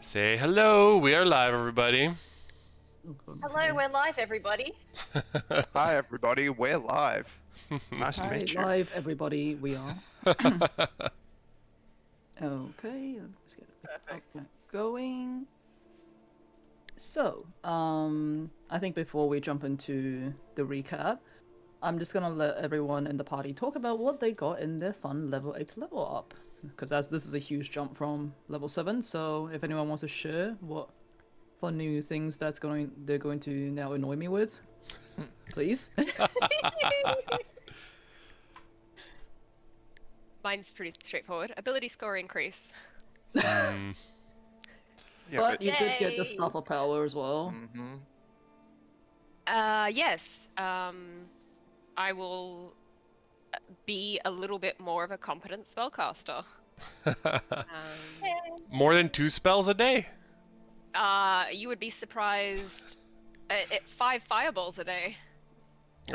Say hello. We are live, everybody. Hello, we're live, everybody. Hi everybody, we're live. Nice to Hi, meet you. live everybody, we are. Okay, let's get it up and going. So, I think before we jump into the recap, I'm just gonna let everyone in the party talk about what they got in their fun level 8 level up. Because this is a huge jump from level 7, so if anyone wants to share what fun new things they're going to now annoy me with, please. Mine's pretty straightforward. Ability score increase. Yeah, But you did get the Yay! Staff of Power as well. Yes. I will be a little bit more of a competent spellcaster. More than 2 spells a day? You would be surprised at 5 fireballs a day.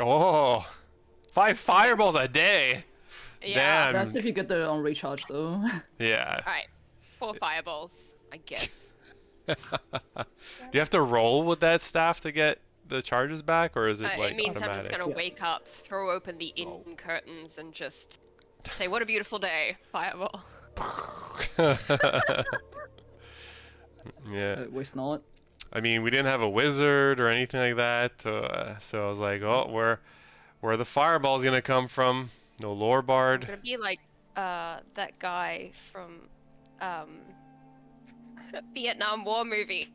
Oh, 5 fireballs a day. Yeah. Damn. That's if you get the on recharge though. Yeah. Alright. 4 fireballs, I guess. Do you have to roll with that staff to get the charges back, or is it like It means automatic? I'm just gonna Yeah. wake up, throw open the inn curtains, and just say, "What a beautiful day, fireball." Yeah. Waste not. I mean, we didn't have a wizard or anything like that, so I was like, oh, where are the fireballs gonna come from? No lore I'm bard. gonna be like that guy from Vietnam War movie,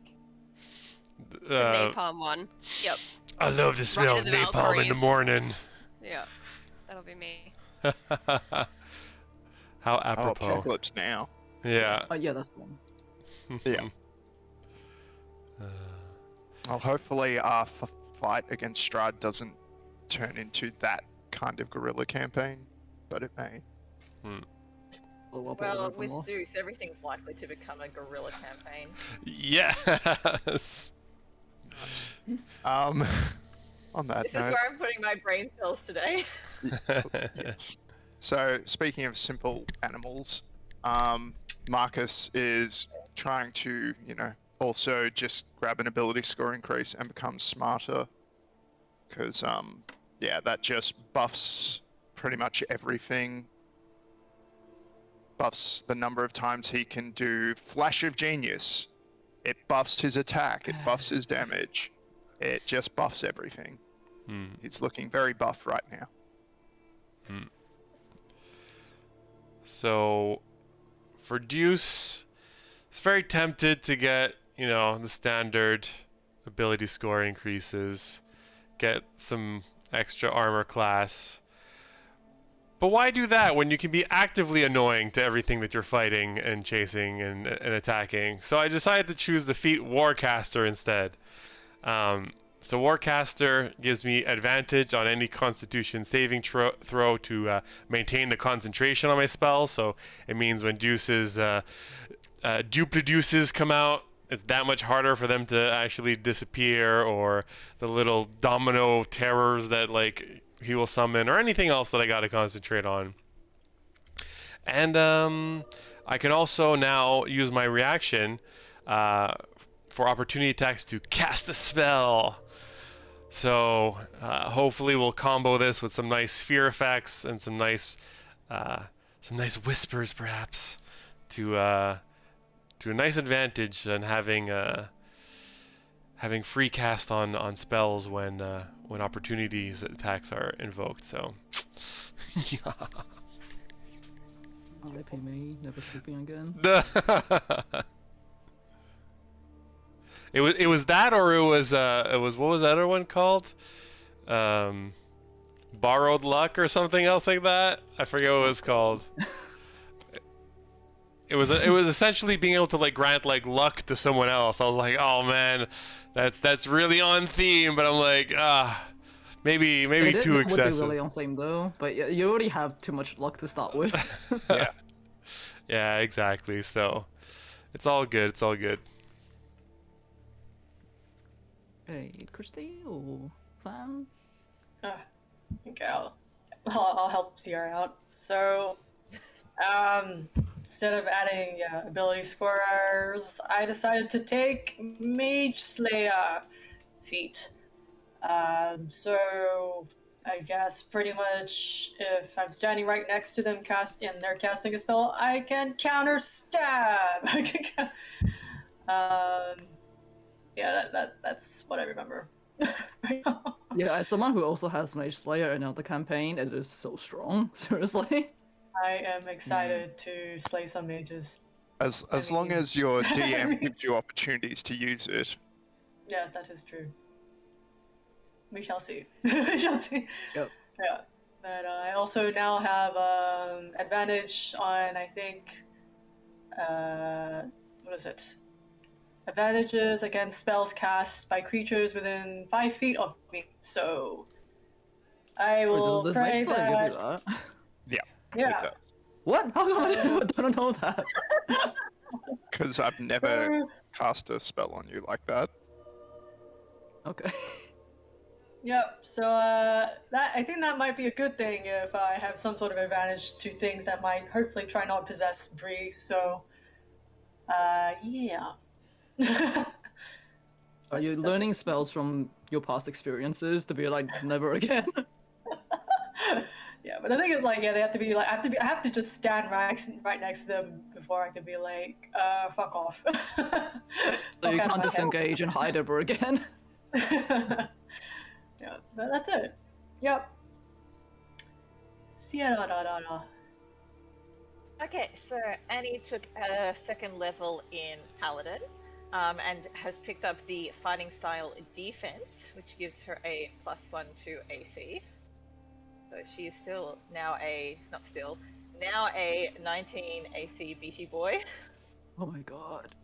the napalm one. Yep, I love the smell of the napalm in the Valkyries. morning. yeah, that'll be me. How Oh, apropos. apocalypse now. Yeah. Yeah, that's the one. Yeah. Well, hopefully our fight against Strahd doesn't turn into that kind of guerrilla campaign, but it may. Well, with Deuce, everything's likely to become a guerrilla campaign. Yes. On that This is note, where I'm putting my brain cells today. yes. So speaking of simple animals, Marcus is trying to, also just grab an ability score increase and become smarter. Because, yeah, that just buffs pretty much everything. Buffs the number of times he can do Flash of Genius. It buffs his attack. It buffs his damage. It just buffs everything. He's looking very buff right now. So, for Deuce, it's very tempted to get, the standard ability score increases, get some extra armor class. But why do that when you can be actively annoying to everything that you're fighting and chasing and attacking? So I decided to choose the feat Warcaster instead. So Warcaster gives me advantage on any Constitution saving throw to maintain the concentration on my spell. So it means when Deuce's Deuces come out, it's that much harder for them to actually disappear, or the little domino terrors that he will summon, or anything else that I got to concentrate on. And I can also now use my reaction for opportunity attacks to cast a spell. So hopefully we'll combo this with some nice sphere effects and some nice whispers, perhaps, to a nice advantage in having free cast on spells when opportunities attacks are invoked. So yeah. R.I.P. me, never sleeping again. It was that, or it was what was that other one called? Borrowed luck or something else like that. I forget what it was called. It was essentially being able to grant luck to someone else. I was like, oh man, that's really on theme. But I'm like, maybe too excessive. Would be really on theme though, but you already have too much luck to start with. Yeah. Yeah, exactly. So it's all good. It's all good. Hey, Christy or Clam? Okay, I'll help Sierra out. So, instead of adding ability scorers, I decided to take Mage Slayer feat. So I guess pretty much if I'm standing right next to them and they're casting a spell, I can counter stab. That's what I remember. Yeah, as someone who also has Mage Slayer in another campaign, it is so strong. Seriously. I am excited to slay some mages. As long mean- as your DM gives you opportunities to use it. Yes, that is true. We shall see. We shall see. Yep. Yeah. But I also now have advantage on, I think, what is it? Advantages against spells cast by creatures within 5 feet of me. So I will Does pray Mage Slayer give you that. that? Yeah. Yeah. It does. What? How come So- I don't know that? Because I've never So, cast a spell on you like that. Okay. yep. So that I think that might be a good thing if I have some sort of advantage to things that might hopefully try not possess Bree. So, yeah. Are you That's learning spells from your past experiences to be like never again? Yeah, but the thing is, like, they have to be like, I have to just stand right next to them before I can be like, fuck off. So you can't disengage and hide ever again? Yeah, but that's it. Yep. Sierra da da da. Okay, so Annie took a second level in Paladin, and has picked up the fighting style defense, which gives her a +1 to AC. So she is still now now a 19 AC BT boy. Oh my god.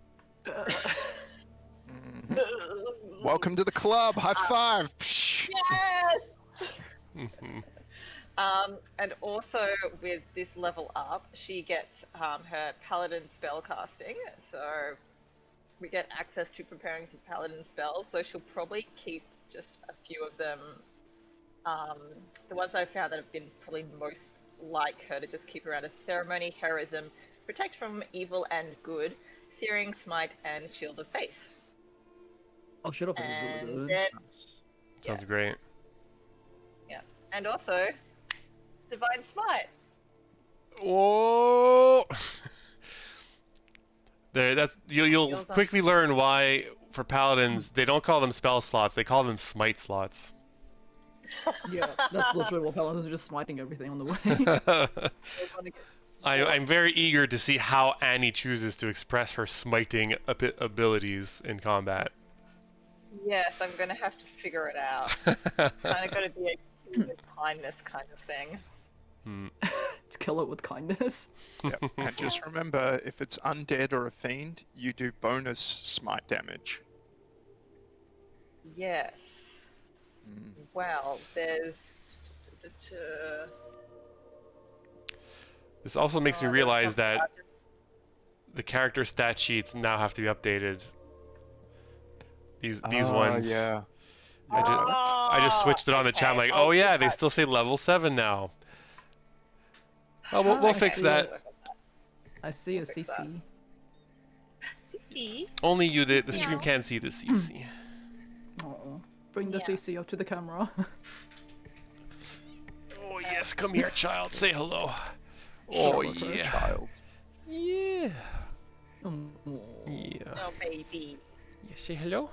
Mhm. Welcome to the club. High five. Psh. Yes! And also with this level up, she gets her paladin spell casting. So we get access to preparing some paladin spells. So she'll probably keep just a few of them. The ones I've found that have been probably most like her to just keep around: a ceremony, heroism, protect from evil and good, searing smite, and shield of faith. Oh, Shield of Faith is And really good. then Sounds great. and also divine smite. Whoa! There, you'll Feels quickly learn why for paladins they don't call them spell slots; they call them smite slots. Yeah, that's literally what paladins are, just smiting everything on the way. I'm very eager to see how Annie chooses to express her smiting abilities in combat. Yes, I'm gonna have to figure it out. Kind of got to be a with kindness kind of thing. Let's kill it with kindness. Yep. And just remember, if it's undead or a fiend, you do bonus smite damage. Yes. Well, there's. This also makes me there's realize something that about this- the character stat sheets now have to be updated. These ones. Yeah. I just switched it on the chat. I'm like, I'll oh do yeah, they that. still say level 7 now. Well, we'll I fix see that. I see a fix that. CC. See? Only you, the stream can't see the CC. Oh, bring the Yeah. CC up to the camera. Oh yes, come here, child. Say hello. Oh Sure, yeah. Child. Yeah. Oh. Yeah. Oh, baby. Yeah. Say hello.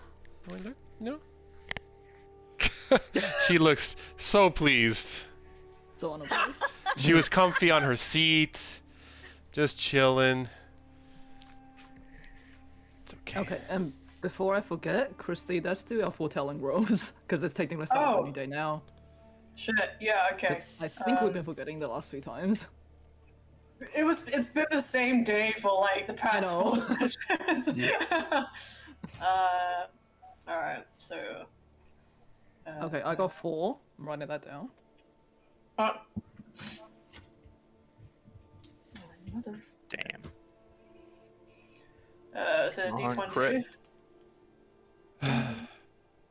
Hello? No. She looks so pleased. So unopposed. She was comfy on her seat, just chilling. It's okay. Okay, and before I forget, Christy, let's do our foretelling rolls, because it's taking less than Oh. 20 day now. Shit. Yeah. 'Cause Okay. I think we've been forgetting the last few times. It's been the same day for like the past know. 4 sessions. All right. So. Okay, I got 4. I'm writing that down. Mother. Damn. So Come on, D20. crit.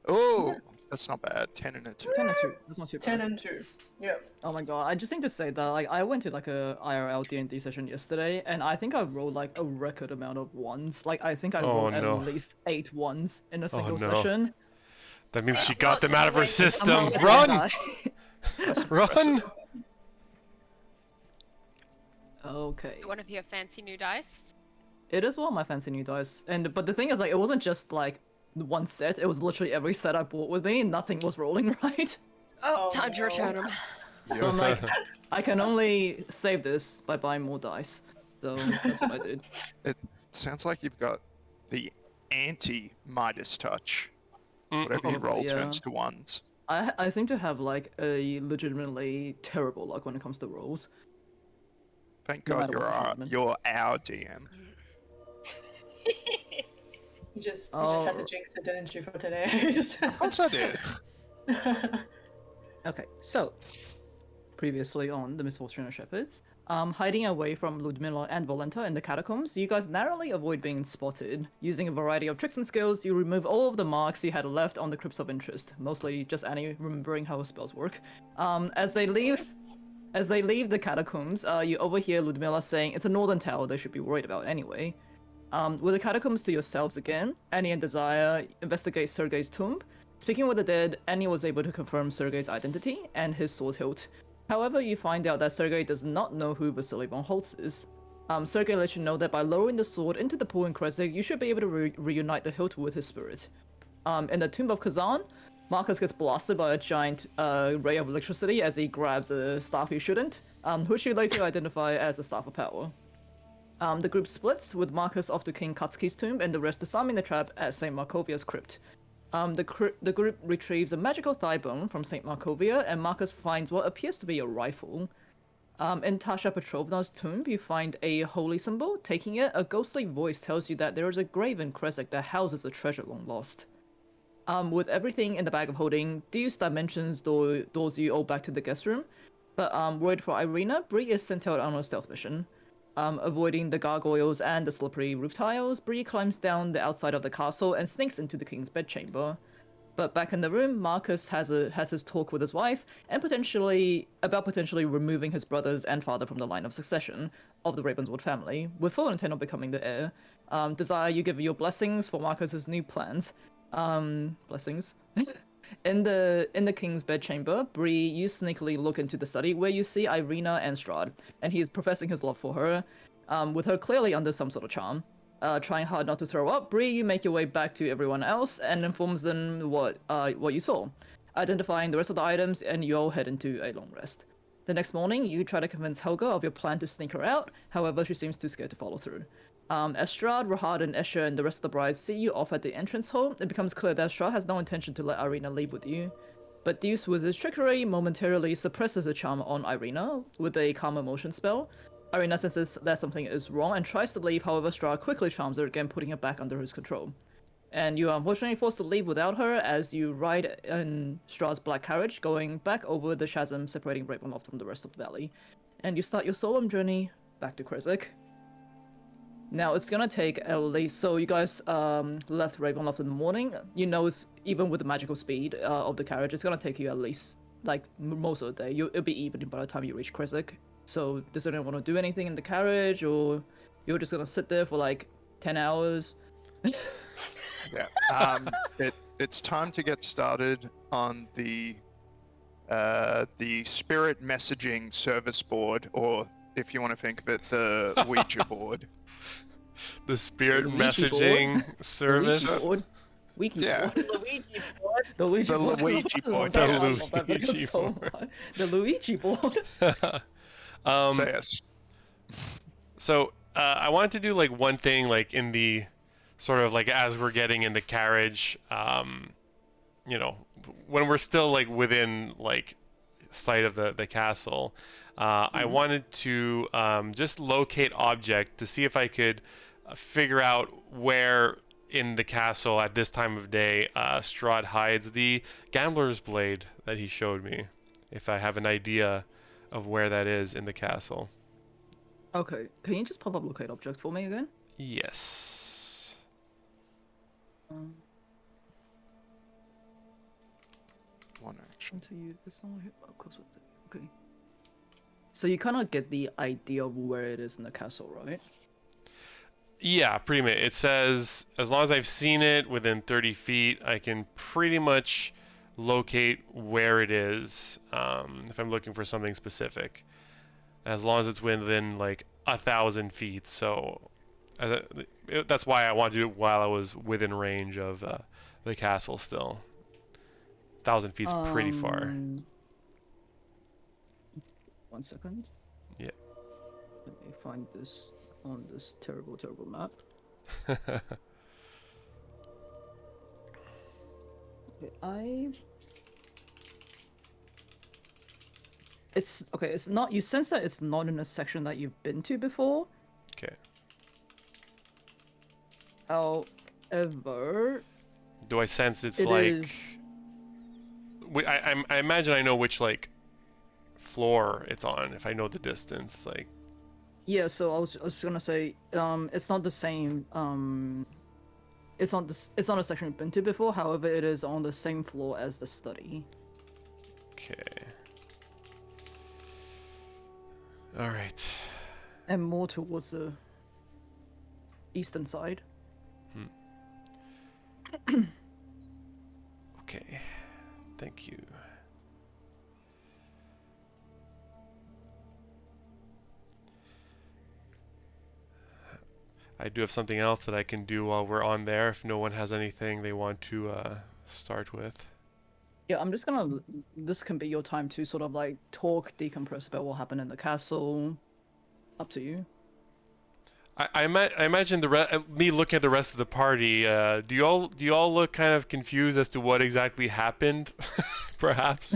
Oh, That's not bad. 10 and a 2. 10 and 2. That's not too bad. 10 and 2. Yeah. Oh my god, I just need to say that like I went to like a IRL D&D session yesterday, and I think I rolled like a record amount of ones. Like I think I Oh, rolled no. at least 8 ones in a single no. session. That means she got them out of her Wait, system. I'm not Run! gonna Run! Okay. One of your fancy new dice. It is one of my fancy new dice, but the thing is like it wasn't just like one set. It was literally every set I bought with me. Nothing was rolling right. Oh, Oh, time to no. return them. So I'm like, I can only save this by buying more dice. So that's what I did. It sounds like you've got the anti-Midas touch. Whatever you Probably, roll yeah. turns to ones. I seem to have like a legitimately terrible luck when it comes to rolls. Thank No God matter what's in front of me. you're our DM. You just had to Oh. jinx it, didn't you, for today? You just... Of course I did. Okay, so previously on the Misfortune of Shepherds, hiding away from Ludmilla and Volenta in the catacombs, you guys narrowly avoid being spotted. Using a variety of tricks and skills, you remove all of the marks you had left on the crypts of interest, mostly just Annie remembering how her spells work. As they leave the catacombs, you overhear Ludmilla saying it's a northern tower they should be worried about anyway. With the catacombs to yourselves again, Annie and Desire investigate Sergei's tomb. Speaking with the dead, Annie was able to confirm Sergei's identity and his sword hilt. However, you find out that Sergei does not know who Vasily von Holtz is. Sergei lets you know that by lowering the sword into the pool in Kresik, you should be able to reunite the hilt with his spirit. In the tomb of Kazan, Marcus gets blasted by a giant ray of electricity as he grabs a staff he shouldn't, which you later identify as the Staff of Power. The group splits, with Marcus off to King Katsuki's tomb and the rest disarming the trap at St. Markovia's crypt. The group retrieves a magical thigh bone from St. Markovia, and Marcus finds what appears to be a rifle. In Tasha Petrovna's tomb, you find a holy symbol. Taking it, a ghostly voice tells you that there is a grave in Kresik that houses a treasure long lost. With everything in the bag of holding, Deus dimensions doors you all back to the guest room. But worried for Irina, Bree is sent out on a stealth mission. Avoiding the gargoyles and the slippery roof tiles, Bree climbs down the outside of the castle and sneaks into the king's bedchamber. But back in the room, Marcus has his talk with his wife and potentially removing his brothers and father from the line of succession of the Ravenswood family, with full intent of becoming the heir. Desire, you give your blessings for Marcus's new plans. Blessings. In the king's bedchamber, Bree, you sneakily look into the study where you see Irina and Strahd, and he is professing his love for her, with her clearly under some sort of charm. Trying hard not to throw up, Bree, you make your way back to everyone else and informs them what you saw, identifying the rest of the items, and you all head into a long rest. The next morning, you try to convince Helga of your plan to sneak her out, however, she seems too scared to follow through. As Strahd, Rahad, and Escher and the rest of the brides see you off at the entrance hall, it becomes clear that Strahd has no intention to let Irina leave with you. But Deus, with his trickery, momentarily suppresses the charm on Irina with a calm emotion spell. Irina senses that something is wrong and tries to leave, however Strahd quickly charms her again, putting her back under his control. And you are unfortunately forced to leave without her as you ride in Strahd's black carriage, going back over the chasm separating Ravenloft from the rest of the valley. And you start your solemn journey back to Kresik. Now, it's gonna take at least... So you guys left Ravenloft in the morning. You know, it's, even with the magical speed of the carriage, it's gonna take you at least, like, most of the day. It'll be evening by the time you reach Kresik. So, does anyone want to do anything in the carriage, or you're just gonna sit there for, like, 10 hours? Yeah. It's time to get started on the spirit messaging service board, or if you want to think of it, the Ouija board. The spirit The Ouija messaging board? service. The Ouija board? Ouija Yeah. board? Luigi board. The Ouija The board. Luigi board, I yes. love that video Luigi so board. much. The Luigi board. So yes. So I wanted to do like one thing, like in the sort of like as we're getting in the carriage, you know, when we're still like within like sight of the castle, I wanted to just locate object to see if I could figure out where in the castle at this time of day Strahd hides the gambler's blade that he showed me, if I have an idea of where that is in the castle. Okay, can you just pop up locate object for me again? Yes. one action. Until you, it's not here. Of course, okay. So you kind of get the idea of where it is in the castle, right? Yeah, pretty much. It says as long as I've seen it within 30 feet, I can pretty much locate where it is if I'm looking for something specific. As long as it's within like 1,000 feet. So that's why I wanted to do it while I was within range of the castle still. 1,000 feet's pretty far. 1 second. Yeah. Let me find this on this terrible map. Okay, It's okay. It's not. You sense that it's not in a section that you've been to before. Okay. However, Do I sense it's it like? is- I imagine I know which like floor it's on if I know the distance. Like. Yeah. So I was gonna say, it's not the same. It's not a section you've been to before. However, it is on the same floor as the study. Okay. All right. And more towards the eastern side. Okay. Thank you. I do have something else that I can do while we're on there if no one has anything they want to start with. Yeah, I'm just gonna. This can be your time to sort of like talk, decompress about what happened in the castle. Up to you. I imagine me looking at the rest of the party. Do you all look kind of confused as to what exactly happened, perhaps?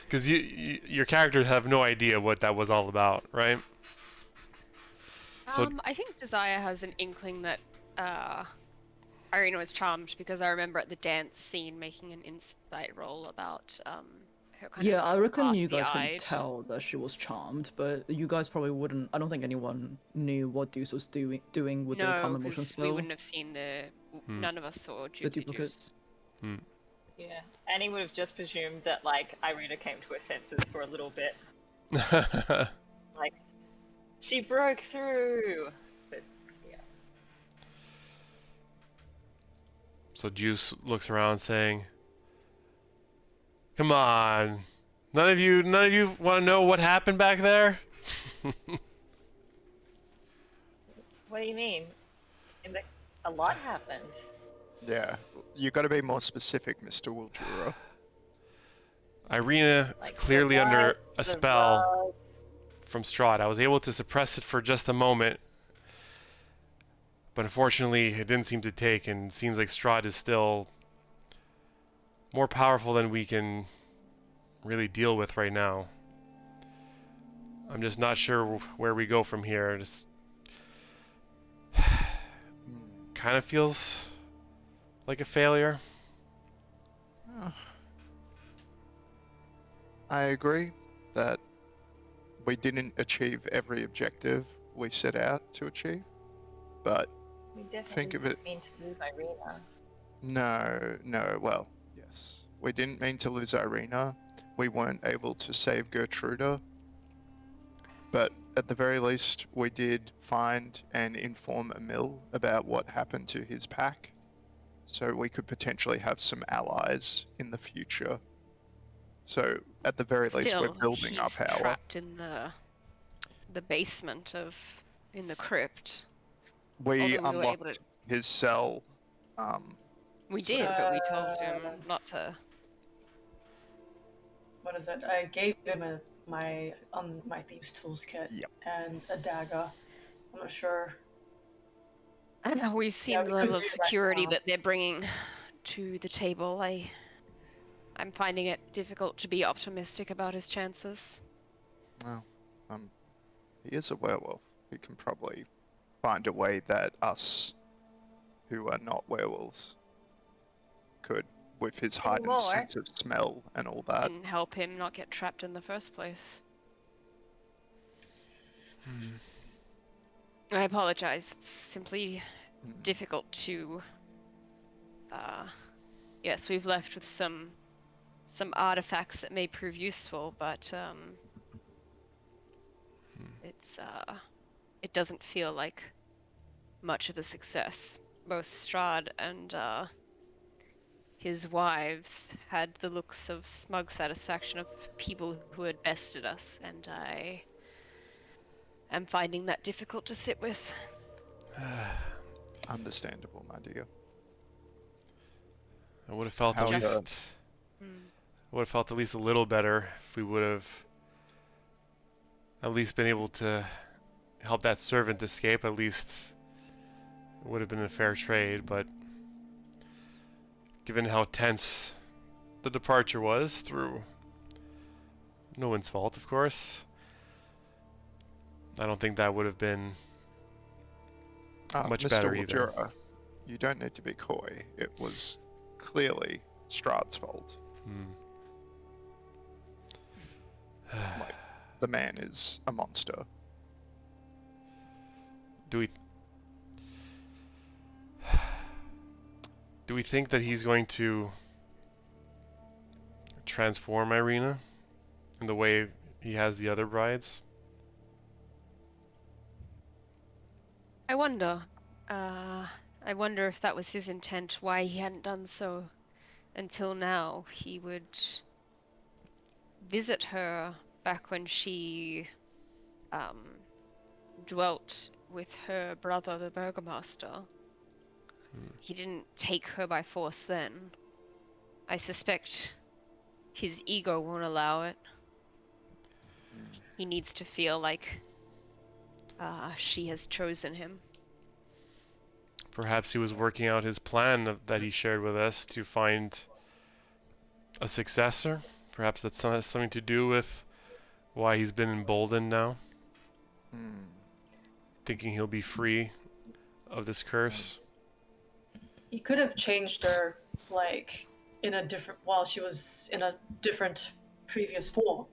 Because your characters have no idea what that was all about, right? So I think Josiah has an inkling that Irina was charmed because I remember at the dance scene making an insight roll about her kind of I reckon you guys glassy-eyed. can tell that she was charmed, but you guys probably wouldn't. I don't think anyone knew what Deuce was doing with the No, calm emotion because spell. we wouldn't have seen the. None of us saw duplicates. duplicates. Yeah, Annie would have just presumed that like Irina came to her senses for a little bit. Like, she broke through. But yeah. So Juice looks around saying, "Come on. None of you want to know what happened back there?" What do you mean? A lot happened. Yeah, you got to be more specific, Mr. Wildura. Irina is Like, clearly the under rug, a the spell rug. from Strahd. I was able to suppress it for just a moment, but unfortunately it didn't seem to take, and it seems like Strahd is still more powerful than we can really deal with right now. I'm just not sure where we go from here. Just kind of feels like a failure. I agree that we didn't achieve every objective we set out to achieve, but We definitely think of it. didn't mean to lose Irina. No, well, yes. We didn't mean to lose Irina. We weren't able to save Gertruda. But at the very least, we did find and inform Emil about what happened to his pack. So we could potentially have some allies in the future. So at the very least, we're Still, building up he's our. trapped in the basement in the crypt. We Although we were unlocked able to- his cell. We So- did, but we told him not to. What is it? I gave him my thieves tools kit Yep. and a dagger. I'm not sure. We've seen Yeah, the we level couldn't of do it right security now. that they're bringing to the table. I'm finding it difficult to be optimistic about his chances. Well, he is a werewolf. He can probably find a way that us, who are not werewolves, could, with his heightened more. sense of smell and all that. And help him not get trapped in the first place. I apologize. It's simply difficult to. Yes, we've left with some some artifacts that may prove useful, but it doesn't feel like much of a success. Both Strahd and his wives had the looks of smug satisfaction of people who had bested us, and I am finding that difficult to sit with. Understandable, my dear. I would have felt How at the- least. I would have felt at least a little better if we would have at least been able to help that servant escape. At least it would have been a fair trade, but given how tense the departure was, through no one's fault, of course, I don't think that would have been much Mr. better either. Wildura, you don't need to be coy. It was clearly Strahd's fault. Like, the man is a monster. Do we think that he's going to transform Irina in the way he has the other brides? I wonder. I wonder if that was his intent, why he hadn't done so until now. He would visit her back when she dwelt with her brother, the burgomaster. He didn't take her by force then. I suspect his ego won't allow it. He needs to feel like she has chosen him. Perhaps he was working out his plan that he shared with us to find a successor. Perhaps that's has something to do with why he's been emboldened now. Thinking he'll be free of this curse. He could have changed her, like, in a different, while she was in a different previous form,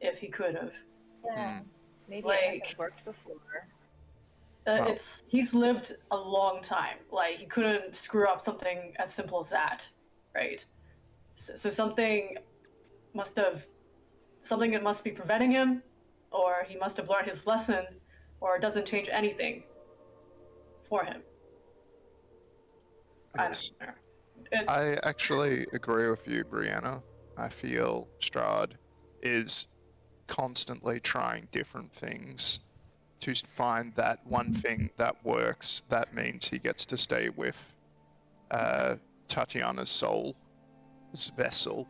if he could have. Yeah. Maybe it Like- hasn't worked before. Wow. He's lived a long time. Like, he couldn't screw up something as simple as that, right? So something that must be preventing him, or he must have learned his lesson, or it doesn't change anything for him. Yes. I don't know. I It's, actually agree with you, Brianna. I feel Strahd is constantly trying different things to find that one thing that works. That means he gets to stay with Tatiana's soul's vessel.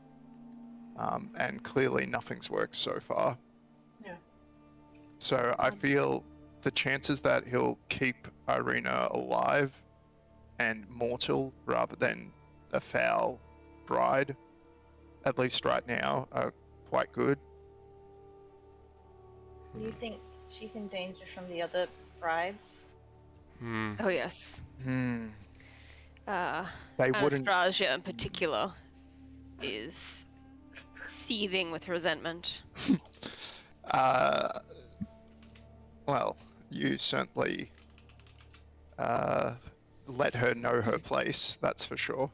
And clearly nothing's worked so far. Yeah. So I feel the chances that he'll keep Irina alive and mortal rather than a foul bride, at least right now, are quite good. Do you think she's in danger from the other brides? Oh yes. They wouldn't. Anastasia in particular is seething with resentment. Well, you certainly let her know her place, that's for sure.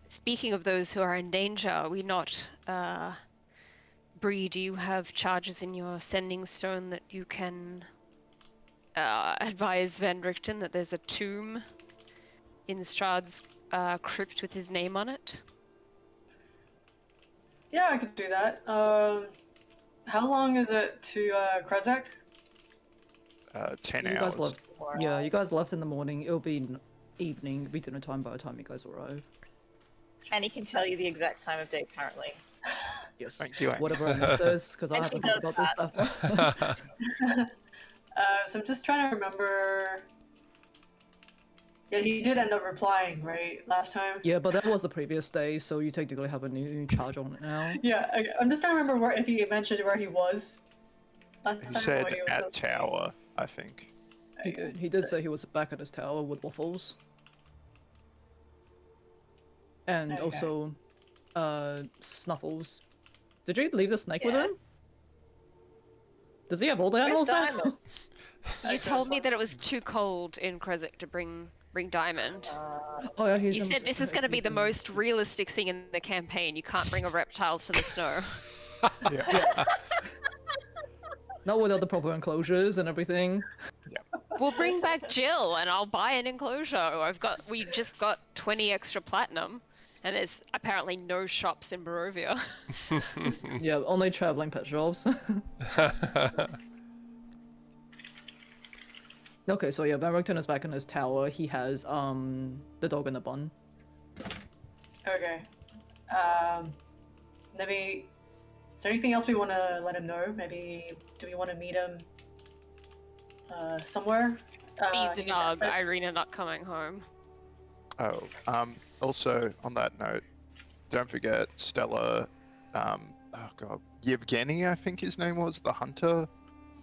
Speaking of those who are in danger, are we not, Bree, do you have charges in your sending stone that you can advise Van Richten that there's a tomb in Strahd's crypt with his name on it? yeah, I could do that. How long is it to Krezak? 10 You guys hours. left. Yeah, you guys left in the morning. It'll be evening. It'll be dinner time by the time you guys arrive. And he can tell you the exact time of day currently. Yes. Thank you, Amy. Whatever I says, because I And haven't he thought about this stuff. So I'm just trying to remember. Yeah, he did end up replying, right, last time? Yeah, but that was the previous day, so you technically have a new charge on it now. Yeah, I'm just trying to remember if he mentioned where he was. Last He time, said what he was at supposed to be. tower, I think. He did. He did say he was back at his tower with waffles. And Okay. also, Snuffles. Did you leave the snake with Yeah. him? Does he have all the animals now? Diamond? You told me that it was too cold in Krezk to bring Diamond. Oh yeah, he's You in- said this is going to be he's the in- most realistic thing in the campaign. You can't bring a reptile to the snow. Yeah. Not without the proper enclosures and everything. We'll bring back Jill, and I'll buy an enclosure. We just got 20 extra platinum, and there's apparently no shops in Barovia. Yeah, only traveling pet shops. Okay, so yeah, Van Richten is back in his tower. He has the dog in the bun. Okay. Maybe. Is there anything else we want to let him know? Maybe do we want to meet him somewhere? Feed the he's dog. at- Irina not coming home. Oh, also on that note, don't forget Stella. Oh god, Yevgeny, I think his name was, the hunter,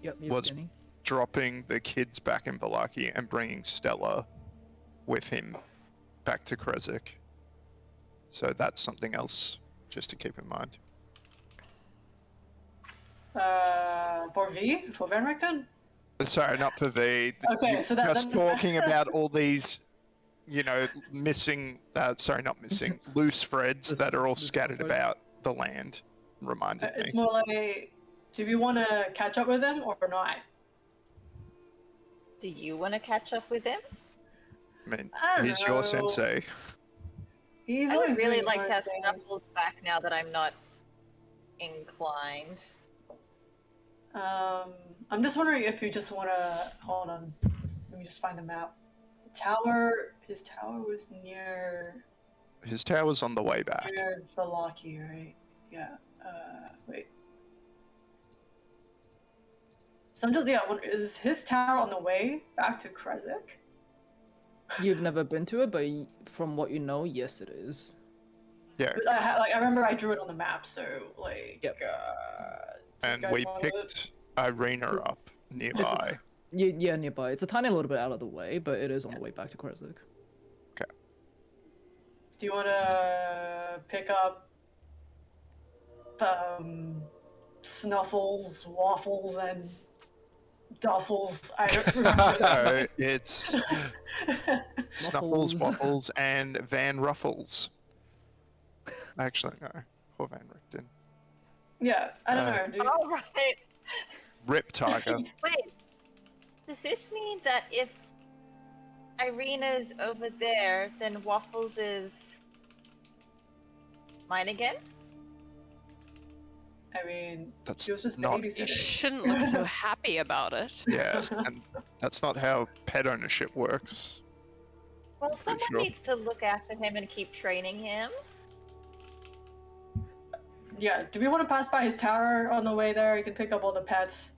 Yep, Was- Yevgeny. dropping the kids back in Valaki and bringing Stella with him back to Krezk. So that's something else just to keep in mind. For Van Richten? Sorry, not for the. Okay, you're so that- just talking about all these, missing. Sorry, not missing. Loose threads that are all scattered about the land. Reminded me. It's more like, do we want to catch up with him or not? Do you want to catch up with him? I mean, I don't he's your know. sensei. He's I would always really doing like his to have own thing. Snuffles back now that I'm not inclined. I'm just wondering if you just want to hold on. Let me just find the map. His tower was near His tower's on the way back. Valaki, right? Yeah. Wait. So I'm just is his tower on the way back to Krezk? You've never been to it, but from what you know, yes, it is. Yeah, I remember I drew it on the map, so like. Yep. Do you and guys we wanna- picked Irina up nearby. Yeah, nearby. It's a tiny little bit out of the way, but it is on the way back to Krezk. Do you want to pick up Snuffles, Waffles, and Duffles? I don't remember that. No, it's Snuffles, Waffles. Waffles, and Van Ruffles. Actually, no. Poor Van Richten. Yeah, I don't know, dude. All right. Rip Tiger. Wait. Does this mean that if Irina's over there, then Waffles is mine again? I mean, That's she was just not- You babysitting. shouldn't look so happy about it. Yeah, and that's not how pet ownership works. Well, someone sure. needs to look after him and keep training him. Yeah, do we want to pass by his tower on the way there? You can pick up all the pets.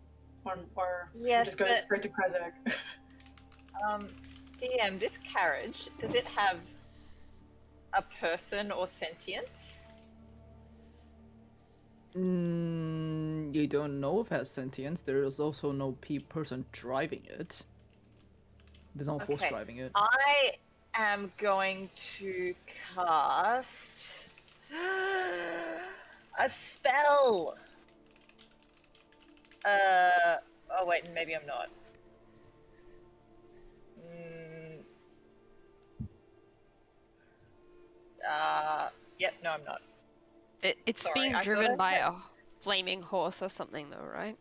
Or should we Yes, just go but- straight to Krezk? DM, this carriage, does it have a person or sentience? You don't know if it has sentience. There is also no person driving it. There's no force Okay. driving it. I am going to cast a spell. Oh wait, maybe I'm not. Yep, no, I'm not. It's Sorry, being I thought driven I by said- a flaming horse or something, though, right?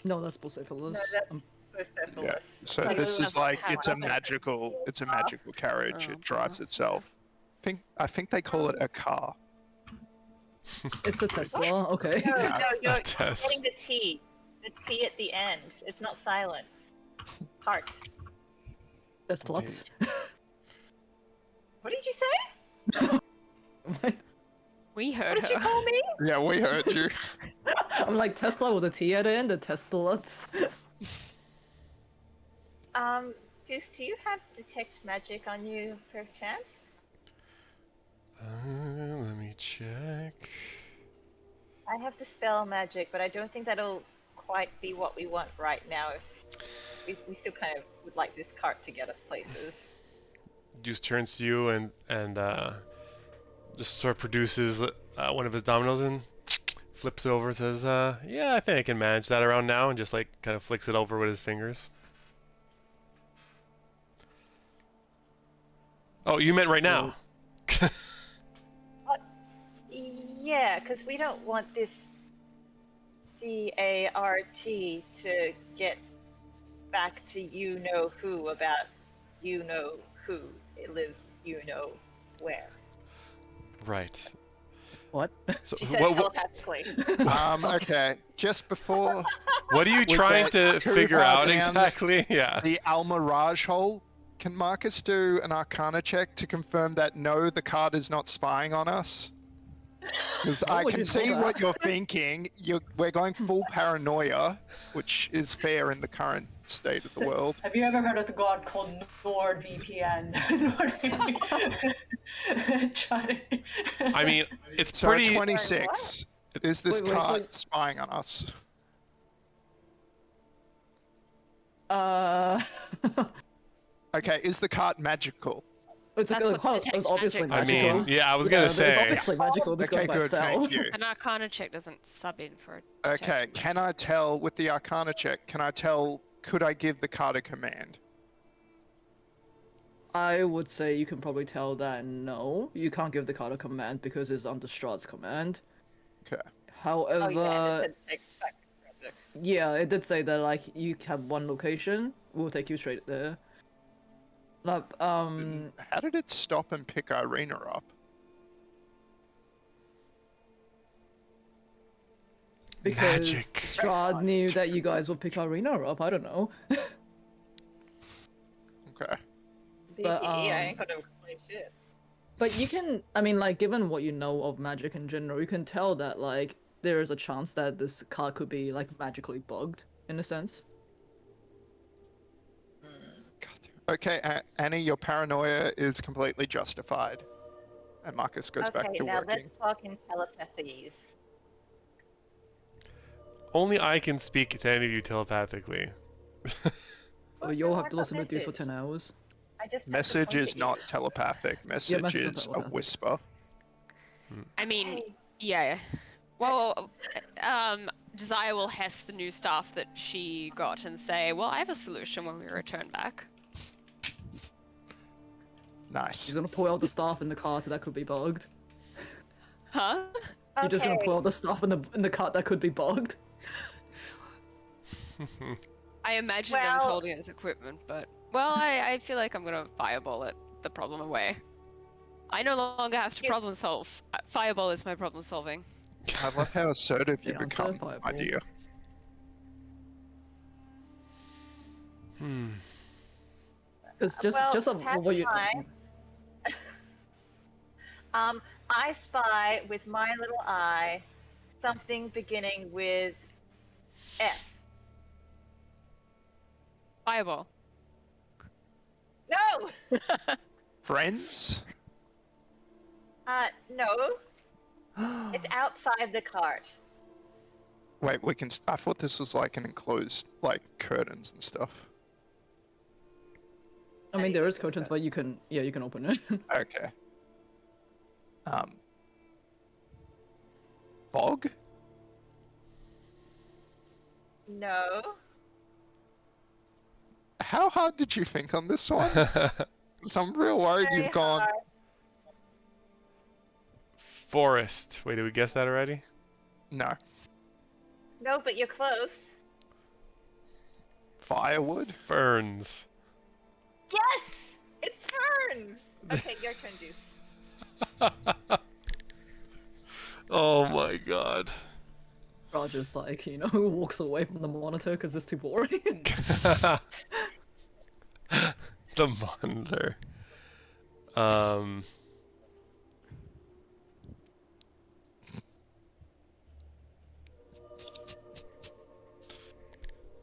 No, that's Bucephalus. No, that's Persepolis. Yeah. So Like, this it is doesn't like have it's a nothing. magical carriage. Oh, It drives itself. I think they call it a car. It's a Tesla. Okay. No, no, you're test. getting the T. The T at the end. It's not silent. Heart. Tesla. Indeed. What did you say? What? We What heard did you her. call me? Yeah, we heard you. I'm like Tesla with a T at the end. The Tesla. Deuce, do you have detect magic on you, perchance? Let me check. I have the spell magic, but I don't think that'll quite be what we want right now. We still kind of would like this cart to get us places. Deuce turns to you and just sort of produces one of his dominoes and flips it over and says, yeah, I think I can manage that around now, and just like kind of flicks it over with his fingers. Oh, you meant right now. Yeah, because we don't want this CART to get back to you know who about you know who. It lives you know where. Right. What? So She said what telepathically. Okay, just before are you trying get to too figure far out down exactly? Yeah. the Almirage hole, can Marcus do an Arcana check to confirm that no, the card is not spying on us? Because How I would can you know see that? what you're thinking. We're going full paranoia, which is fair in the current state of the world. Have you ever heard of the god called NordVPN? I mean, it's So pretty. 26. Is this Wait, card so- spying on us? Okay, is the card magical? It's That's what it's detects obviously magic. I magical. mean, yeah, I was Yeah, gonna It's say. obviously magical. This Okay, goes by good, itself. thank you. An Arcana check doesn't sub in for it. Okay, can I tell with the Arcana check, could I give the card a command? I would say you can probably tell that no, you can't give the card a command because it's under Strahd's command. Okay. However, Oh yeah, and it said take back to magic. yeah, it did say that like you have one location, we'll take you straight there. Like, How did it stop and pick Irina up? because Magic. Strahd knew that you guys would pick Irina up. I don't know. Okay. But, BPE, I ain't gonna explain shit. But you can, I mean, like, given what you know of magic in general, you can tell that, like, there is a chance that this card could be, like, magically bugged, in a sense. Okay, Annie, your paranoia is completely justified. And Marcus goes back Okay, to now working. let's talk in telepathies. Only I can speak to any of you telepathically. Or you'll have to listen to these for 10 hours. I just have to Message point is at you. not telepathic. Message message is is a telepathic. whisper. I mean, Hey. yeah. Well, Josiah will hess the new staff that she got and say, well, I have a solution when we return back. Nice. She's gonna pull out the stuff in the cart that could be bugged. Huh? You're just gonna Okay. pull out the stuff in the cart that could be bugged. I imagine I was Well- holding it as equipment, but... Well, I feel like I'm gonna fireball it the problem away. I no longer have to You- problem solve. Fireball is my problem solving. I love how assertive you Yeah, become, fireball. my dear. It's just Well, just that's what you. fine. I spy with my little eye something beginning with F. Fireball. No! Friends? No. It's outside the cart. Wait, I thought this was like an enclosed, like curtains and stuff. I mean, there is curtains, but you can open it. Okay. Fog? No. How hard did you think on this one? 'Cause I'm real worried Very you've gone. hard. Forest. Wait, did we guess that already? No. No, but you're close. Firewood? Ferns. Yes! It's ferns! Okay, your turn, Juice. Oh my god. Roger's like, walks away from the monitor because it's too boring. The monitor.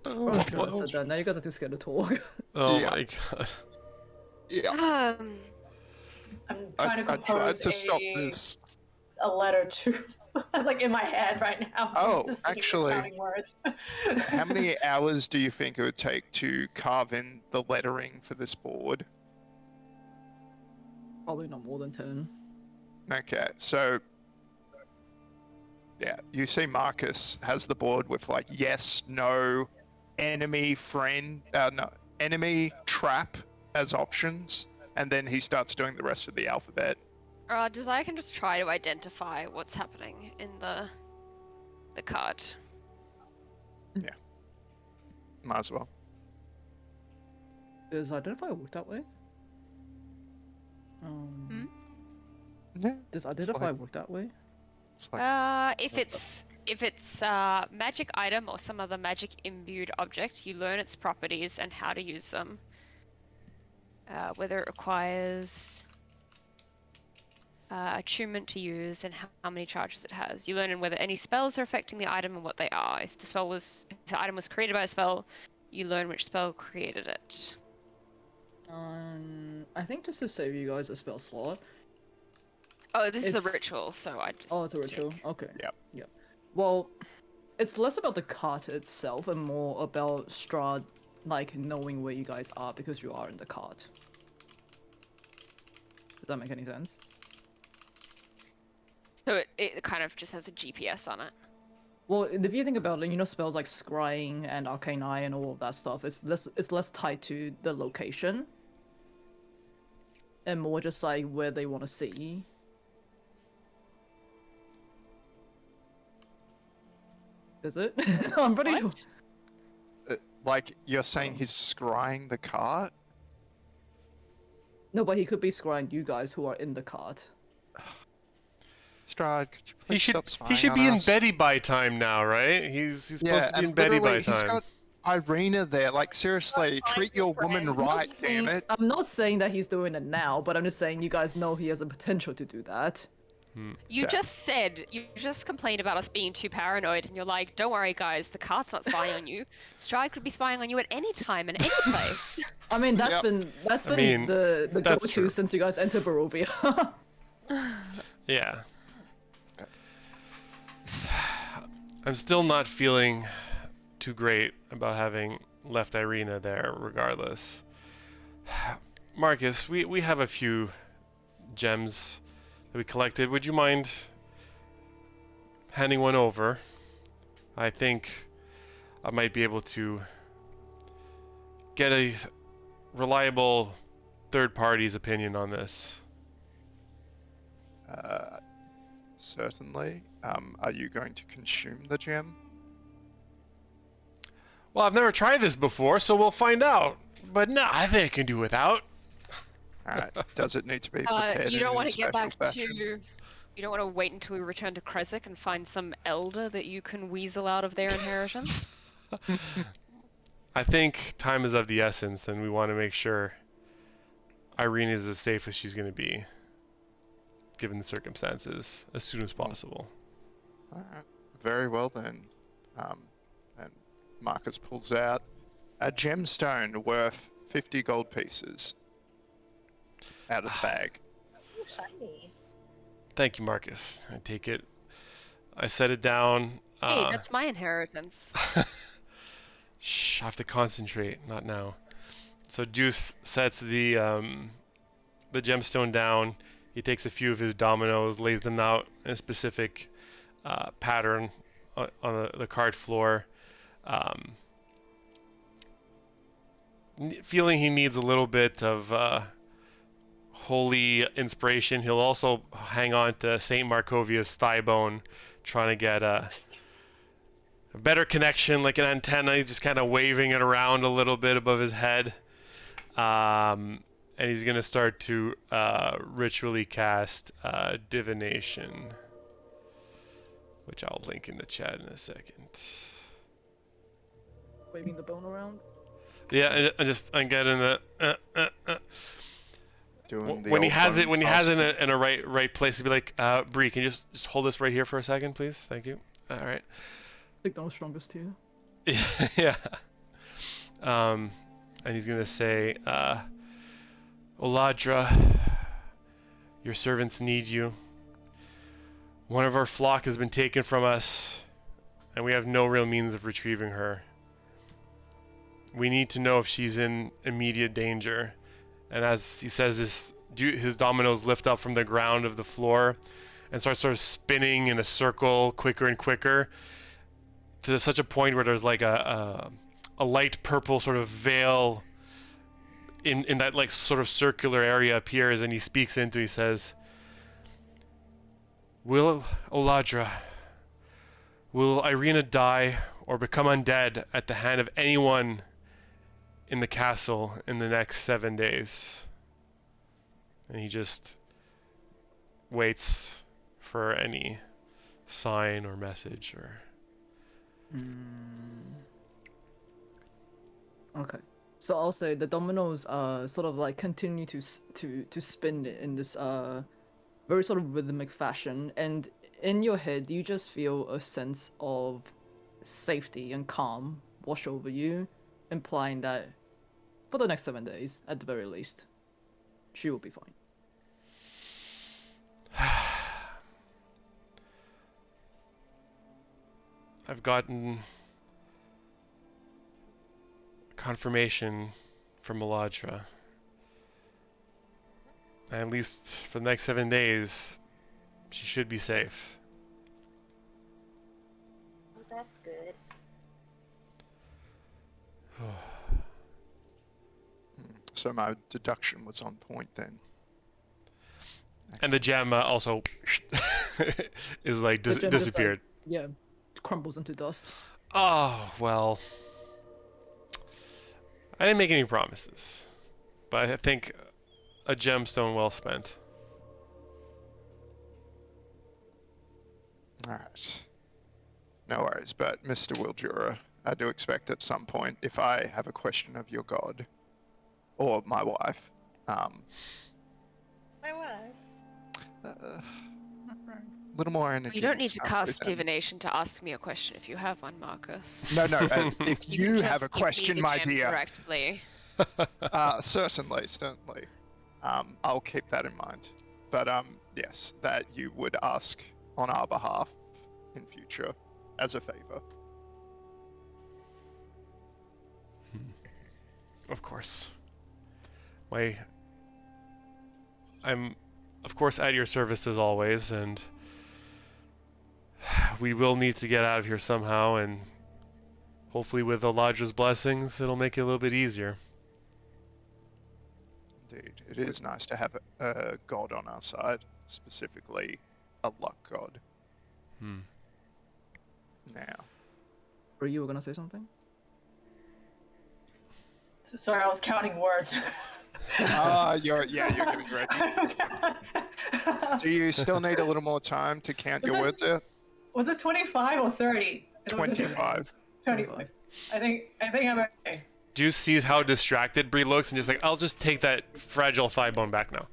Roger what- said that. Now you guys are too scared to talk. Oh Yeah. my god. Yeah. I'm trying to I tried compose to stop this. a letter to, like in my head right now. Oh, just sitting here actually- counting words. How many hours do you think it would take to carve in the lettering for this board? Probably not more than 10. Okay, so Yeah, you see Marcus has the board with like yes, no, enemy, friend, no, enemy, trap as options, and then he starts doing the rest of the alphabet. Desire can just try to identify what's happening in the card. Yeah, might as well. Does identify work that way? Yeah, Does identify work that way? it's like If it's magic item or some other magic imbued object, you learn its properties and how to use them. Whether it requires attunement to use and how many charges it has. You learn whether any spells are affecting the item and what they are. If the item was created by a spell, you learn which spell created it. I think just to save you guys a spell slot. Oh, this is a It's- ritual, so I just. Oh, it's a ritual. take- Okay. Yep. Yep. Well, it's less about the cart itself and more about Strahd, like knowing where you guys are because you are in the cart. Does that make any sense? So it kind of just has a GPS on it. Well, if you think about it, spells like scrying and arcane eye and all of that stuff, it's less tied to the location and more just like where they want to see. Is it? I'm pretty sure. What? like you're saying he's scrying the cart. No, but he could be scrying you guys who are in the cart. Strahd, could you please He should stop spying he should on be in us? Betty by time now, right? He's supposed to be in Betty by literally, he's time. got Irina there. Like seriously, That's treat fine, your friend. woman I'm right, damn it. I'm not saying that he's doing it now, but I'm just saying you guys know he has a potential to do that. You Yeah. you just complained about us being too paranoid, and you're like, don't worry, guys, the cart's not spying on you. Stride could be spying on you at any time and any place. I mean, that's Yep. been mean, the that's go-to true. since you guys entered Barovia. Yeah. I'm still not feeling too great about having left Irina there, regardless. Marcus, we have a few gems that we collected. Would you mind handing one over? I think I might be able to get a reliable third party's opinion on this. Certainly. Are you going to consume the gem? Well, I've never tried this before, so we'll find out. But no, I think I can do without. Alright. Does it need to be prepared You in don't any want to get special back fashion? to. You don't want to wait until we return to Kresik and find some elder that you can weasel out of their inheritance. I think time is of the essence, and we want to make sure Irene is as safe as she's going to be, given the circumstances, as soon as possible. Alright. Very well then. And Marcus pulls out a gemstone worth 50 gold pieces out of the bag. Ooh, shiny. Thank you, Marcus. I take it. I set it down. Hey, that's my inheritance. Shh, I have to concentrate. Not now. So Juice sets the gemstone down. He takes a few of his dominoes, lays them out in a specific pattern on the card floor. Feeling he needs a little bit of holy inspiration, he'll also hang on to Saint Markovia's thigh bone, trying to get a better connection, like an antenna. He's just kind of waving it around a little bit above his head. And he's going to start to ritually cast divination, which I'll link in the chat in a second. Waving the bone around. Yeah, I'm getting the Doing the when he old has it bone in a right place. He'd be like, Bree, can you just hold this right here for a second, please? Thank you. All right. Signal strongest here. Yeah. And he's gonna say, Oladra, your servants need you. One of our flock has been taken from us, and we have no real means of retrieving her. We need to know if she's in immediate danger. And as he says this, his dominoes lift up from the ground of the floor, and starts sort of spinning in a circle quicker and quicker to such a point where there's like a light purple sort of veil in that like sort of circular area appears, and he speaks into, he says, will Irina die or become undead at the hand of anyone in the castle in the next 7 days? And he just waits for any sign or message or... Okay. So I'll say the dominoes sort of like continue to spin in this very sort of rhythmic fashion, and in your head you just feel a sense of safety and calm wash over you, implying that for the next 7 days, at the very least, she will be fine. I've gotten confirmation from Meladra. At least for the next 7 days, she should be safe. Oh, that's good. So my deduction was on point then. And the gem also is like The gem just, disappeared. Yeah, crumbles into dust. Oh, well. I didn't make any promises, but I think a gemstone well spent. Alright. No worries, but Mr. Wildura, I do expect at some point, if I have a question of your god, or my wife, My wife. a little more energy. You don't need to next time, cast please, Em. divination to ask me a question if you have one, Marcus. No, if You you can have just a give me question, the my gem dear, directly. certainly. I'll keep that in mind. But yes, that you would ask on our behalf in future as a favor. Of course. I'm, of course, at your service as always, and we will need to get out of here somehow, and hopefully with Eladra's blessings, it'll make it a little bit easier. Indeed, it is nice to have a god on our side, specifically a luck god. Now, Or you were gonna say something? So, sorry, I was counting words. you're getting ready. Do you still need a little more time to count your words out? Was it 25 or 30? It was 25. 25. I think I'm okay. Juice sees how distracted Bree looks and just like, I'll just take that fragile thigh bone back now.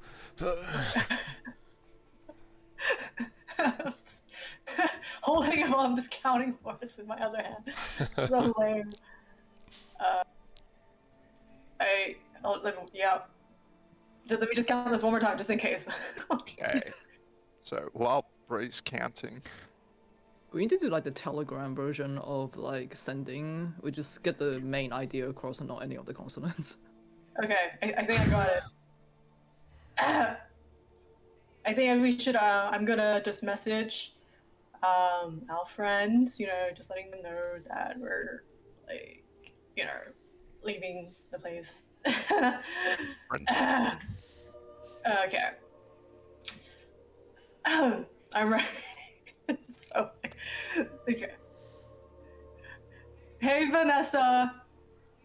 Holding him while I'm just counting words with my other hand. So lame. Let me just count this one more time, just in case. Okay. So while Bree's counting, We need to do like the Telegram version of like sending. We just get the main idea across and not any of the consonants. Okay, I think I got it. I think we should. I'm gonna just message our friends. Just letting them know that we're like, leaving the place. Okay. I'm ready. So, okay. Hey, Vanessa.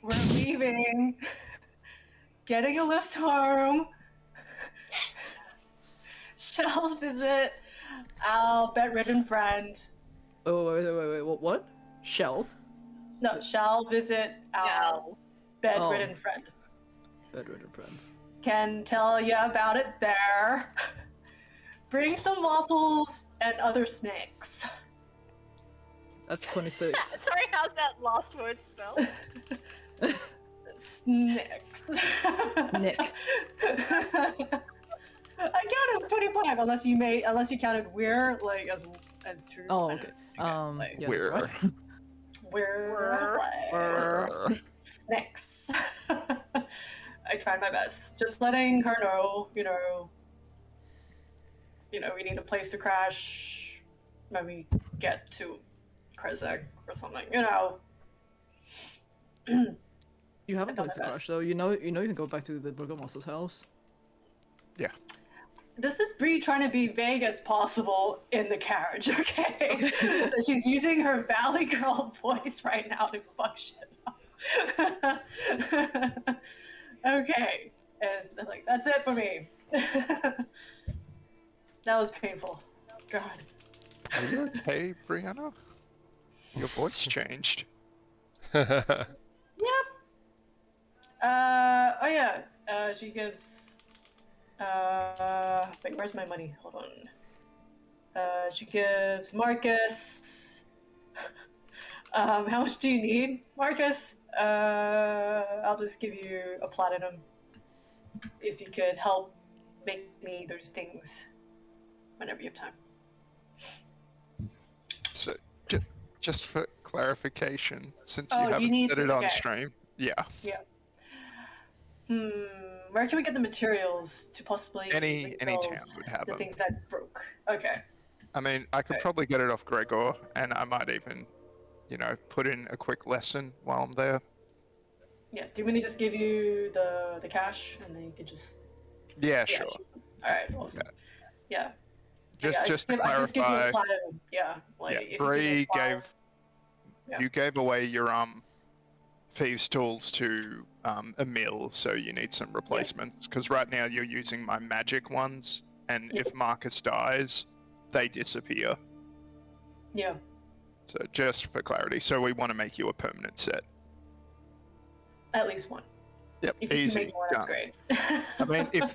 We're leaving. Getting a lift home. Shall visit our bedridden friend. Wait, what? Shelf? No, shall visit our bedridden friend. Bedridden friend. Can tell you about it there. Bring some waffles and other snacks. That's 26. Sorry, how's that last word spelled? Snacks. Nick. I counted as 25, unless you counted we're like as two. Oh, okay. Like, yeah, we're that's right. we're snacks. I tried my best, just letting her know, we need a place to crash when we get to Krezek or something, You have a I've done place to my best. crash, so you know you can go back to the Burgomaster's house. Yeah. This is Bree trying to be vague as possible in the carriage, okay? So she's using her Valley Girl voice right now to fuck shit up. Okay. And they're like, that's it for me. That was painful. God. Are you okay, Brianna? Your voice changed. Yep. Oh yeah. She gives. Wait, where's my money? Hold on. She gives Marcus. How much do you need, Marcus? I'll just give you a platinum if you could help make me those things whenever you have time. So, just for clarification, since Oh, you you haven't need said it the- on okay. stream, yeah, Yeah. Where can we get the materials to possibly any rebuild town would have the them. things that broke? Okay. I mean, I could Okay. probably get it off Gregor, and I might even, put in a quick lesson while I'm there. Yeah. Do you want me to just give you the cash and then you could just? Yeah, Yeah. sure. All right. Awesome. Yeah. Just to I just give you a clarify, platinum. Yeah. Like yeah, if you Bree can make Yeah. you gave away your thieves' tools to Emil, so you need some replacements. Because right now you're using my magic ones, and Yeah. if Marcus dies, they disappear. Yeah. So just for clarity, so we want to make you a permanent set. At least one. Yep, If you easy. can make more, that's done. great. I mean,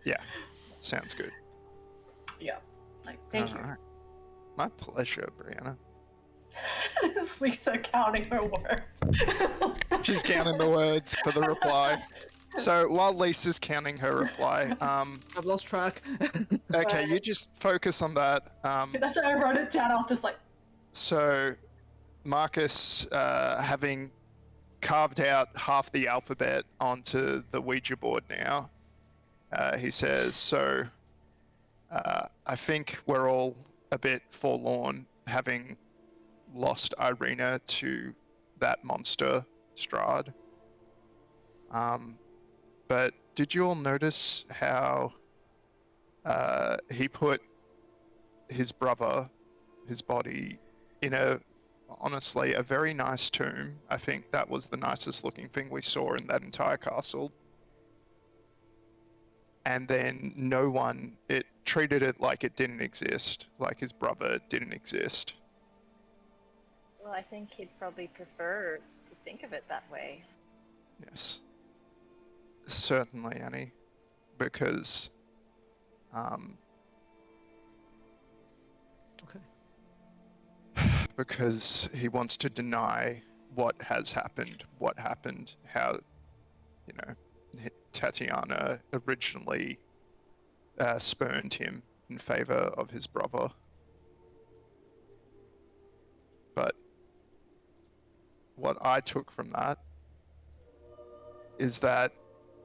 yeah, sounds good. Yeah. Like, thank you. Alright. My pleasure, Brianna. Is Lisa counting her words? She's counting the words for the reply. So while Lisa's counting her reply, I've lost track. okay, you just focus on that. That's why I wrote it down. I was just like, So Marcus, having carved out half the alphabet onto the Ouija board now, he says, so I think we're all a bit forlorn having lost Irina to that monster, Strahd. But did you all notice how he put his brother, his body, in honestly, a very nice tomb? I think that was the nicest looking thing we saw in that entire castle. And then it treated it like it didn't exist, like his brother didn't exist. Well, I think he'd probably prefer to think of it that way. Yes. Certainly, Annie. Because, Okay. because he wants to deny what has happened, how, Tatiana originally spurned him in favor of his brother. But what I took from that is that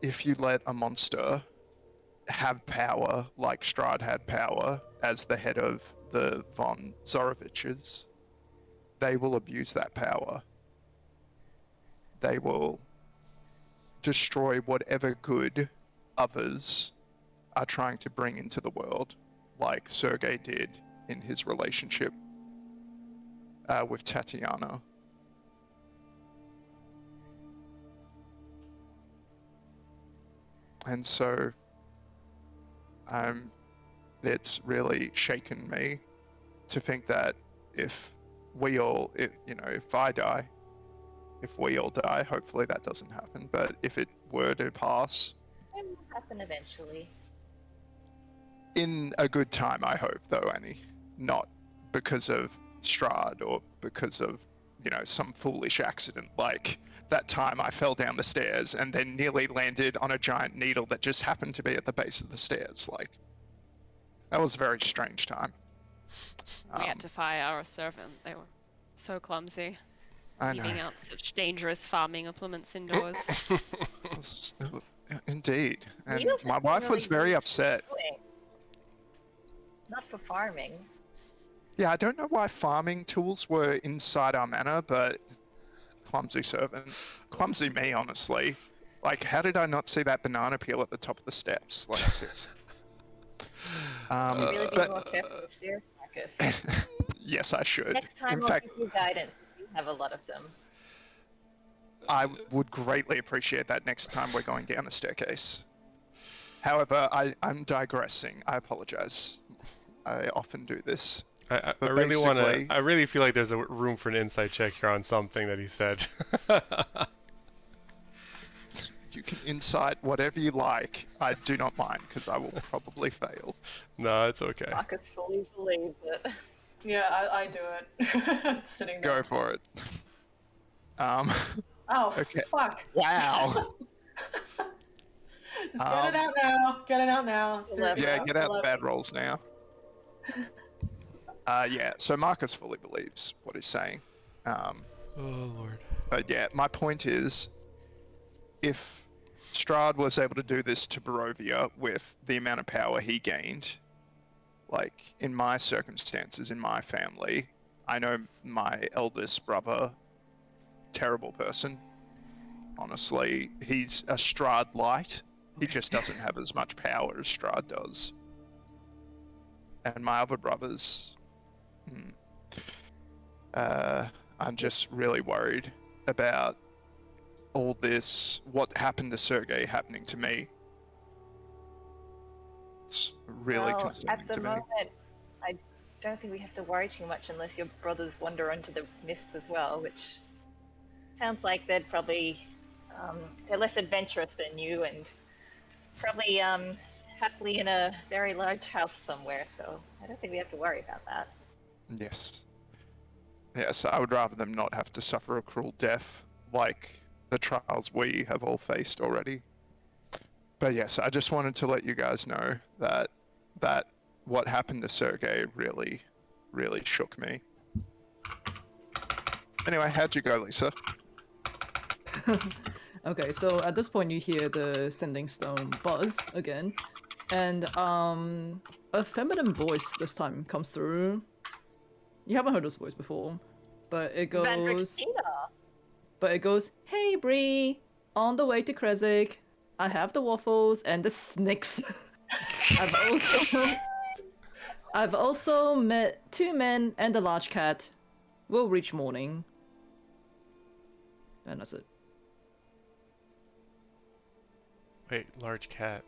if you let a monster have power like Strahd had power as the head of the von Zoroviches, they will abuse that power. They will destroy whatever good others are trying to bring into the world, like Sergei did in his relationship with Tatiana. And so it's really shaken me to think that if we all die, hopefully that doesn't happen, but if it were to pass, It will happen eventually. in a good time, I hope, though, Annie, not because of Strahd or because of some foolish accident like that time I fell down the stairs and then nearly landed on a giant needle that just happened to be at the base of the stairs. Like, that was a very strange time. We had to fire our servant. They were so clumsy, I know. leaving out such dangerous farming implements indoors. Indeed. And Needles my have wife been was really very used upset. doing. Not for farming. Yeah, I don't know why farming tools were inside our manor, but clumsy servant. Clumsy me, honestly. Like, how did I not see that banana peel at the top of the steps? Like, seriously. You really be but more careful with stairs, Marcus. yes, I should. Next time In I'll fact, give you guidance. You have a lot of them. I would greatly appreciate that next time we're going down a staircase. However, I'm digressing. I apologize. I often do this. I But really want to. basically- I really feel like there's a room for an insight check here on something that he said. You can incite whatever you like. I do not mind, because I will probably fail. No, it's okay. Marcus fully believes it. Yeah, I do it. Sitting there. Go for it. Oh, Okay. fuck. Wow. Just get it out now. Get it out now. 11. Yeah, get out the 11. bad rolls now. Yeah, so Marcus fully believes what he's saying. Oh lord. But yeah, my point is, if Strahd was able to do this to Barovia with the amount of power he gained, like in my circumstances, in my family, I know my eldest brother, terrible person. Honestly, he's a Strahd light. He just doesn't have as much power as Strahd does. And my other brothers, I'm just really worried about all this, what happened to Sergei happening to me. It's really Well, concerning at the to me. moment, I don't think we have to worry too much unless your brothers wander into the mists as well, which sounds like they'd probably they're less adventurous than you and probably happily in a very large house somewhere. So I don't think we have to worry about that. Yes. Yes, I would rather them not have to suffer a cruel death like the trials we have all faced already. But yes, I just wanted to let you guys know that what happened to Sergei really, really shook me. Anyway, how'd you go, Lisa? Okay, so at this point you hear the sending stone buzz again, and a feminine voice this time comes through. You haven't heard this voice before, but it goes. Vandrixina! But it goes, "Hey Bree, on the way to Krezik. I have the waffles and the snacks. I've also met 2 men and a large cat. We'll reach morning." And that's it. Wait, large cat.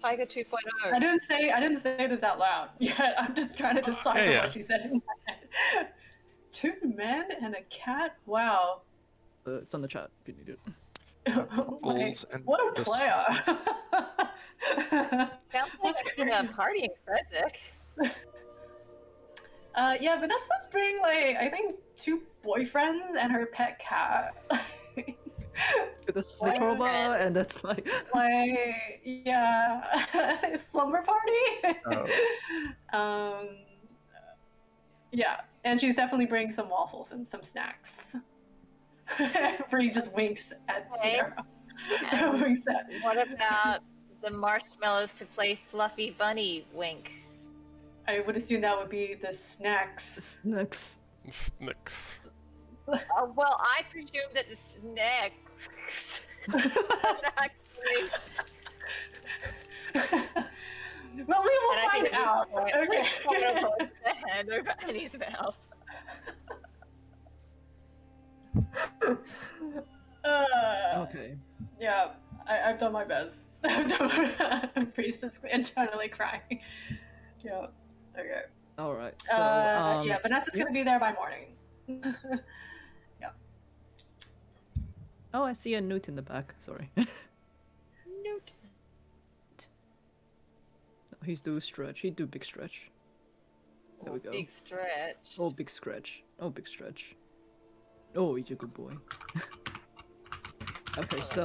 Tiger 2.0. I didn't say this out loud yet. I'm just trying to decipher Yeah. what she said in my head. 2 men and a cat? Wow. It's on the chat if you need it. Waffles and what a the player. Sounds like That's it's been a party in Frederick. Yeah, Vanessa's bringing like I think 2 boyfriends and her pet cat. With a sleep robot, and that's like. Like yeah, slumber party. Yeah, and she's definitely bringing some waffles and some snacks. Bree just winks at Sierra. And Winks at- what about the marshmallows to play Fluffy Bunny wink? I would assume that would be the snacks. Snacks. Nix. Well, I presume that the snacks is actually... Well, we will And I find think out. Okay. puts the hand over Annie's mouth. Okay. Yeah, I've done my best. Priest is internally crying. Yeah. Okay. All right. So Yeah, Vanessa's gonna be there by morning. Oh, I see a newt in the back. Sorry. Newt. No, he's do stretch. He do big stretch. There we go. Big stretch. Oh, big stretch. Oh, big stretch. Oh, he's a good boy. Okay, so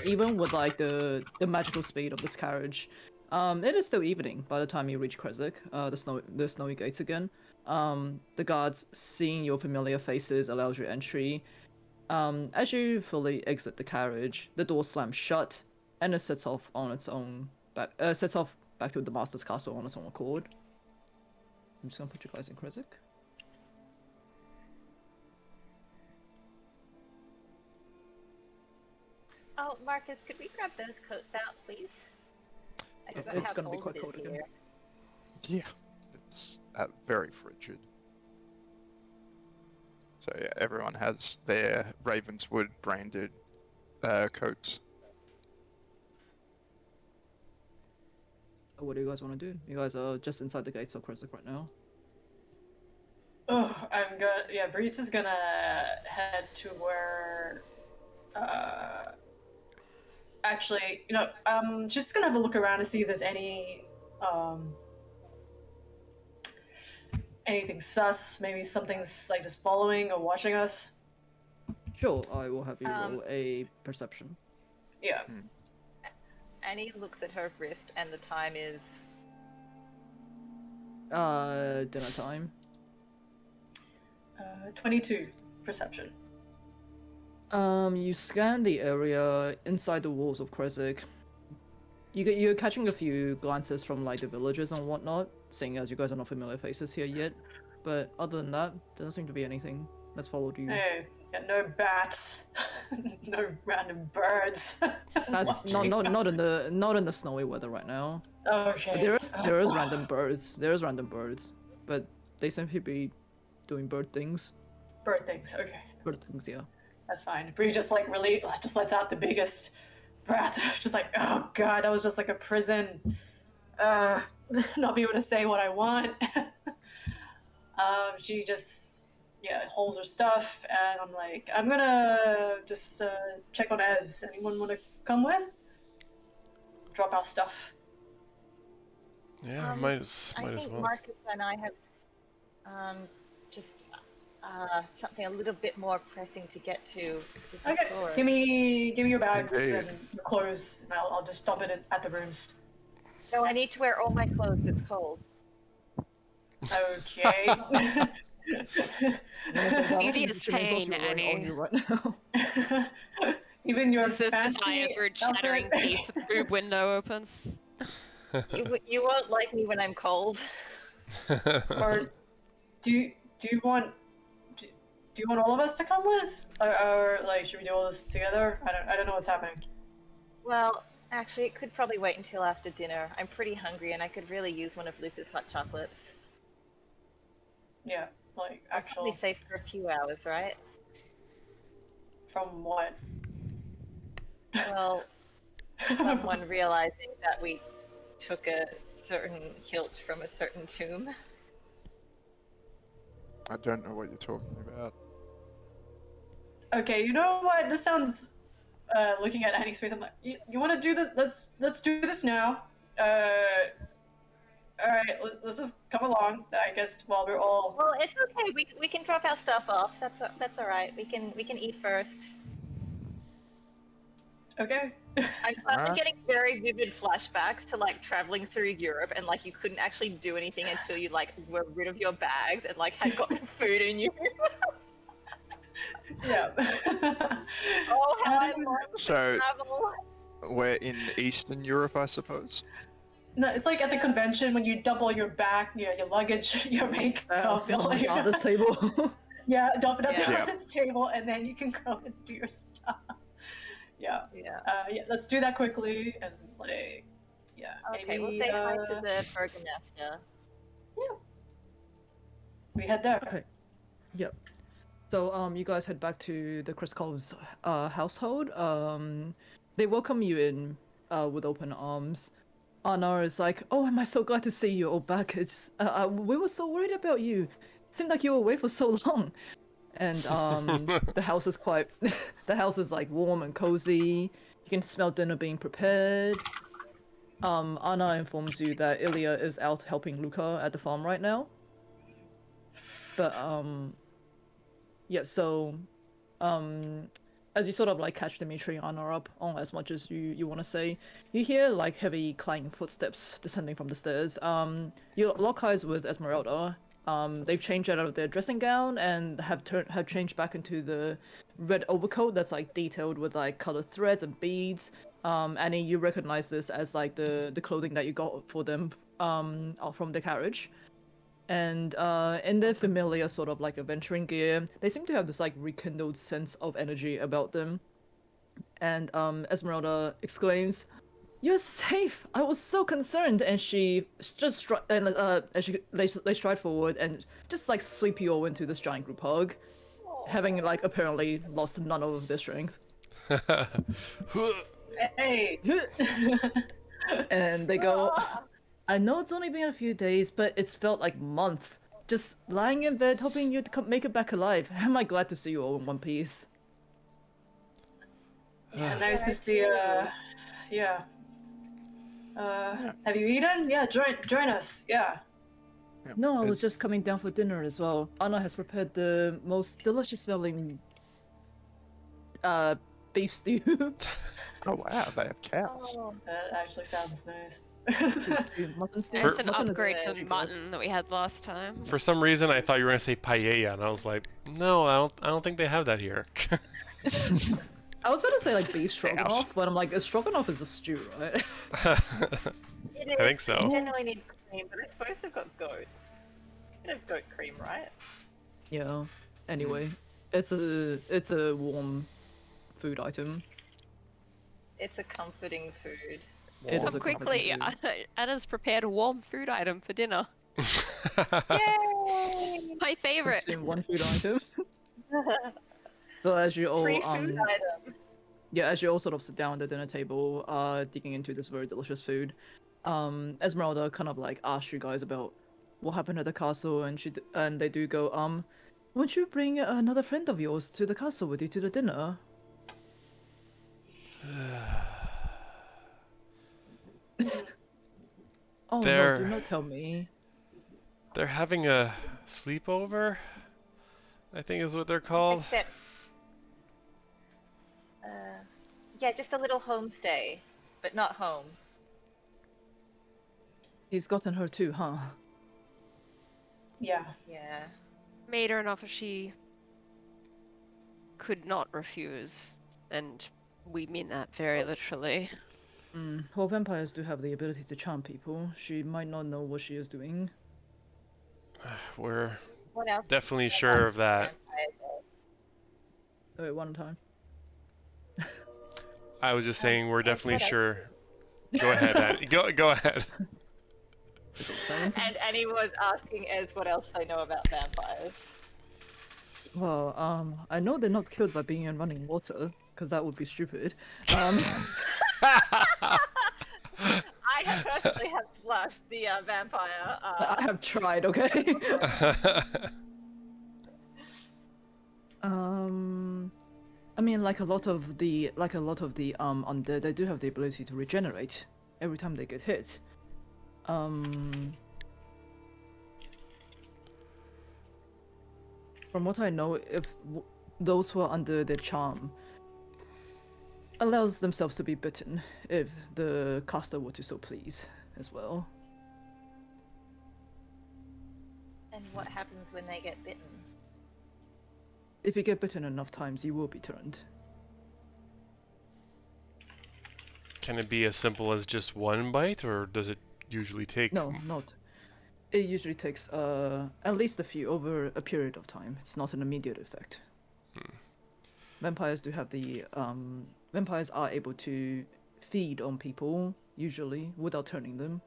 even with like the magical speed of this carriage, it is still evening by the time you reach Krezik, the snowy gates again. The guards seeing your familiar faces allows you entry. As you fully exit the carriage, the door slams shut, and it sets off on its own sets off back to the Master's Castle on its own accord. I'm just gonna put you guys in Krezk. Oh, Marcus, could we grab those coats out, please? I forgot It's how gonna be cold quite it is cold again. here. Yeah, it's very frigid. So yeah, everyone has their Ravenswood branded coats. What do you guys want to do? You guys are just inside the gates of Krezk right now. Oh, I'm gonna. Yeah, Breeze is gonna head to where. Actually, just gonna have a look around to see if there's anything sus. Maybe something's like just following or watching us. Sure, I will have you roll a perception. Yeah. Annie looks at her wrist, and the time is. Dinner time. 22 perception. You scan the area inside the walls of Krezk. You're catching a few glances from like the villagers and whatnot, seeing as you guys are not familiar faces here yet. But other than that, there doesn't seem to be anything that's followed you. Hey, yeah, no bats, no random birds. That's not in the snowy weather right now. Okay. There is random birds. There is random birds, but they seem to be doing bird things. Bird things. Okay. Bird things, yeah. That's fine. Bree just just lets out the biggest breath. Just like, oh god, that was just like a prison. Not be able to say what I want. She just holds her stuff, and I'm like, I'm gonna just check on Ez. Anyone want to come with? Drop our stuff. Yeah, might as I think well. Marcus and I have just something a little bit more pressing to get to. With the Okay, sword. give me your bags Indeed. and your clothes, and I'll just dump it at the rooms. No, I need to wear all my clothes. It's cold. Okay. Beauteous pain, Annie. Right now. Even your Is this fancy desire for chattering outfit? teeth when the window opens? You won't like me when I'm cold. Or do you want all of us to come with, or like should we do all this together? I don't know what's happening. Well, actually, it could probably wait until after dinner. I'm pretty hungry, and I could really use one of Lupus' hot chocolates. Yeah, like Probably actual safe for a few hours, right? from what? Well, someone realizing that we took a certain hilt from a certain tomb. I don't know what you're talking about. Okay, you know what? This sounds. Looking at Annie's face, I'm like, you want to do this? Let's do this now. All right, let's just come along. I guess while we're all. Well, it's okay. We can drop our stuff off. That's all right. We can eat first. Okay. I'm suddenly getting very vivid flashbacks to like traveling through Europe, and like you couldn't actually do anything until you like were rid of your bags and like had gotten food in you. Yeah. Oh, how I love So travel. we're in Eastern Europe, I suppose. No, it's like at the convention when you dump all your bag, your luggage, your makeup, all your- on this table. yeah, dump it at the Yeah. artist table, and then you can go and do your stuff. Yeah. Yeah. Let's do that quickly, and like, yeah. Okay, maybe, we'll say hi to the Burgomaster. We head there. Okay. Yep. So you guys head back to the Kriskov's household. They welcome you in with open arms. Anna is like, "Oh, am I so glad to see you all back? It's we were so worried about you. Seemed like you were away for so long." And the house is quite the house is like warm and cozy. You can smell dinner being prepared. Anna informs you that Ilya is out helping Luca at the farm right now. But yeah, so as you sort of like catch Dimitri and Anna up on as much as you want to say, you hear like heavy clanging footsteps descending from the stairs. You lock eyes with Esmeralda. They've changed out of their dressing gown and have changed back into the red overcoat that's like detailed with like colored threads and beads. Annie, you recognize this as like the clothing that you got for them from the carriage. And in their familiar sort of like adventuring gear, they seem to have this like rekindled sense of energy about them. And Esmeralda exclaims, "You're safe! I was so concerned!" And she just they stride forward and just like sweep you all into this giant group hug, having like apparently lost none of their strength. Hey. And they go, "I know it's only been a few days, but it's felt like months. Just lying in bed, hoping you'd make it back alive. Am I glad to see you all in one piece?" Yeah, nice to see. Yeah. Have you eaten? Yeah, join us. Yeah. Yeah, No, I was it's- just coming down for dinner as well. Anna has prepared the most delicious smelling beef stew. Oh wow, they have cows. Oh, That actually sounds nice. Mutton stew. That's an Mutton is upgrade very from good. mutton that we had last time. For some reason, I thought you were gonna say paella, and I was like, no, I don't think they have that here. I was about to say like beef stroganoff, but I'm like, a stroganoff is a stew, right? it is. I think so. You generally need cream, but I suppose they've got goats. You can have goat cream, right? Yeah. Anyway, it's a warm food item. It's a comforting food. It is a Quickly, comforting food. Anna's prepared a warm food item for dinner. Yay! My favorite. Consume one food item. So as you all Free food item. yeah, as you all sort of sit down at the dinner table, digging into this very delicious food, Esmeralda kind of like asks you guys about what happened at the castle, and and they do go, won't you bring another friend of yours to the castle with you to the dinner? Oh no, They're- do not tell me. They're having a sleepover, I think is what they're called. Except, yeah, just a little homestay, but not home. He's gotten her too, huh? Yeah. Yeah. Made her an offer she could not refuse, and we mean that very literally. Well, vampires do have the ability to charm people. She might not know what she is doing. We're What else? definitely sure of that. Wait, one time. I was just saying we're definitely what I- sure. Go ahead, Annie. Go ahead. Is it silence? And Annie was asking Ez what else they know about vampires. Well, I know they're not killed by being in running water, because that would be stupid. I have personally have flushed the vampire. I have tried, okay? I mean, like a lot of the undead, they do have the ability to regenerate every time they get hit. From what I know, if those who are under their charm allows themselves to be bitten if the caster were to so please as well. And what happens when they get bitten? If you get bitten enough times, you will be turned. Can it be as simple as just one bite, or does it usually take? No, not. It usually takes at least a few over a period of time. It's not an immediate effect. Vampires do have the vampires are able to feed on people usually without turning them,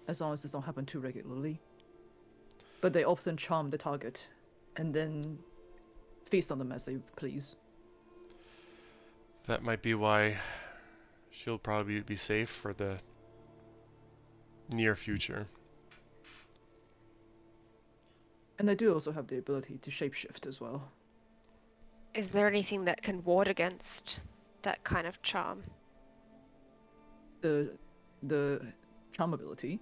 as long as this don't happen too regularly. But they often charm the target, and then feast on them as they please. That might be why she'll probably be safe for the near future. And they do also have the ability to shapeshift as well. Is there anything that can ward against that kind of charm? The charm ability.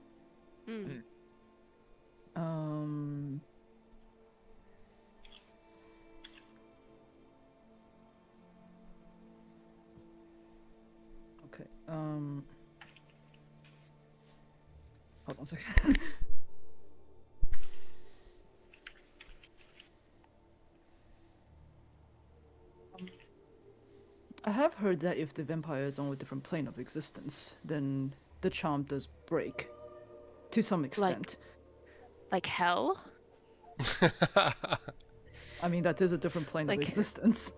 Okay. Hold on a second. I have heard that if the vampire is on a different plane of existence, then the charm does break to some extent. Like hell? I mean, that is a different plane of Like- existence.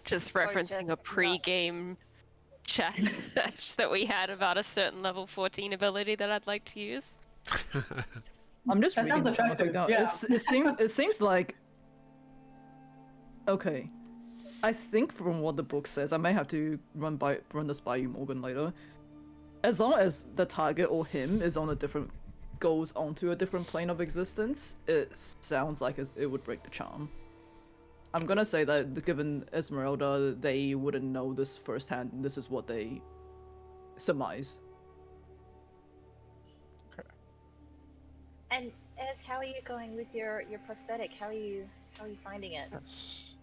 Just Or referencing just a not- pre-game chat that we had about a certain level 14 ability that I'd like to use. I'm just That reading sounds the charm thing effective, now. yeah. It seems like okay. I think from what the book says, I may have to run this by you, Morgan, later. As long as the target or him is on a different goes onto a different plane of existence, it sounds like it would break the charm. I'm gonna say that given Esmeralda, they wouldn't know this firsthand. This is what they surmise. And Ez, how are you going with your prosthetic? How are you finding it? Yes.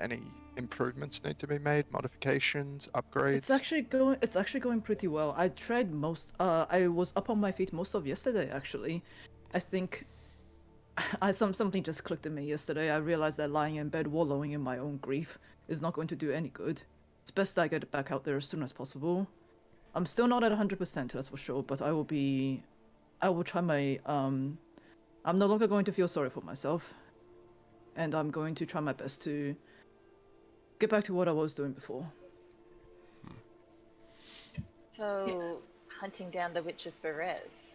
Any improvements need to be made? Modifications, upgrades? It's actually going pretty well. I tried most. I was up on my feet most of yesterday. Actually, I think something just clicked in me yesterday. I realized that lying in bed wallowing in my own grief is not going to do any good. It's best I get back out there as soon as possible. I'm still not at 100%, that's for sure, but I will try my I'm no longer going to feel sorry for myself, and I'm going to try my best to get back to what I was doing before. So, hunting down the Witch of Berez.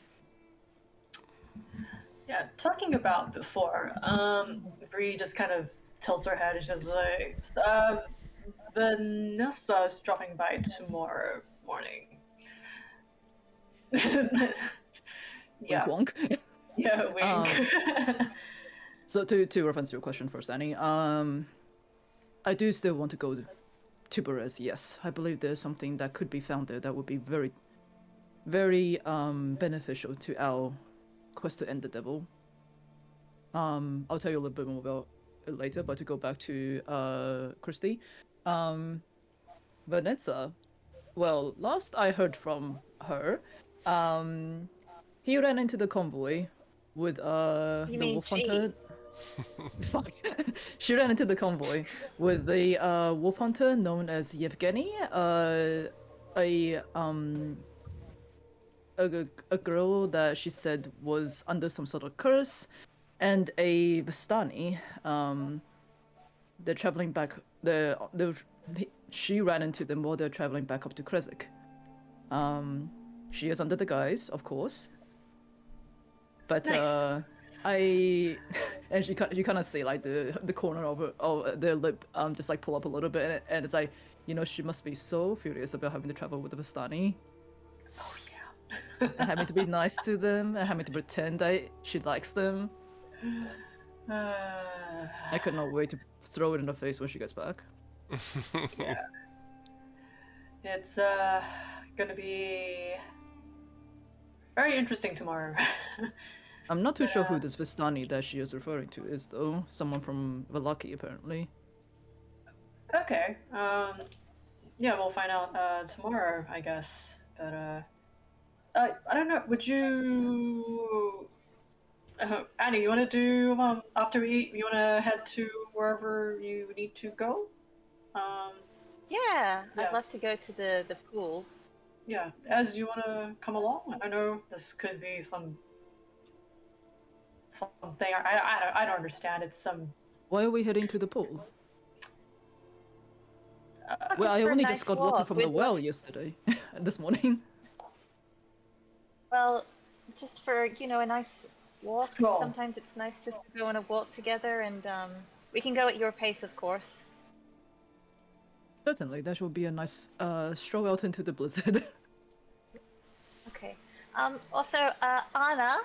Yeah, talking about before, Bree just kind of tilts her head and just like, Vanessa's dropping by tomorrow morning. Yeah, Wonk wonk. yeah, wink. So to reference your question first, Annie, I do still want to go to Berez, yes. I believe there's something that could be found there that would be very, very beneficial to our quest to end the devil. I'll tell you a little bit more about it later, but to go back to Christy, Vanessa, well, last I heard from her, he ran into the convoy with the You mean wolf she? hunter. Fuck. She ran into the convoy with the wolf hunter known as Yevgeny, a girl that she said was under some sort of curse, and a Vistani. They're traveling back. She ran into them while they're traveling back up to Kresik. She is under the guise, of course. But Nice. and you kind of see like the corner of their lip just like pull up a little bit, and it's like, you know, she must be so furious about having to travel with the Vistani. Oh yeah. And having to be nice to them and having to pretend that she likes them. I could not wait to throw it in her face when she gets back. Yeah. It's gonna be very interesting tomorrow. I'm not too sure who this Vistani that she is referring to is, though. Someone from Valaki, apparently. Okay. Yeah, we'll find out tomorrow, I guess. But I don't know. Would you, Annie? You want to do after we eat? You want to head to wherever you need to go? Yeah, Yeah. I'd love to go to the pool. Yeah. As you want to come along? I know this could be something. I don't understand. It's some. Why are we heading to the pool? Well, Just I for a only nice just got water walk. from the We'd well love- yesterday, this morning. Well, just for a nice walk. Stroll. Sometimes it's nice just to go on a walk together, and we can go at your pace, of course. Certainly, that will be a nice stroll out into the blizzard. Okay. Also, Anna,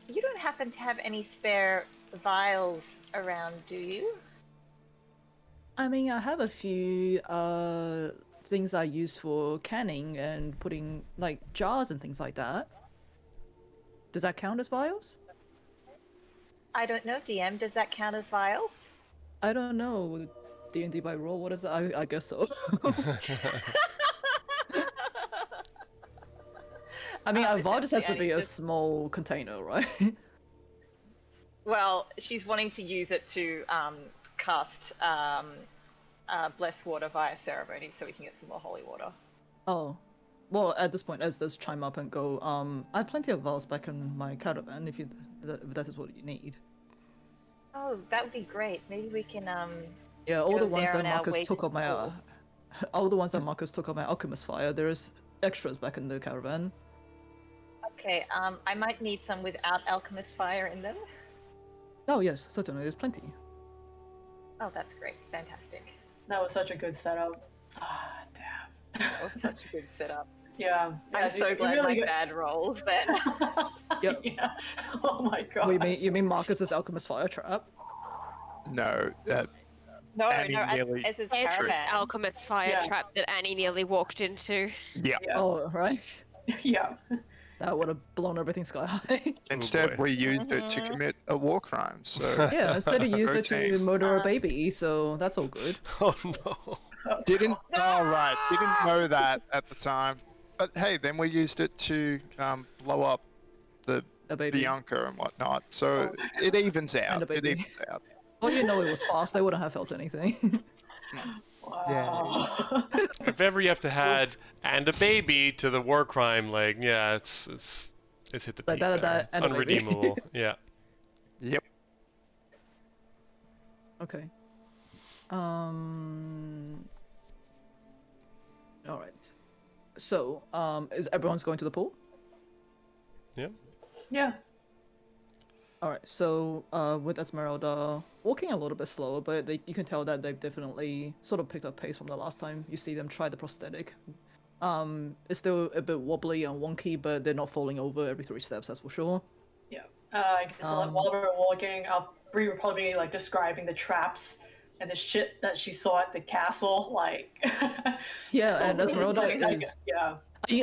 you don't happen to have any spare vials around, do you? I mean, I have a few things I use for canning and putting, like, jars and things like that. Does that count as vials? I don't know, DM. Does that count as vials? I don't know. D&D by roll, what is that? I guess so. I mean, a vial just has to essentially, be a Annie's just- small container, right? Well, she's wanting to use it to cast bless water via ceremony, so we can get some more holy water. Oh. Well, at this point, as does chime up and go, I have plenty of vials back in my caravan if that is what you need. Oh, that would be great. Maybe we can Yeah, all go the ones there that on our Marcus way took to on my the pool. all the ones that Marcus took on my alchemist fire, there's extras back in the caravan. Okay, I might need some without alchemist fire in them. Oh yes, certainly, there's plenty. Oh, that's great. Fantastic. That was such a good setup. Ah, damn. That was such a good setup. Yeah. I'm so so you glad really my dad rolls then. Yep. Yeah. Oh my god. Wait, you mean Marcus's alchemist fire trap? No, No, Annie no, nearly- as his There's his caravan. alchemist fire Yeah. trap that Annie nearly walked into. yeah. Yeah. Oh, right. Yeah. That would have blown everything sky high. Instead, boy. we used it to commit a war crime. So Yeah, instead he used it to Routine. murder a baby, so that's all good. Oh no. didn't. Oh right, didn't know that at the time. But hey, then we used it to blow up the A baby. Bianca and whatnot. So it evens out. And a It baby. evens out. Well, you know it was fast, they wouldn't have felt anything. Wow. If ever you have to add and a baby to the war crime, like yeah, it's hit the Like peak that, there. and a baby. Unredeemable. Yeah. Yep. Okay. Alright. So, is everyone's going to the pool? Yeah. Yeah. Alright, so with Esmeralda walking a little bit slower, but you can tell that they've definitely sort of picked up pace from the last time you see them try the prosthetic. It's still a bit wobbly and wonky, but they're not falling over every 3 steps, that's for sure. Yeah. I guess like, while we were walking, Bree would probably be like describing the traps and the shit that she saw at the castle. Like, Yeah, and it's just Esmeralda like, is... yeah.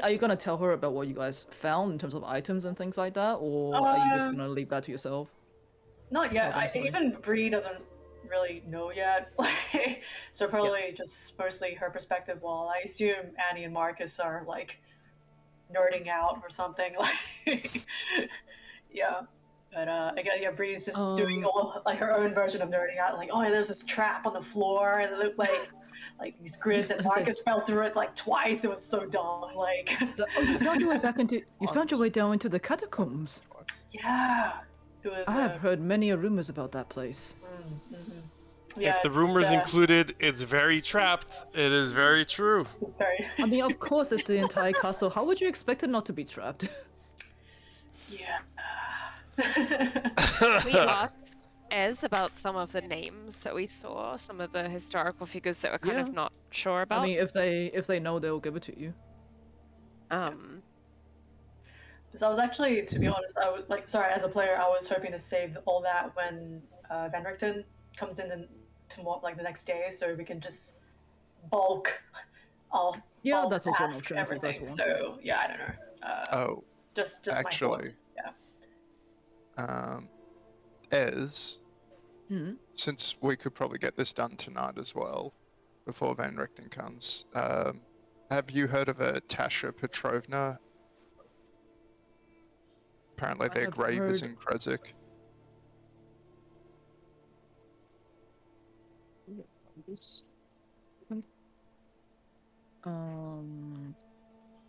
Are you gonna tell her about what you guys found in terms of items and things like that, or are you just gonna leave that to yourself? Not yet. Oh, I'm sorry. Even Bree doesn't really know yet. Like, so probably just mostly her perspective. While I assume Annie and Marcus are like nerding out or something. Like, yeah. But I guess Bree's just doing all like her own version of nerding out. Like, oh, there's this trap on the floor, and it looked like these grids, and Marcus fell through it like twice. It was so dumb. Like, Oh, you found your way back into... You found your way down into the catacombs. yeah. It was. I have heard many rumors about that place. Yeah, If the it's, rumors included, it's very trapped. It is very true. It's very. I mean, of course, it's the entire castle. How would you expect it not to be trapped? Yeah. We asked Ez about some of the names that we saw, some of the historical figures that we're kind Yeah. of not sure about. I mean, if they know, they'll give it to you. So I was actually, to be honest, I was like, sorry, as a player, I was hoping to save all that when Van Richten comes in tomorrow, like the next day, so we can just bulk. Yeah, bulk that's also an task option if you guys everything. want. So yeah, I don't know. Oh, Just actually, my thoughts. Yeah. Since we could probably get this done tonight as well, before Van Richten comes, have you heard of a Tasha Petrovna? Apparently their have grave is heard- in Krezik.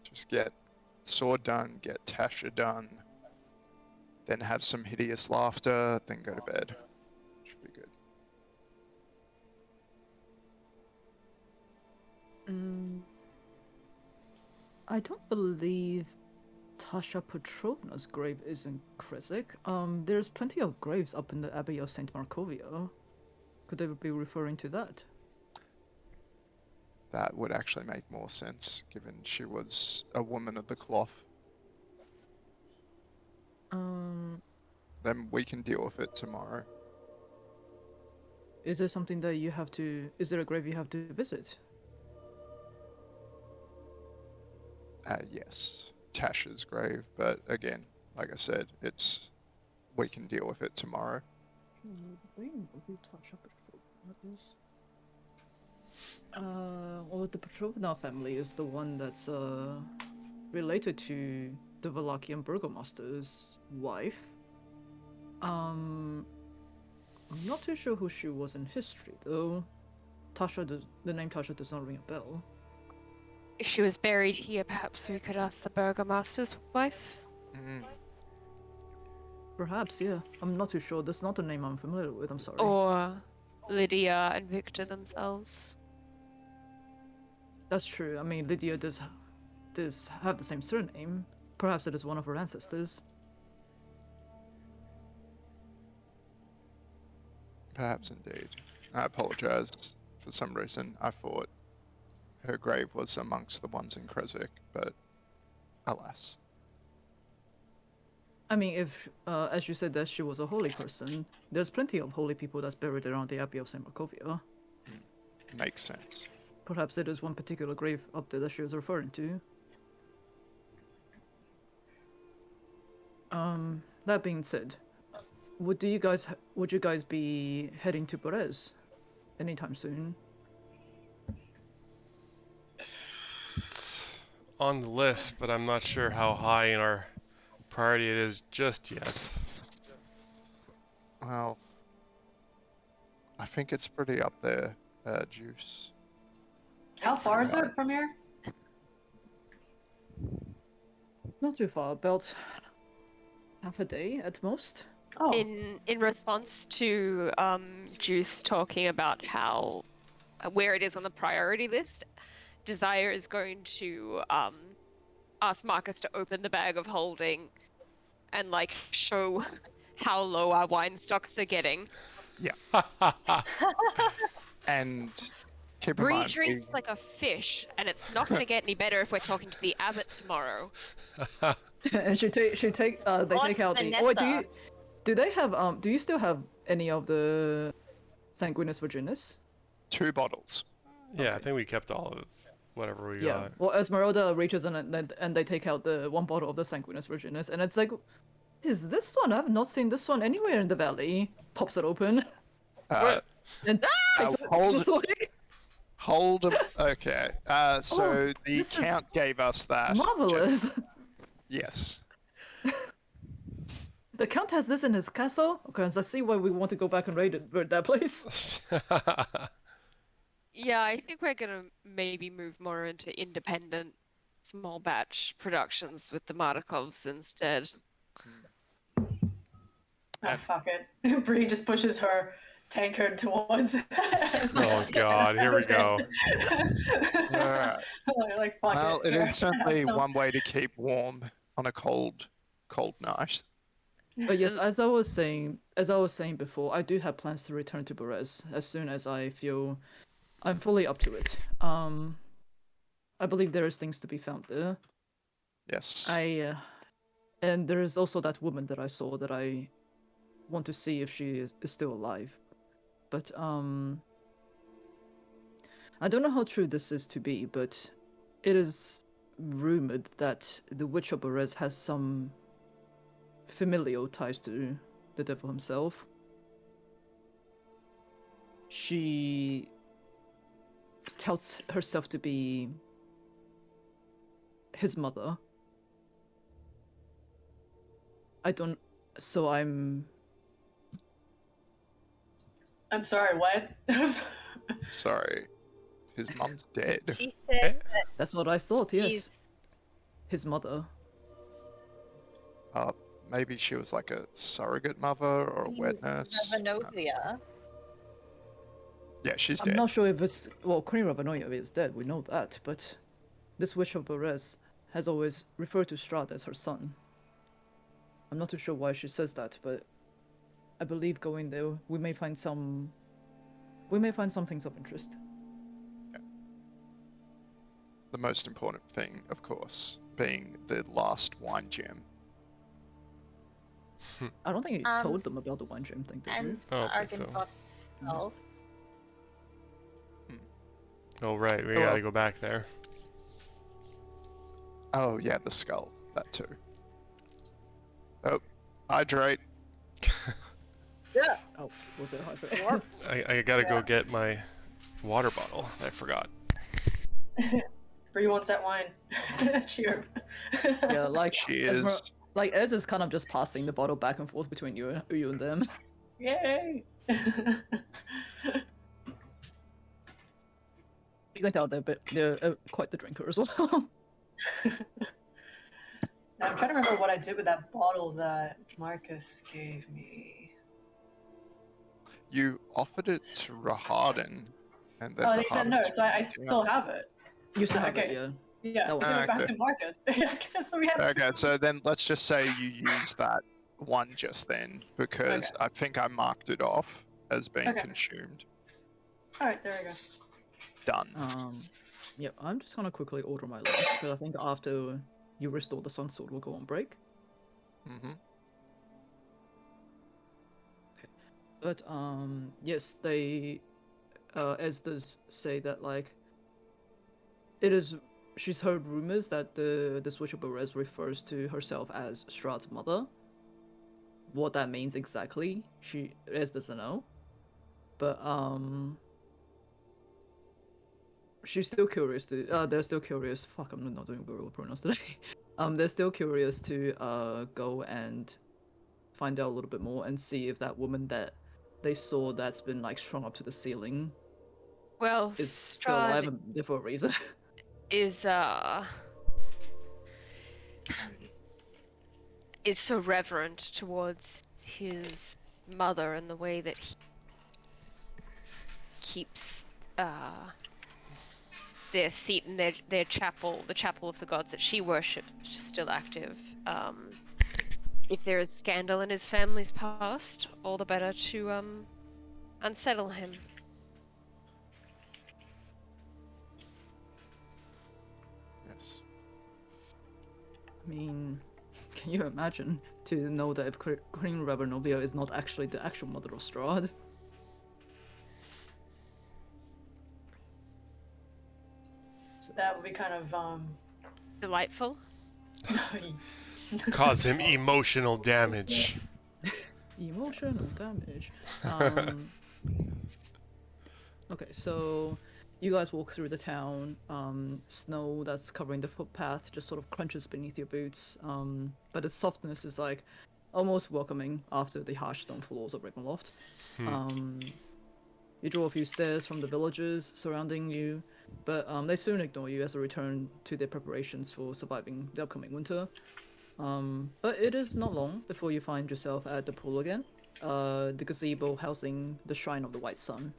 Just get sword done, get Tasha done, then have some hideous laughter, then go to bed. Should be good. I don't believe Tasha Petrovna's grave is in Krezik. There's plenty of graves up in the Abbey of Saint Markovia. Could they be referring to that? That would actually make more sense, given she was a woman of the cloth. Then we can deal with it tomorrow. Is there something that you have to... Is there a grave you have to visit? Yes, Tasha's grave, but again, like I said, we can deal with it tomorrow. Well, the Petrovna family is the one that's related to the Valachian Burgomaster's wife. I'm not too sure who she was in history, though. The name Tasha does not ring a bell. If she was buried here, perhaps we could ask the burgomaster's wife. Mm. Perhaps, yeah. I'm not too sure. That's not a name I'm familiar with, I'm sorry. Or Lydia and Victor themselves. That's true. I mean, Lydia does have the same surname. Perhaps it is one of her ancestors. Perhaps indeed. I apologize. For some reason, I thought her grave was amongst the ones in Kresik, but alas. I mean, if, as you said that she was a holy person, there's plenty of holy people that's buried around the Abbey of St. Markovia. Makes sense. Perhaps it is one particular grave up there that she was referring to. That being said, would you guys be heading to Perez anytime soon? It's on the list, but I'm not sure how high in our priority it is just yet. Well, I think it's pretty up there, Juice. How far is it from here? Not too far, about half a day at most. Oh, In response to Juice talking about how where it is on the priority list, Desire is going to ask Marcus to open the bag of holding and like show how low our wine stocks are getting. And keep in Bree mind, drinks like a fish, and it's not going to get any better if we're talking to the abbot tomorrow. And they take out the. Oh, Vanessa. do you still have any of the Sanguinus Virginis? 2 bottles. Yeah, I think we kept all of whatever we Yeah. got. Well, Esmeralda reaches in and they take out the one bottle of the Sanguinus Virginis, and it's like, is this one? I've not seen this one anywhere in the valley. Pops it open and takes it. hold just it. like, Hold 'em. Okay. So Oh, the this is Count gave us that. marvelous. Yes. The Count has this in his castle. Okay, so I see why we want to go back and raid that place. Yeah, I think we're going to maybe move more into independent, small batch productions with the Markovs instead. oh fuck it. Bree just pushes her tankard towards. Oh god, here we go. Alright. like fuck Well, it. it is certainly So- one way to keep warm on a cold night. But yes, as I was saying before, I do have plans to return to Perez as soon as I feel I'm fully up to it. I believe there is things to be found there. Yes. And there is also that woman that I saw that I want to see if she is still alive. But I don't know how true this is to be, but it is rumored that the Witch of Perez has some familial ties to the devil himself. She tells herself to be his mother. I'm sorry, what? Sorry. His mum's dead. She said that that's what I thought, yes. She's- His mother. Maybe she was like a surrogate mother or a wet nurse. Barovia. Yeah, she's I'm dead. not sure if it's Queen Ravanoia is dead, we know that, but this Witch of Perez has always referred to Strahd as her son. I'm not too sure why she says that, but I believe going there we may find some things of interest. The most important thing, of course, being the last wine gem. I don't think you told them about the wine gem thing, did you? And I don't think so. Argonauts skull. Oh right, we Oh, gotta well. go back there. Oh, yeah, the skull. That too. Oh, hydrate. Yeah. Oh, was it hard? I gotta go get my water bottle. I forgot. Bree wants that wine. Cheer. Yeah, like Cheers. Like Ez is kind of just passing the bottle back and forth between you and them. Yay! You can tell they're quite the drinker as well. Now, I'm trying to remember what I did with that bottle that Marcus gave me. You offered it to Rahadin, and then Oh, he said no, Rahadin so I took it. still have it. You still have Okay. it, yeah. Yeah, That we was- give it back Okay. to Marcus. Okay, so we have Okay, so then let's just say you use that one just then, because Okay. I think I marked it off as being Okay. consumed. Alright, there we go. Done. Yeah, I'm just gonna quickly order my lunch because I think after you restore the Sunsword, we'll go on break. Mm-hmm. But yes, they, Ez does say that like, it is. She's heard rumors that the switchable res refers to herself as Strahd's mother. What that means exactly, Ez doesn't know. But she's still curious to. They're still curious. Fuck, I'm not doing very well pronouns today. They're still curious to go and find out a little bit more and see if that woman that they saw that's been like strung up to the ceiling Well, is still alive Strahd and there for a reason. is so reverent towards his mother and the way that he keeps their seat in their chapel, the chapel of the gods that she worshipped, still active. If there is scandal in his family's past, all the better to unsettle him. Yes. I mean, can you imagine to know that if Queen Barovia is not actually the actual mother of Strahd? That would be kind of Delightful. Cause him emotional damage. Emotional damage. Okay, so you guys walk through the town. Snow that's covering the footpath just sort of crunches beneath your boots. But its softness is like almost welcoming after the harsh stone floors of Ravenloft. You draw a few stares from the villagers surrounding you, but they soon ignore you as they return to their preparations for surviving the upcoming winter. But it is not long before you find yourself at the pool again, the gazebo housing the Shrine of the White Sun.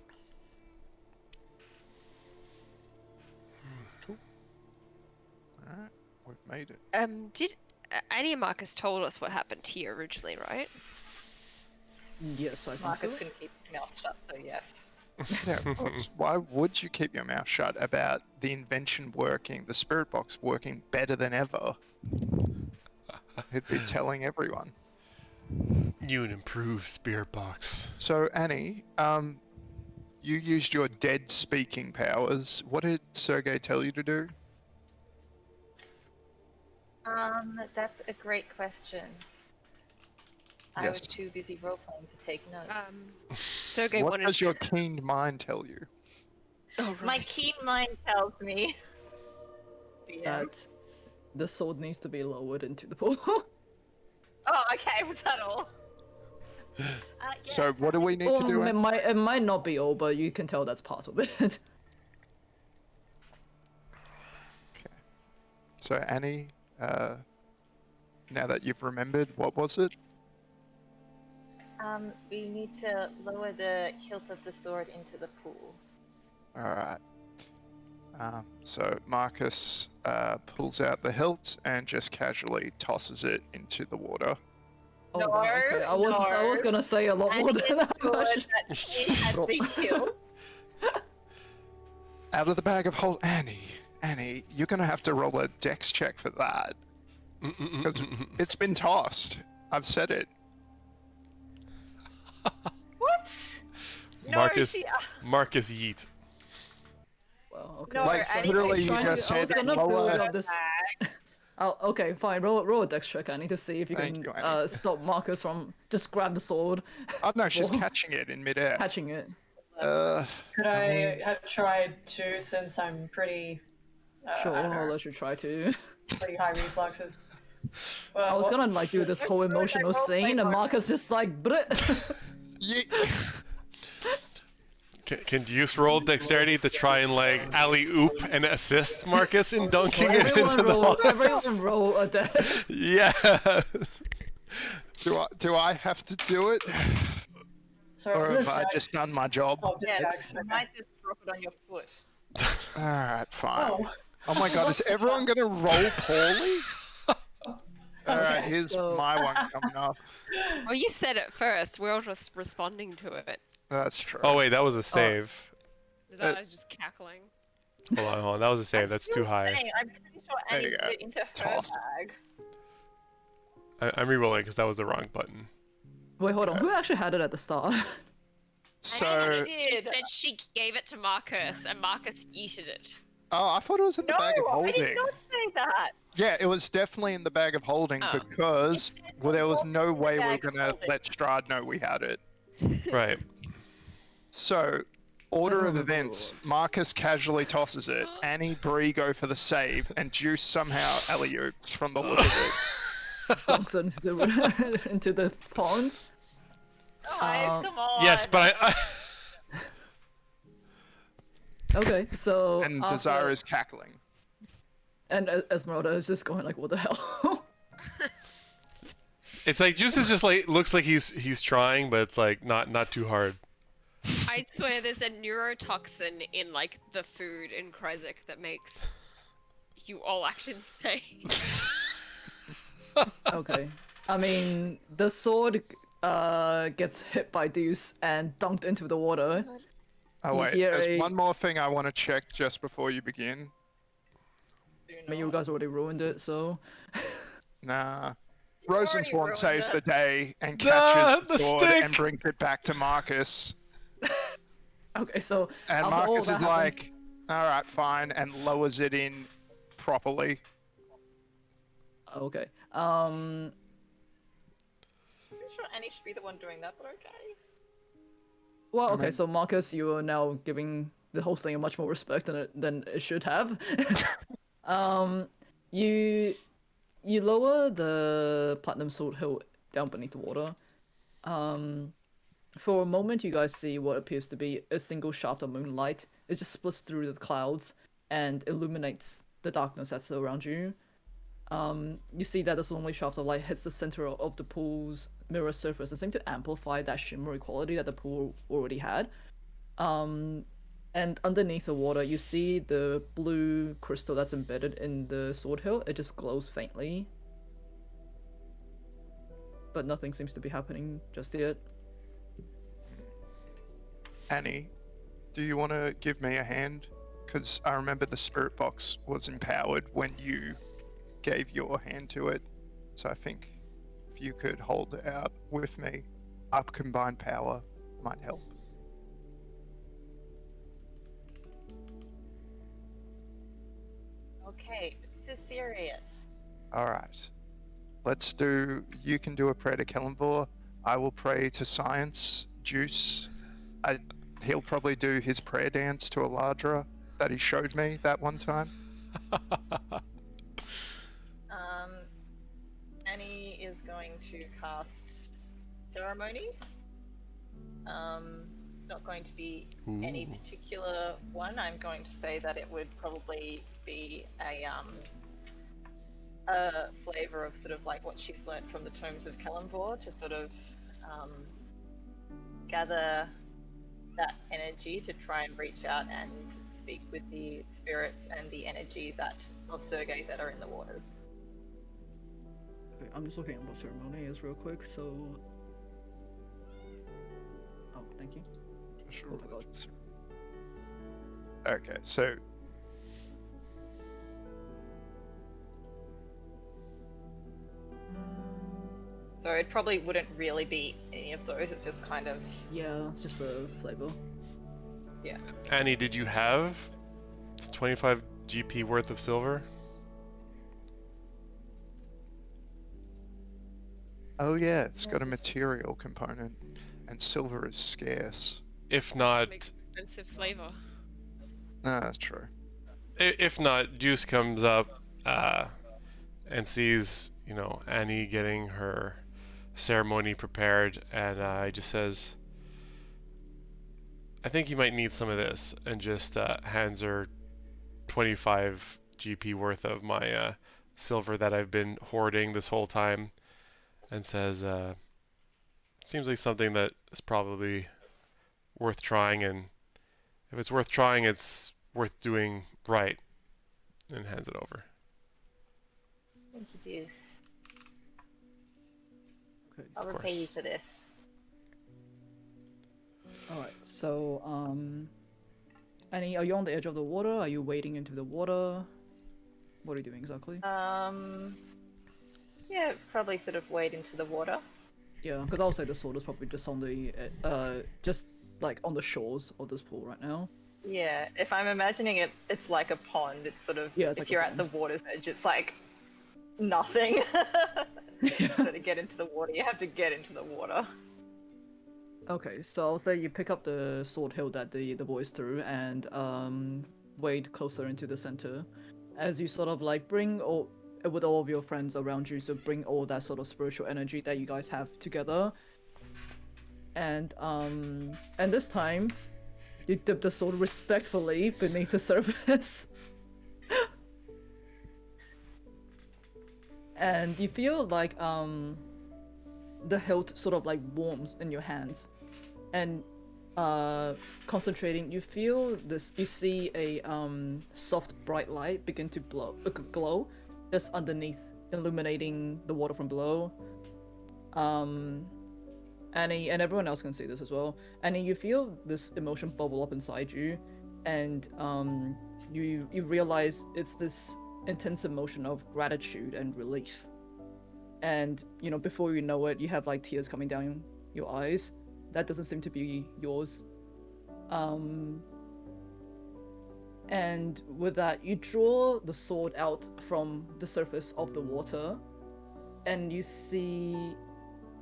Alright, we've made it. Did Annie and Marcus told us what happened here originally, right? Yes, I think Marcus so. couldn't keep his mouth shut, so yes. Yeah, of course. Why would you keep your mouth shut about the invention working, the spirit box working better than ever? He'd be telling everyone. New and improved spirit box. So, Annie, you used your dead speaking powers. What did Sergei tell you to do? That's a great question. I was Yes. too busy roleplaying to take notes. Sergey What wanted does to... your keen mind tell you? Oh, My right. keen mind tells me. DM. That the sword needs to be lowered into the pool. Oh, okay. Was that all? Yeah, So, what do we need to do? It Annie? might not be all, but you can tell that's part of it. So, Annie, now that you've remembered, what was it? We need to lower the hilt of the sword into the pool. Alright. So Marcus pulls out the hilt and just casually tosses it into the water. Oh, No, wow, okay. I was no. gonna say a lot more And than that. ensured that he has been killed. Out of the bag of hold, Annie, you're gonna have to roll a dex check for that. Because it's been tossed. I've said it. What? No, Marcus, she, Marcus Yeet. Well, okay. No, Like, Annie, literally, you trying just I was said gonna build lower. up this. Oh, okay, fine. Roll a dex check. I need to see if you Thank can you, Annie. stop Marcus from just grab the sword, Oh no, she's Well- catching it in midair. catching it. Could I I mean- have tried to, since I'm pretty, Sure, I don't I'll know, let you try to. pretty high reflexes? I was gonna like do this whole Let's do that emotional roleplay scene, and moment. Marcus just like, Bleh. Yeah. Can you roll dexterity to try and like alley oop and assist Marcus in dunking it into the water? Everyone roll a death. Yeah. Do I have to do it, Sorry, or was it have I Dex? just done my job? Oh, just Yes, Dex, you okay. might just drop it on your foot. All right, fine. Oh, Oh my god, is everyone gonna roll poorly? Alright, Okay, here's so- my one coming up. Well, you said it first. We're all just responding to it. That's true. Oh wait, that was a save. Is that I was just cackling? Hold on. That was a save. I'm That's still too high. saying, I'm pretty sure There Annie you put go. it into her Toss. bag. I'm re-rolling because that was the wrong button. Wait, hold on. Who actually had it at the start? So, Annie She did. said she gave it to Marcus, and Marcus yeeted it. oh, I thought it was in the No, bag of I holding. did not say that. Yeah, it was definitely in the bag of holding Oh. because well, there was no in the way we were bag of gonna holding. let Strahd know we had it. Right. So, order of Oh, events: rules. Marcus casually tosses it, Annie, Bree go for the save, and Juice somehow alley-oops from the look of it. Dunks into the into the pond. Guys, come on. Yes, but I Okay, so And after- Desire is cackling. and Esmeralda is just going like, what the hell? it's like Juice is just like looks like he's trying, but it's like not too hard. I swear there's a neurotoxin in like the food in Krezek that makes you all act insane. Okay, I mean the sword gets hit by Deuce and dunked into the water. Oh wait, hear there's a- one more thing I want to check just before you begin. I mean, you guys already ruined it, so Nah. already Rosenthorn ruined saves it. the day and Ah, catches the the sword stick! and brings it back to Marcus. okay, so And after all Marcus that is happens- like, alright, fine, and lowers it in properly. okay, I'm sure Annie should be the one doing that, but okay. well, okay, mean- so Marcus, you are now giving the whole thing a much more respect than it should have. You lower the platinum sword hilt down beneath the water. For a moment, you guys see what appears to be a single shaft of moonlight. It just splits through the clouds and illuminates the darkness that's around you. You see that this only shaft of light hits the center of the pool's mirror surface and seems to amplify that shimmery quality that the pool already had. And underneath the water, you see the blue crystal that's embedded in the sword hilt. It just glows faintly. But nothing seems to be happening just yet. Annie, do you want to give me a hand? Because I remember the spirit box was empowered when you gave your hand to it. So I think if you could hold it out with me, our combined power might help. Okay, this is serious. Alright. Let's do. You can do a prayer to Kellenvor. I will pray to Science, Juice. He'll probably do his prayer dance to Eladra that he showed me that one time. Annie is going to cast ceremony. Not going to be any Ooh. particular one. I'm going to say that it would probably be a flavor of sort of like what she's learnt from the tomes of Kellenvor to sort of gather that energy to try and reach out and speak with the spirits and the energy that of Sergei that are in the waters. Okay, I'm just looking at what ceremony is real quick, so... Oh, thank you. Oh my god. Okay, so So it probably wouldn't really be any of those. It's just kind of Yeah, it's just a flavor. Annie, did you have 25 GP worth of silver? oh yeah, it's got a material component, and silver is scarce. If It not, makes expensive flavor. No, that's true. if not, Juice comes up and sees, Annie getting her ceremony prepared, and he just says, I think you might need some of this, and just hands her 25 GP worth of my silver that I've been hoarding this whole time, and says, seems like something that is probably worth trying, and if it's worth trying, it's worth doing right, and hands it over. Thank you, Deuce. Okay. I'll Of repay you course. for this. All right. So, Annie, are you on the edge of the water? Are you wading into the water? What are you doing exactly? Yeah, probably sort of wade into the water. Yeah, because I'll say the sword is probably just on the, just like on the shores of this pool right now. Yeah, if I'm imagining it, it's like a pond. It's sort of, Yeah, it's if like a you're at the pond. water's edge, it's like nothing. So to get into the water, you have to get into the water. Okay, so I'll say you pick up the sword hilt that the boys threw and wade closer into the center, as you sort of like bring all with all of your friends around you, so bring all that sort of spiritual energy that you guys have together. And this time, you dip the sword respectfully beneath the surface. And you feel like the hilt sort of like warms in your hands, and concentrating, you feel this. You see a soft bright light begin to glow just underneath, illuminating the water from below. Annie and everyone else can see this as well. Annie, you feel this emotion bubble up inside you, and you realize it's this intense emotion of gratitude and relief. And before you know it, you have like tears coming down your eyes. That doesn't seem to be yours. And with that, you draw the sword out from the surface of the water, and you see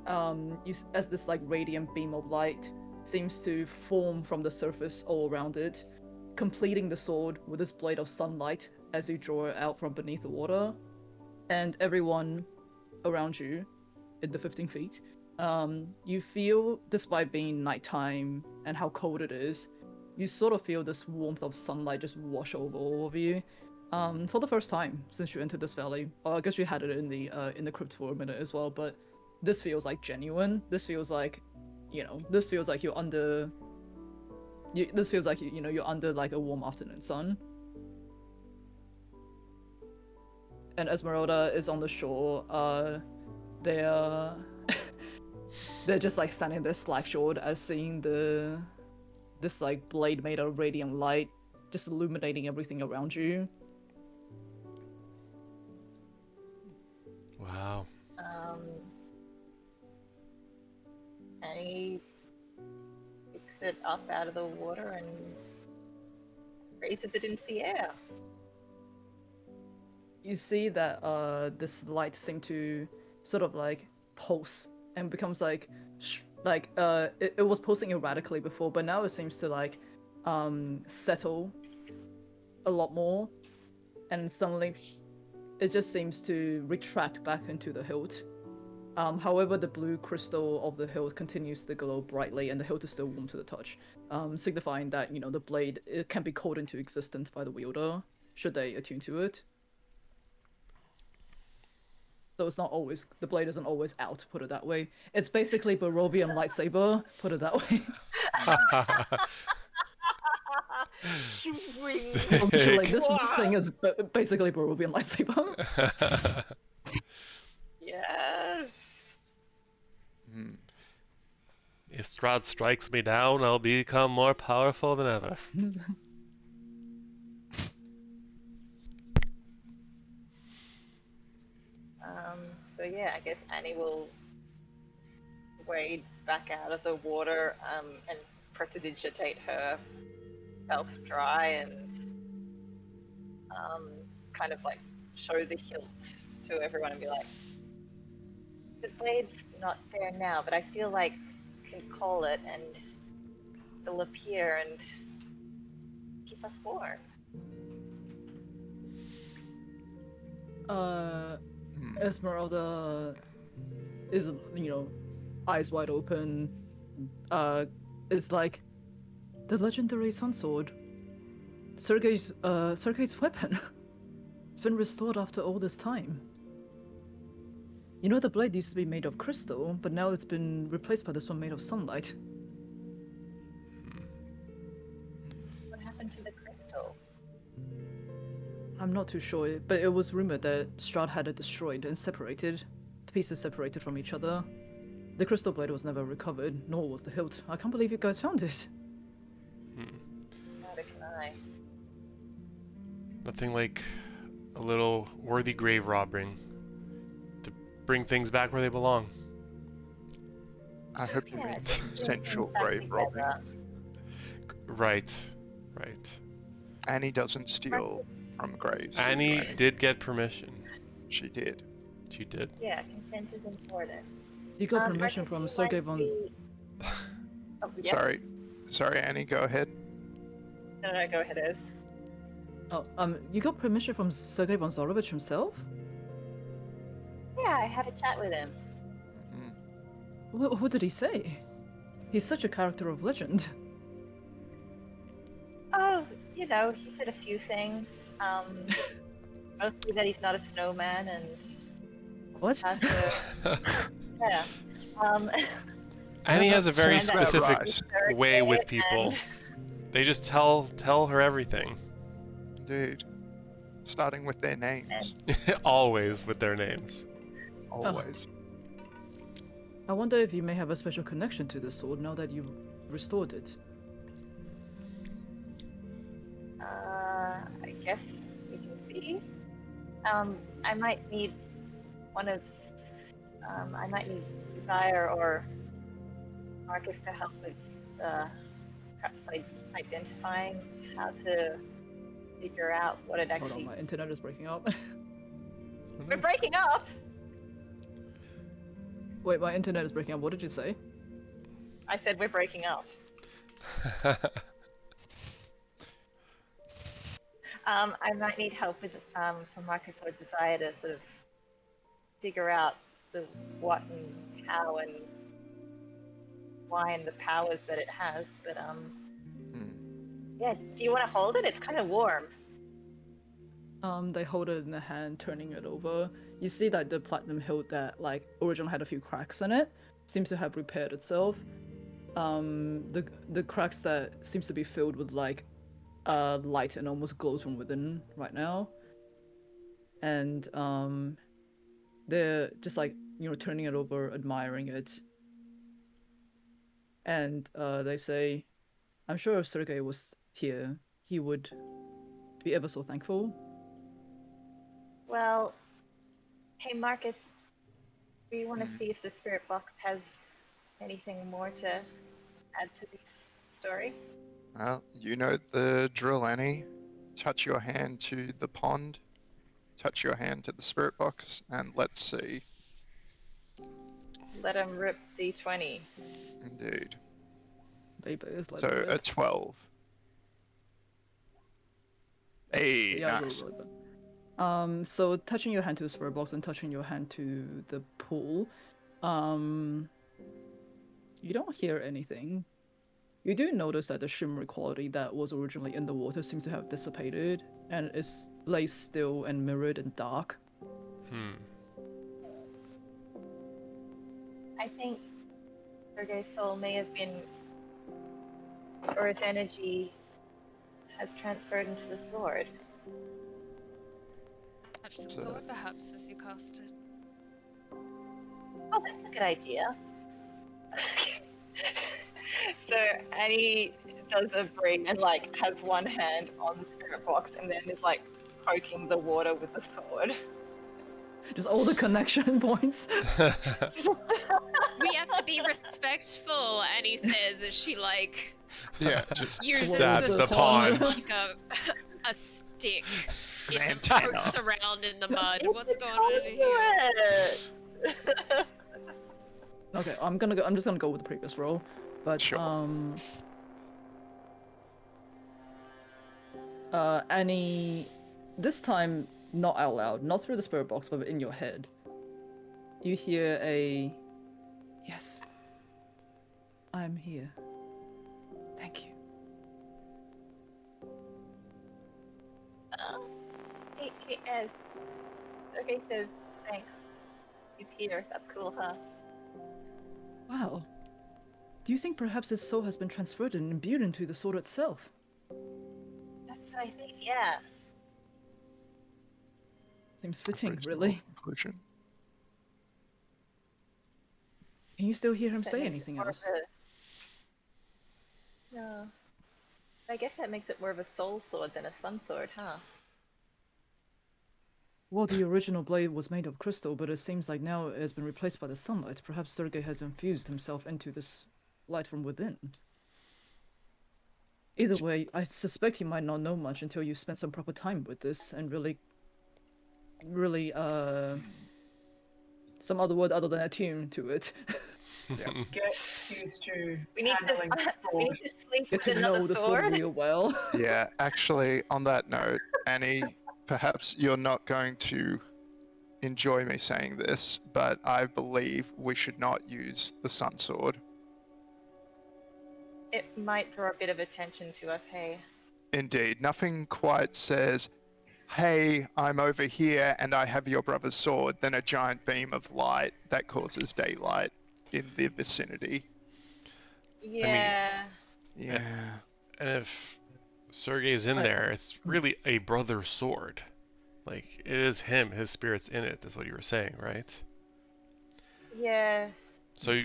as this like radiant beam of light seems to form from the surface all around it, completing the sword with this blade of sunlight as you draw it out from beneath the water. And everyone around you in the 15 feet, you feel, despite being nighttime and how cold it is, you sort of feel this warmth of sunlight just wash over all of you. For the first time since you entered this valley. I guess you had it in the crypt for a minute as well, but this feels like genuine. This feels like, this feels like you're under. This feels like you're under like a warm afternoon sun. And Esmeralda is on the shore. They're they're just like standing there slack-jawed as seeing this like blade made of radiant light just illuminating everything around you. Wow. And he picks it up out of the water and raises it into the air. You see that this light seems to sort of like pulse and becomes like it was pulsing erratically before, but now it seems to like settle a lot more, and suddenly it just seems to retract back into the hilt. However, the blue crystal of the hilt continues to glow brightly, and the hilt is still warm to the touch, signifying that the blade, it can be called into existence by the wielder should they attune to it. So it's not always, the blade isn't always out, put it that way. It's basically Barovian lightsaber, put it that way. Literally, this thing is basically Barovian lightsaber. Yes. If Strahd strikes me down, I'll become more powerful than ever. So yeah, I guess Annie will wade back out of the water and prestidigitate herself dry and kind of like show the hilt to everyone and be like, the blade's not there now, but I feel like you can call it and it'll appear and keep us warm. Esmeralda is, eyes wide open. Is like the legendary Sunsword. Sergei's weapon. It's been restored after all this time. You know, the blade used to be made of crystal, but now it's been replaced by this one made of sunlight. What happened to the crystal? I'm not too sure, but it was rumored that Strahd had it destroyed and separated. The pieces separated from each other. The crystal blade was never recovered, nor was the hilt. I can't believe you guys found it. Neither can I. Nothing like a little worthy grave robbing to bring things back where they belong. I hope you Yeah, mean just bring consensual things back grave robbing. together. Right. Annie doesn't steal from graves. do you, Annie did get permission. She did. She did. Yeah, consent is important. You got permission Marcus, from do you Sergei mind von... the- Oh, yeah. Sorry, Annie, go ahead. No, go ahead, Ez. Oh, you got permission from Sergei von Zorovich himself? Yeah, I had a chat with him. Mhm. What did he say? He's such a character of legend. Oh, he said a few things. Mostly that he's not a snowman and What? has to. Yeah. Annie has a very Sounds about specific right. way with people. And They just tell her everything. Indeed. Starting with their names. Always with their names. Always. I wonder if you may have a special connection to the sword now that you've restored it. I guess we can see. I might need I might need Desire or Marcus to help with perhaps identifying how to figure out what it Hold actually. on, my internet is breaking up. We're breaking up. Wait, my internet is breaking up. What did you say? I said we're breaking up. I might need help with from Marcus or Desire to sort of figure out the what and how and why and the powers that it has. But yeah. Do you want to hold it? It's kind of warm. They hold it in the hand, turning it over. You see that the platinum hilt that originally had a few cracks in it seems to have repaired itself. The cracks that seems to be filled with light and almost glows from within right now. And they're just turning it over, admiring it. And they say, I'm sure if Sergei was here, he would be ever so thankful. Well, hey Marcus, do you want to see if the spirit box has anything more to add to this story? Well, you know the drill, Annie. Touch your hand to the pond, touch your hand to the spirit box, and let's see. Let him rip D20. Indeed. Baby is like So a 12. Hey, yeah, nice. So touching your hand to the spirit box and touching your hand to the pool, you don't hear anything. You do notice that the shimmery quality that was originally in the water seems to have dissipated, and lays still and mirrored and dark. I think Sergei's soul may have been, or his energy has transferred into the sword. Touch the So- sword, perhaps, as you cast it. Oh, that's a good idea. So Annie does a bring and has one hand on the spirit box and then is poking the water with the sword. Just all the connection points. We have to be respectful, Annie says as she Yeah, just uses Stabs the the sword pond. like a stick. An It antenna. pokes around in the mud. What's going on over here? here? Okay, I'm just gonna go with the previous roll, but Sure. Annie, this time not out loud, not through the spirit box, but in your head. you hear a yes. I'm here. Thank you. Hey, Ez. Okay, says thanks. He's here. That's cool, huh? Wow. Do you think perhaps his soul has been transferred and imbued into the sword itself? That's what I think. Yeah. Seems A fitting, reasonable really. conclusion. Can you still hear him That say makes it anything more of else? No. I guess that makes it more of a soul sword than a sun sword, huh? Well, the original blade was made of crystal, but it seems like now it has been replaced by the sunlight. Perhaps Sergei has infused himself into this light from within. Either way, I suspect you might not know much until you spend some proper time with this and really, some other word other than attune to it. Yeah. Get used to We need handling the to we sword. need to sleep Get with to know another the sword sword. real well. Yeah, actually, on that note, Annie, perhaps you're not going to enjoy me saying this, but I believe we should not use the Sun Sword. It might draw a bit of attention to us, hey. Indeed, nothing quite says, hey, I'm over here and I have your brother's sword, than a giant beam of light that causes daylight in the vicinity. Yeah. Yeah. And if Sergei's in there, it's really a brother sword. Like, it is him, his spirit's in it, is what you were saying, right? Yeah. So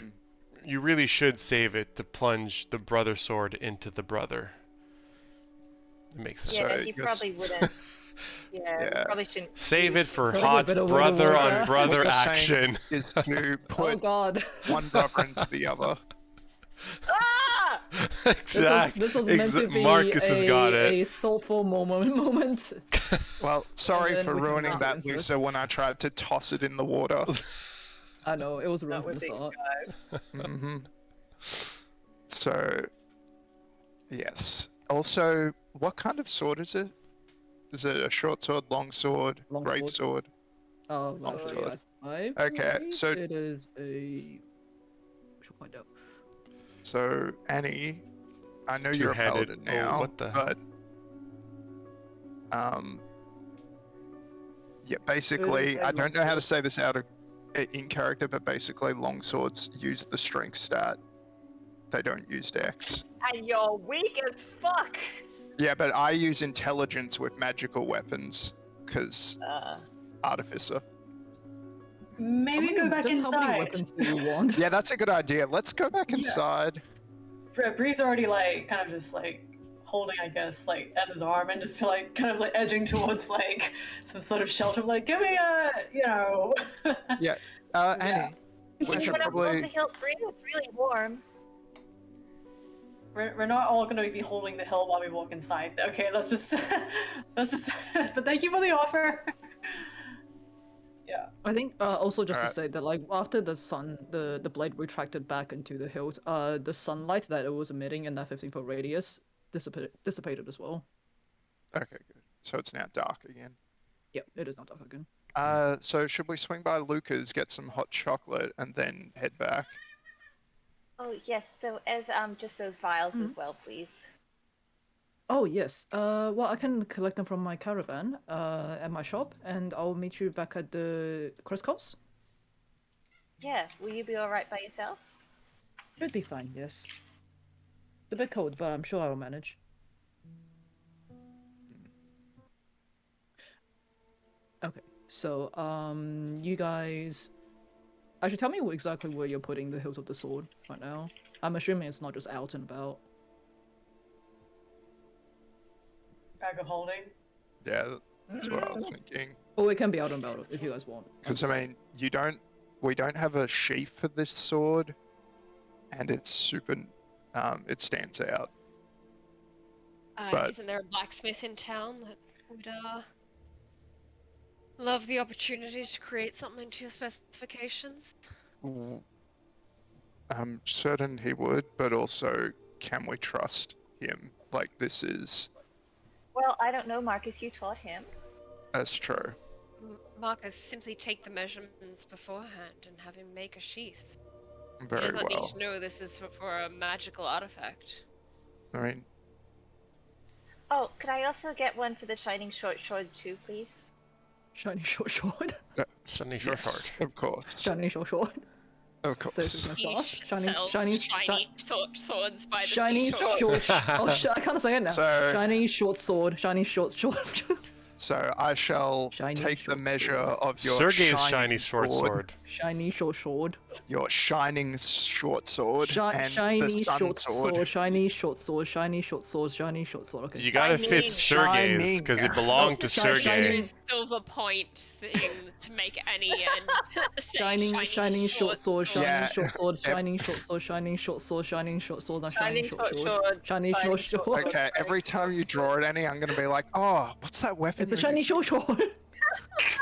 you really should save it to plunge the brother sword into the brother. It makes sense. Yeah, So he you're probably wouldn't. Yeah, Yeah. we probably shouldn't. Save it for Sounds like a hot bit of brother overwork, on huh? brother What you're saying action. is to Oh put god. one brother into the other. Ah! This was meant to be Marcus has got a it. thoughtful moment. Well, sorry then for we can ruining get that, into it. Lisa, when I tried to toss it in the water. I know, it was Not ruined from with the these start. guys. hmm So, yes. Also, what kind of sword is it? Is it a short sword, long sword, Long great sword? I'll Long show sword. you. I Okay, believe so- it is a. We should find out. So, Annie, I It's know you're a two-handed- paladin oh, now, what the hell? but yeah, basically, I don't know how to say this out of in character, but basically, long swords use the strength stat. They don't use dex. And you're weak as fuck! Yeah, but I use intelligence with magical weapons, because Uh, artificer. Maybe go back Just how many inside. weapons do you want? Yeah, that's a good idea. Let's go back Yeah. inside. Bree's already like kind of just like holding, I guess, like as his arm and just like kind of like edging towards like some sort of shelter. Like, give me a, Yeah, Yeah. Annie, we you should went up above the probably. hill, Bree, it's really warm. We're not all going to be holding the hill while we walk inside. Okay, let's just but thank you for the offer. Yeah. I think also just to Alright. say that like after the blade retracted back into the hilt, the sunlight that it was emitting in that 15-foot radius dissipated as well. Okay, good. So it's now dark again. Yep, it is not dark again. So should we swing by Luca's, get some hot chocolate, and then head back? Oh, yes, so as, just those vials as well, please. Oh yes. Well, I can collect them from my caravan at my shop, and I'll meet you back at the crisscross. Yeah, will you be alright by yourself? Should be fine. Yes. It's a bit cold, but I'm sure I'll manage. Okay. So, you guys, actually, tell me exactly where you're putting the hilt of the sword right now. I'm assuming it's not just out and about. Bag of holding. Yeah, that's what I was thinking. Oh, it can be out and about if you guys want. Because I mean, we don't have a sheath for this sword, and it's super. It stands out. But- Isn't there a blacksmith in town that would love the opportunity to create something to your specifications? I'm certain he would, but also, can we trust him? Like, this is. Well, I don't know, Marcus, you taught him. That's true. Marcus, simply take the measurements beforehand and have him make a sheath. He Very doesn't need well. to know this is for a magical artifact. I mean, Oh, could I also get one for the shining short sword too, please? Shiny short sword. Shiny short yes, short. of course. Shiny short sword. Of So this is course. gonna He start. Shiny, sells shiny, shiny swords by the shiny seashore. short. I can't say it now. So- Shiny short sword. Shiny short sword. So I shall Shiny take the short measure sword. of your Sergei's shining shiny short sword. Shiny short sword. your shining short sword, and Shiny the sun short sword. sword. Shiny short sword. Shiny short sword. Shiny short sword. Okay. You gotta fit Shining. Sergei's because it belonged to Shiny- Sergei. Silver point thing to make any end. Say Shining short sword. Shiny Yeah. short sword. Yep. Shiny short sword. Shining short sword. Shining short sword. Shining Shining short short sword. sword. Shiny short sword. Okay, every time you draw it, Annie, I'm gonna be like, oh, what's that weapon? It's a that shiny he's- short sword.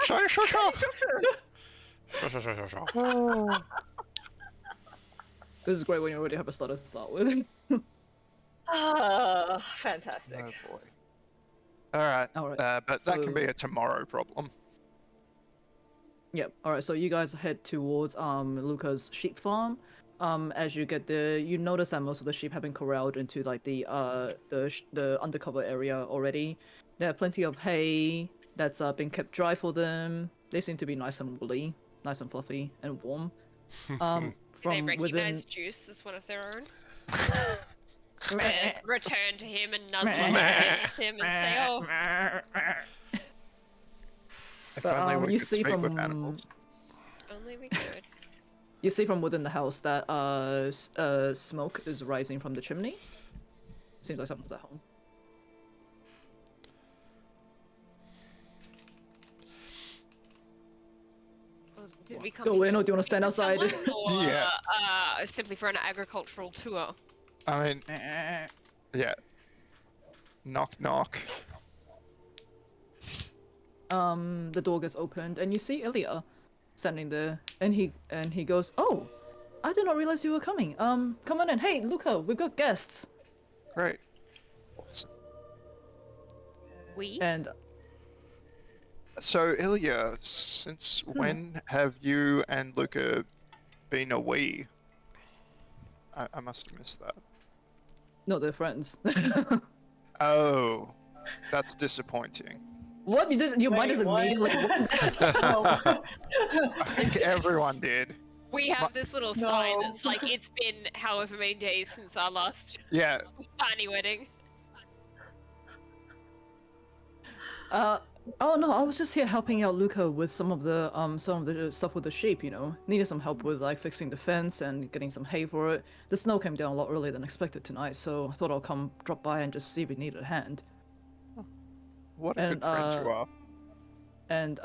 Shiny short sword. Short. This is great when you already have a starter to start with. Ah, fantastic. Oh boy. All right. Alright, But that can so- be a tomorrow problem. Yep. All right. So you guys head towards Luca's sheep farm. As you get there, you notice that most of the sheep have been corralled into like the undercover area already. There are plenty of hay that's been kept dry for them. They seem to be nice and woolly, nice and fluffy and warm. They From within. recognize Juice as one of their own. Return to him and nuzzle up against him and say, "Oh, If But, only we you could see speak with from- animals. only we could." You see from within the house that smoke is rising from the chimney. Seems like someone's at home. Well, did we come Go here in, or to do you wanna speak stand to outside? someone, or, Yeah. simply for an agricultural tour? I mean, yeah. Knock knock. The door gets opened and you see Ilya standing there, and he goes, "Oh, I did not realize you were coming. Come on in. Hey, Luca, we've got guests." Great. Awesome. We? Uh, So Ilya, since when have you and Luca been a we? I must have missed that. No, they're friends. Oh, that's disappointing. What you did? Your mind Wait, is what? immediately. Oh, I think everyone did. We have this little sign No. that's like, it's been however many days since our last Yeah, tiny wedding. Oh no, I was just here helping out Luca with some of the stuff with the sheep. You know, needed some help with like fixing the fence and getting some hay for it. The snow came down a lot earlier than expected tonight, so I thought I'll come drop by and just see if you needed a hand. what a And, good friend you are. And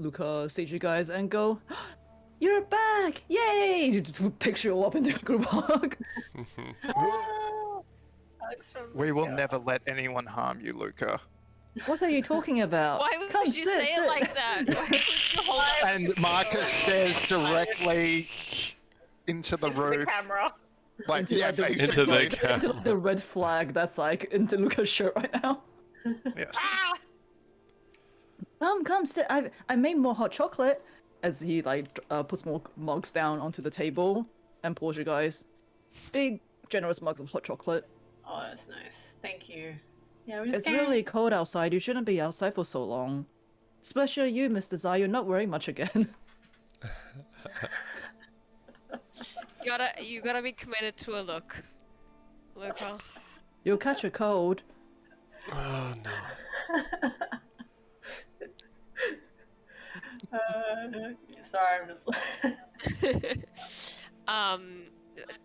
Luca sees you guys and go, "You're back! Yay!" Picture you up into a group hug. Ah, hugs from We will Luca. never let anyone harm you, Luca. What are you talking about? Why would Come you sit, say sit. it like that? Why would you hold up And to Marcus stares directly into the Into roof. the camera. Like, Into, yeah, like, the- Into the basically. camera. into the red flag that's like into Luca's shirt right now. Yes. Come, sit. I made more hot chocolate. As he like puts more mugs down onto the table and pours you guys big, generous mugs of hot chocolate. oh, that's nice. Thank you. Yeah, we just It's can't. really cold outside. You shouldn't be outside for so long. Especially you, Mr. Zai. You're not wearing much again. You gotta be committed to a look, Luca. You'll catch a cold. Oh no. Sorry, I'm just.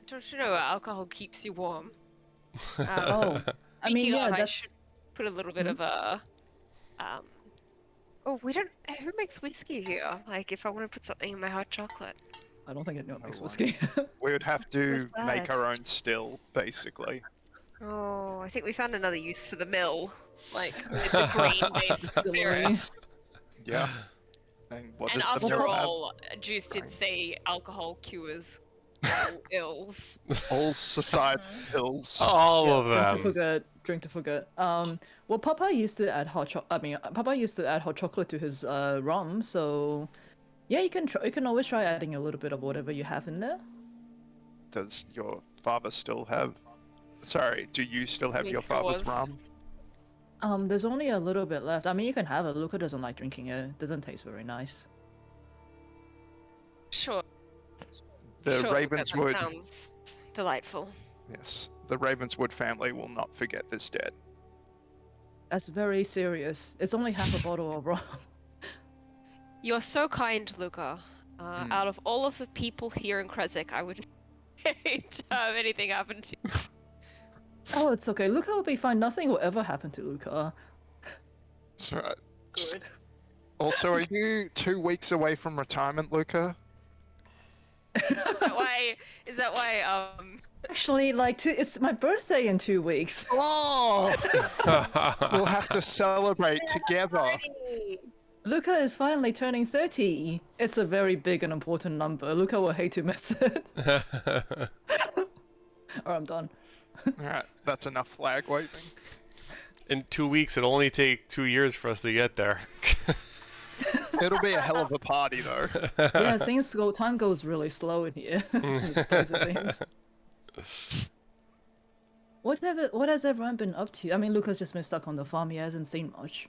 Don't you know alcohol keeps you warm? Oh, I mean, Speaking yeah, of, I that's. should put a little bit of a. Oh, we don't. Who makes whiskey here? Like, if I want to put something in my hot chocolate. I don't think anyone makes one. whiskey. We would have to What's make that? our own still, basically. Oh, I think we found another use for the mill. Like, it's a grain-based Distillery. spirit. Yeah. And what And does the after mill have? all, Juice did say alcohol cures all ills. All society ills. All Yeah, of drink to them. forget. Drink to forget. Well, Papa used to add Papa used to add hot chocolate to his rum. So, yeah, you can try. You can always try adding a little bit of whatever you have in there. Does your father still have? Sorry, do you still have He your still father's was. rum? There's only a little bit left. I mean, you can have it. Luca doesn't like drinking it. It doesn't taste very nice. Sure. The sure, Ravenswood. That sounds delightful. Yes, the Ravenswood family will not forget this debt. That's very serious. It's only half a bottle of rum. You're so kind, Luca. Out of all of the people here in Kresik, I would hate to have anything happen to you. Oh, it's okay. Luca will be fine. Nothing will ever happen to Luca. That's right. Good. Also, are you 2 weeks away from retirement, Luca? Is that why, Actually, it's my birthday in 2 weeks. Oh! We'll have to celebrate together. Luca is finally turning 30. It's a very big and important number. Luca will hate to miss it. Or I'm done. Alright, that's enough flag waving. In 2 weeks, it'll only take 2 years for us to get there. It'll be a hell of a party, though. Yeah, time goes really slow in here. This place, it seems. What has everyone been up to? I mean, Luca's just been stuck on the farm. He hasn't seen much.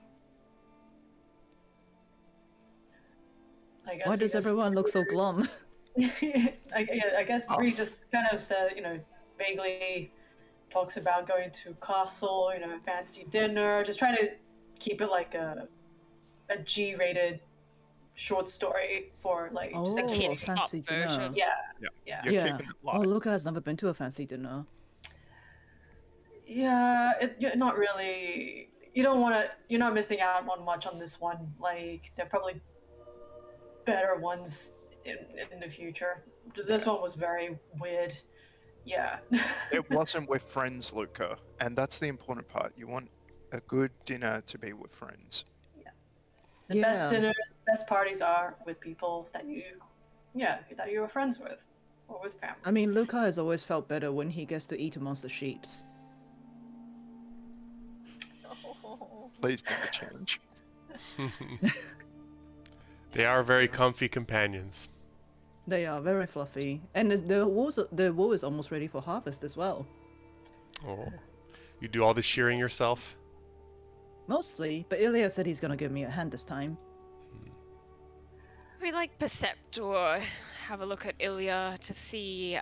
I guess Why we does just- everyone look so glum? I guess Bree just kind of said, vaguely talks about going to castle, fancy dinner, just trying to keep it like a G-rated short story for just a Oh, kid. a fancy dinner. version. Yeah. You're Yeah. keeping it Oh, light. Luca has never been to a fancy dinner. Yeah, you're not really. You're not missing out on much on this one. Like, there are probably better ones in the future. This one was very weird. Yeah. It wasn't with friends, Luca, and that's the important part. You want a good dinner to be with friends. The best Yeah. dinners, best parties are with people that you were friends with, or with family. I mean, Luca has always felt better when he gets to eat amongst the sheeps. Please never change. They are very comfy companions. They are very fluffy, and the wool is almost ready for harvest as well. Oh. You do all the shearing yourself? Mostly, but Ilya said he's gonna give me a hand this time. We percept or have a look at Ilya to see,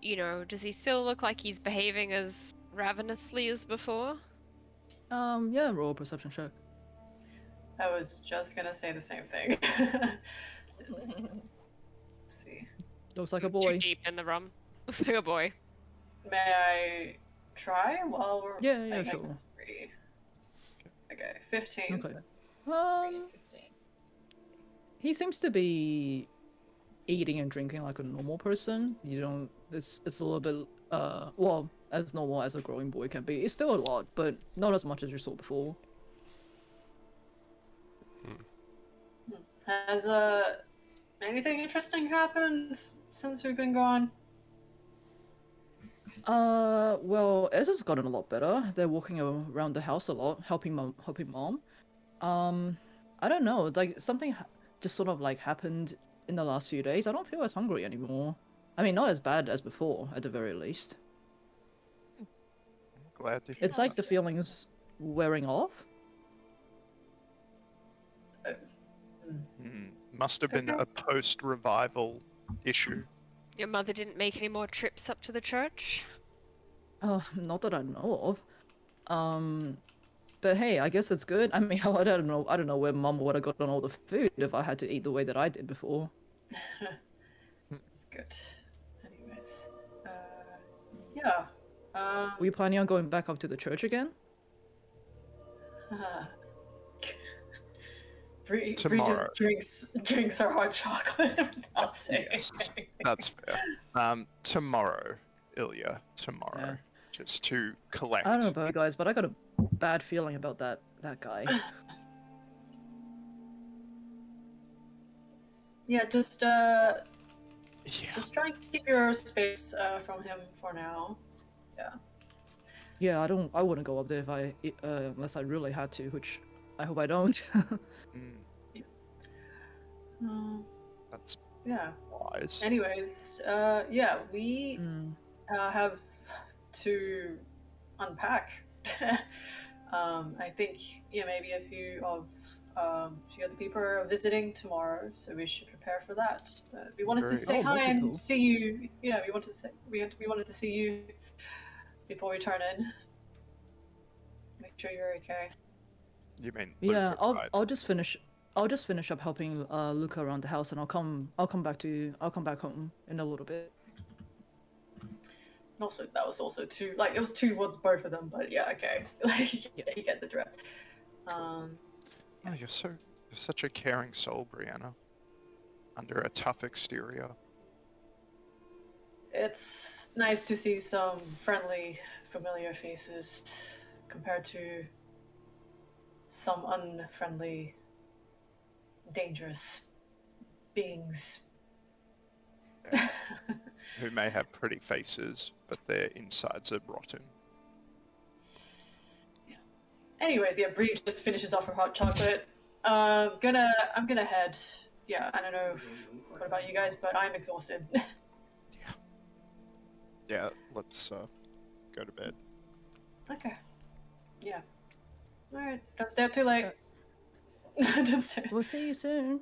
does he still look like he's behaving as ravenously as before? Yeah, roll a perception check. I was just gonna say the same thing. Let's see. Looks like a Too boy. deep in the rum. Looks like a boy. May I try while we're? Yeah, I sure. guess okay, 15. Okay. He seems to be eating and drinking like a normal person. It's a little bit well, as normal as a growing boy can be. It's still a lot, but not as much as you saw before. Has anything interesting happened since we've been gone? Well, Ezra's gotten a lot better. They're walking around the house a lot, helping mom. I don't know, something just sort of happened in the last few days. I don't feel as hungry anymore. I mean, not as bad as before, at the very least. I'm glad to hear It's like the that. feeling's wearing off. Must have been a post-revival issue. Your mother didn't make any more trips up to the church? Not that I know of. But hey, I guess it's good. I mean, I don't know where Mum would have gotten all the food if I had to eat the way that I did before. It's good. Anyways, yeah. Were you planning on going back up to the church again? Bree Tomorrow. just drinks her hot chocolate without saying Yes, anything. that's fair. Tomorrow, Ilya. Tomorrow, Yeah. just to collect. I don't know about you guys, but I got a bad feeling about that guy. Yeah, just Yeah. Just try and keep your space from him for now. Yeah, I wouldn't go up there if unless I really had to, which I hope I don't. Mm, Um, that's yeah. wise. Anyways, yeah, we Mm. have to unpack. I think maybe a few other people are visiting tomorrow, so we should prepare for that. But we wanted to Great. say Oh, more hi and people. see you. Yeah, we wanted to see you before we turn in. Make sure you're okay. You mean Yeah, Luca, right? I'll just finish. I'll just finish up helping Luca around the house, and I'll come back home in a little bit. And also, that was also two. Like it was two words, both of them. But yeah, okay. Like Yeah. you get the drift. Um, Oh, you're such a caring soul, Brianna. Under a tough exterior. it's nice to see some friendly, familiar faces compared to some unfriendly, dangerous beings. Yeah. Who may have pretty faces, but their insides are rotten. Anyways, yeah, Bree just finishes off her hot chocolate. I'm gonna head. Yeah, I don't know what about you guys, but I'm exhausted. Yeah, let's go to bed. Okay. Yeah. All right. Don't stay up too late. Don't stay. We'll see you soon.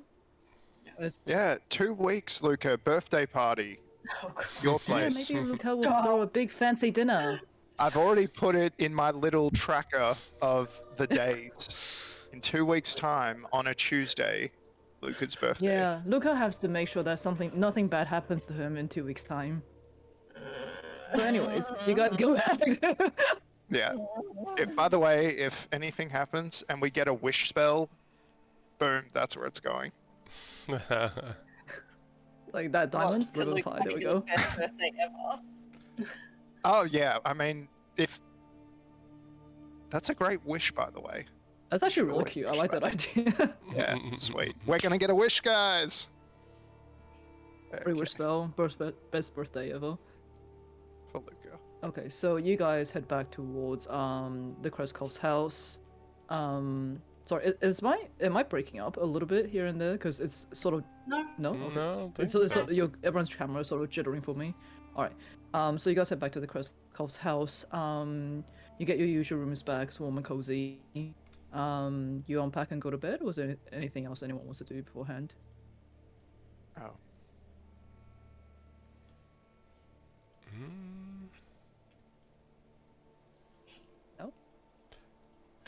Yeah, 2 weeks, Luca. Birthday party. Oh, God. Your Yeah, place. maybe Luca will Stop. throw a big fancy dinner. I've already put it in my little tracker of the days. In 2 weeks' time, on a Tuesday, Luca's birthday. Yeah, Luca has to make sure that nothing bad happens to him in 2 weeks' time. So, anyways, you guys go back. Yeah. By the way, if anything happens and we get a wish spell, boom, that's where it's going. Like that diamond. To Level Luke 5. There we having go. the best birthday ever. Oh, yeah. I mean, if. That's a great wish, by the way. That's actually really Always cute. I wish like that idea. Yeah, sweet. We're gonna get a wish, guys! Free Okay, wish spell. Best birthday ever. for Luca. Okay, so you guys head back towards the Kreskop's house. Sorry, am I breaking up a little bit here and there? Because it's sort of No. no. Okay. No, I don't think It's so. everyone's camera is sort of jittering for me. All right. So you guys head back to the Kreskop's house. You get your usual rooms back, it's warm and cozy. You unpack and go to bed. Or was there anything else anyone wants to do beforehand? Oh.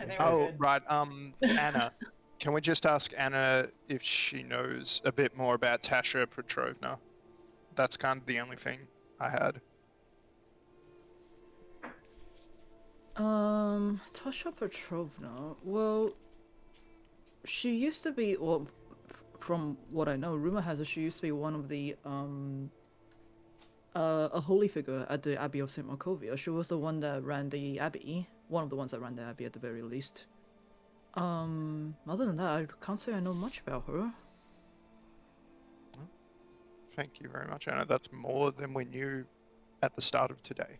I think we're Oh, good. right. Anna. Can we just ask Anna if she knows a bit more about Tasha Petrovna? That's kind of the only thing I had. Tasha Petrovna. Well, she used to be, well, from what I know, rumor has it she used to be one of the a holy figure at the Abbey of Saint Markovia. She was the one that ran the abbey, one of the ones that ran the abbey at the very least. Other than that, I can't say I know much about her. Thank you very much, Anna. That's more than we knew at the start of today.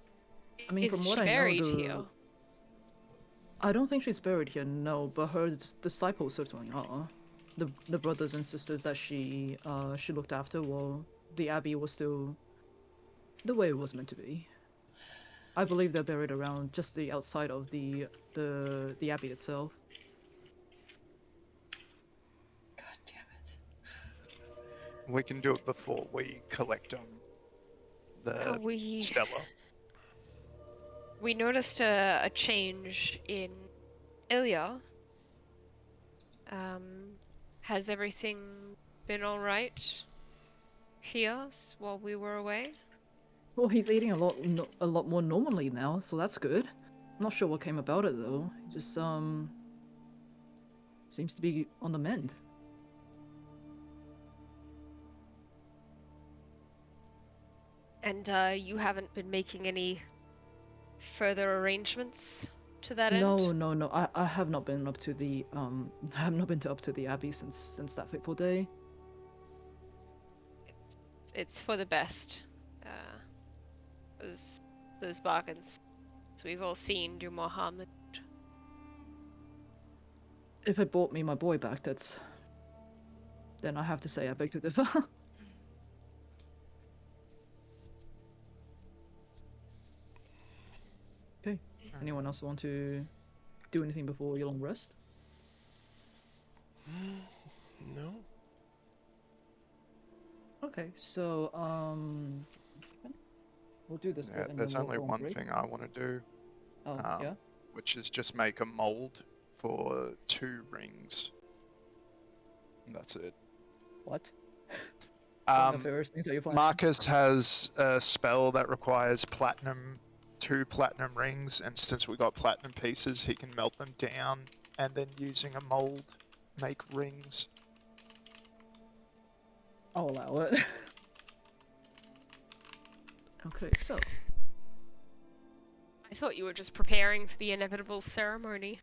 I mean, Is from she what I know, buried here? I don't think she's buried here, no, but her disciples certainly are. The brothers and sisters that she looked after while the abbey was still the way it was meant to be. I believe they're buried around just the outside of the abbey itself. God damn it. We can do it before we collect the we Stella. we noticed a change in Ilya. Has everything been all right here while we were away? Well, he's eating a lot more normally now, so that's good. I'm not sure what came about it though. He just seems to be on the mend. And you haven't been making any further arrangements to that end? No. I have not been up to the I have not been up to the abbey since that fateful day. it's for the best. Those bargains, as we've all seen, do more harm than good. If it brought me my boy back, then I have to say I beg to differ. Okay. Anyone else want to do anything before your long rest? No. Okay, so we'll do this Yeah, bit and there's then we'll only go on one break. thing I want to do, Oh, yeah. which is just make a mold for 2 rings. And that's it. What? One of the Um, first things that you find. Marcus has a spell that requires 2 platinum rings, and since we got platinum pieces, he can melt them down and then using a mold make rings. I'll allow it. Okay, so I thought you were just preparing for the inevitable ceremony.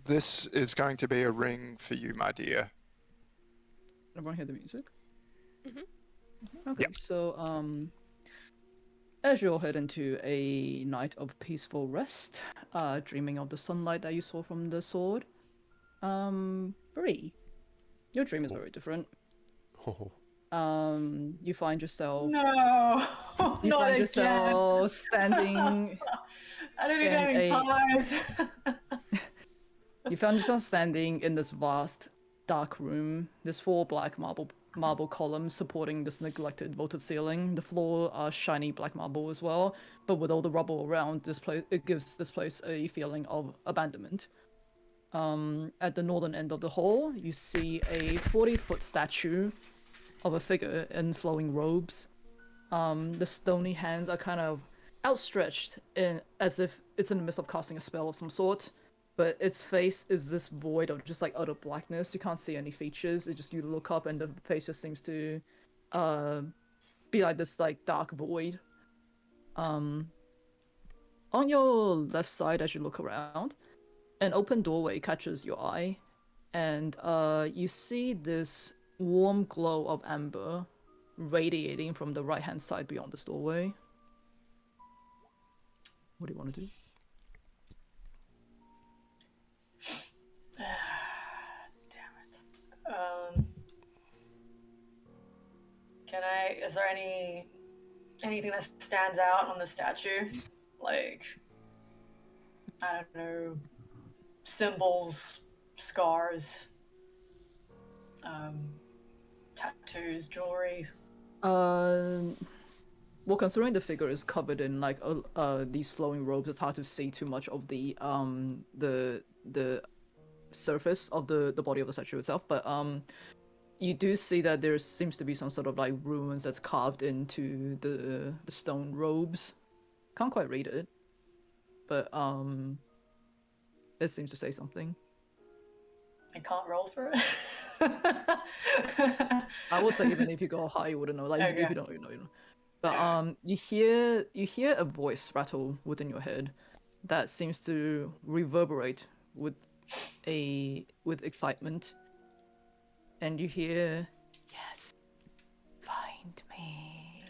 This is going to be a ring for you, my dear. everyone hear the music? Mhm. Okay, Yep. so as you all head into a night of peaceful rest, dreaming of the sunlight that you saw from the sword, Bree, your dream is very different. Oh. You find yourself No, you not find again. yourself standing I didn't in get any ties. you found yourself standing in this vast dark room. There's 4 black marble columns supporting this neglected vaulted ceiling. The floor are shiny black marble as well, but with all the rubble around this place, it gives this place a feeling of abandonment. At the northern end of the hall, you see a 40-foot statue of a figure in flowing robes. The stony hands are kind of outstretched in as if it's in the midst of casting a spell of some sort, but its face is this void of just like utter blackness. You can't see any features. It just you look up and the face just seems to be like this like dark void. On your left side as you look around, an open doorway catches your eye, and you see this warm glow of amber radiating from the right hand side beyond this doorway. What do you want to do? Damn it. Is there anything that stands out on the statue? Like, I don't know, symbols, scars, tattoos, jewelry. Well, considering the figure is covered in like these flowing robes, it's hard to see too much of the surface of the body of the statue itself. But you do see that there seems to be some sort of like runes that's carved into the stone robes. Can't quite read it, but it seems to say something. I can't roll for it. I would say even if you go high, you wouldn't know. Like Okay. if you don't, you know, you know. But you hear a voice rattle within your head that seems to reverberate with excitement, and you hear, "Yes, find me."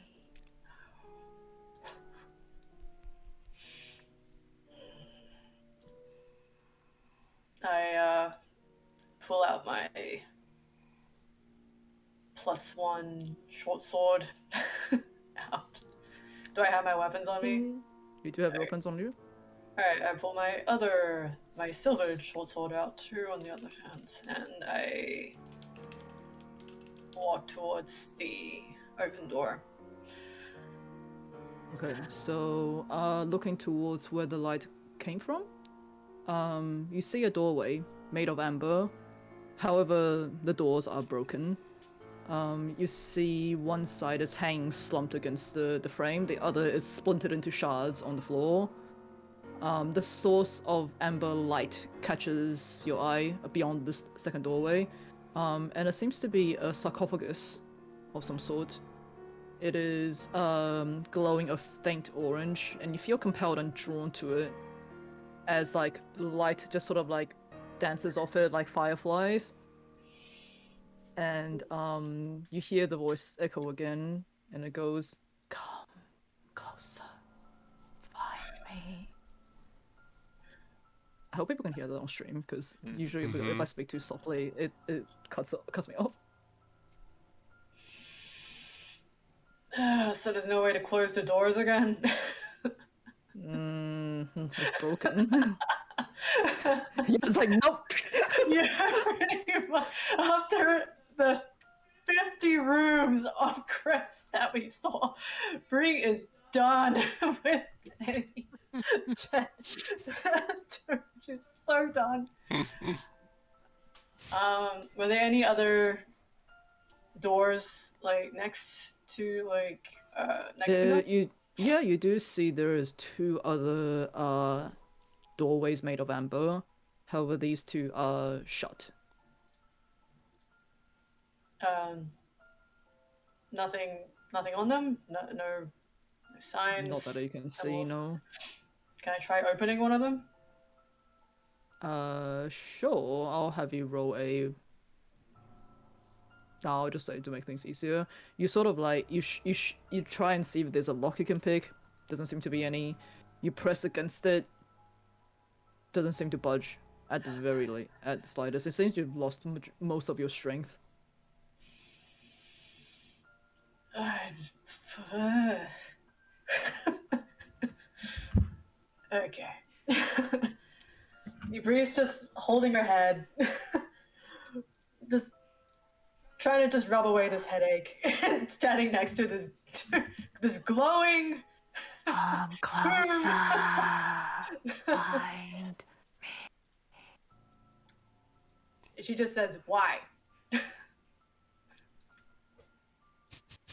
I pull out my +1 short sword. Out. Do I have my weapons on me? You do have your weapons on you. Alright, I pull my silvered short sword out too on the other hand, and I walk towards the open door. Okay, so looking towards where the light came from, you see a doorway made of amber. However, the doors are broken. You see one side is hanging slumped against the frame, the other is splintered into shards on the floor. The source of amber light catches your eye beyond this second doorway, and it seems to be a sarcophagus of some sort. It is glowing a faint orange, and you feel compelled and drawn to it as like light just sort of like dances off it like fireflies. and you hear the voice echo again, and it goes, "Come closer, find me." I hope people can hear that on stream, because usually if I speak too softly, it cuts me off. So there's no way to close the doors again? It's broken. You're just like, nope. Yeah, pretty much. After the 50 rooms of crypts that we saw, Bree is done with any she's so done. Were there any other doors like next to next to them? You do see there is 2 other doorways made of amber. However, these 2 are shut. Nothing on them. No signs. Not that you can see, symbols? no. Can I try opening one of them? Sure. I'll have you roll a. I'll just say to make things easier. You sort of like you try and see if there's a lock you can pick. Doesn't seem to be any. You press against it. Doesn't seem to budge at the at the slightest. It seems you've lost most of your strength. Okay. Bree's just holding her head, just trying to just rub away this headache, and standing next to this glowing. Come closer. Find. She just says, "Why?"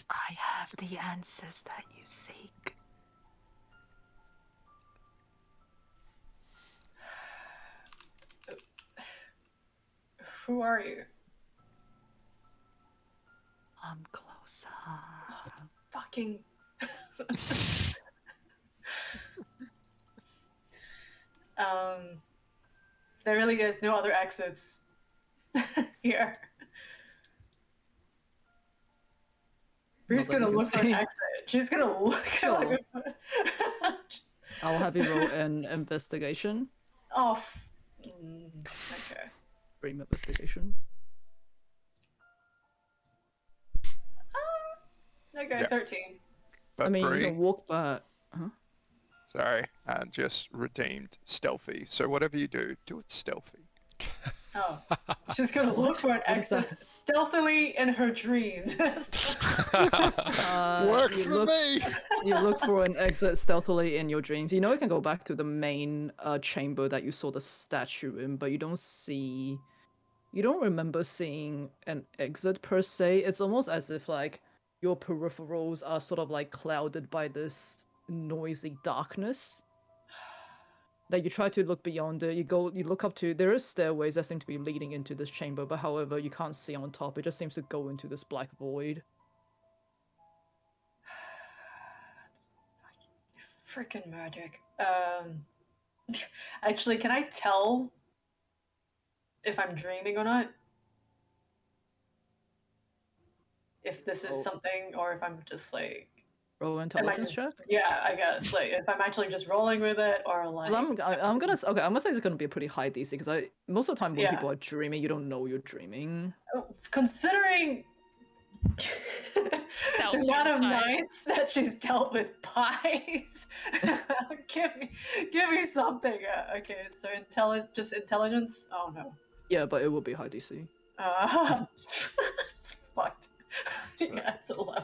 I have the answers that you seek. Who are you? I'm closer. Fucking. There really is no other exits here. Bree's gonna look for an exit. She's gonna look Sure. at I'll have you roll an investigation. Oh, okay. Dream investigation. Okay, Yeah. 13. But I mean, you Bree, can walk back. sorry, just redeemed stealthy. So whatever you do it stealthy. Oh, she's gonna look for an What is exit stealthily in her dreams. Works You for me. You look for an exit stealthily in your dreams. You know you can go back to the main chamber that you saw the statue in, but you don't remember seeing an exit per se. It's almost as if like your peripherals are sort of like clouded by this noisy darkness. That you try to look beyond it. You look up to. There is stairways that seem to be leading into this chamber, but however, you can't see on top. It just seems to go into this black void. Freaking magic. Actually, can I tell if I'm dreaming or not? If this is something, or if I'm just like. Roll intelligence check. Yeah, I guess. Like, if I'm actually just rolling with it, or like. I'm gonna say it's gonna be a pretty high DC because most of the time when people are dreaming, you don't know you're dreaming. Considering the amount of nights that she's dealt with pies, give me something. Okay, so just intelligence. Oh no. Yeah, but it will be high DC. It's fucked. Yeah, it's 11.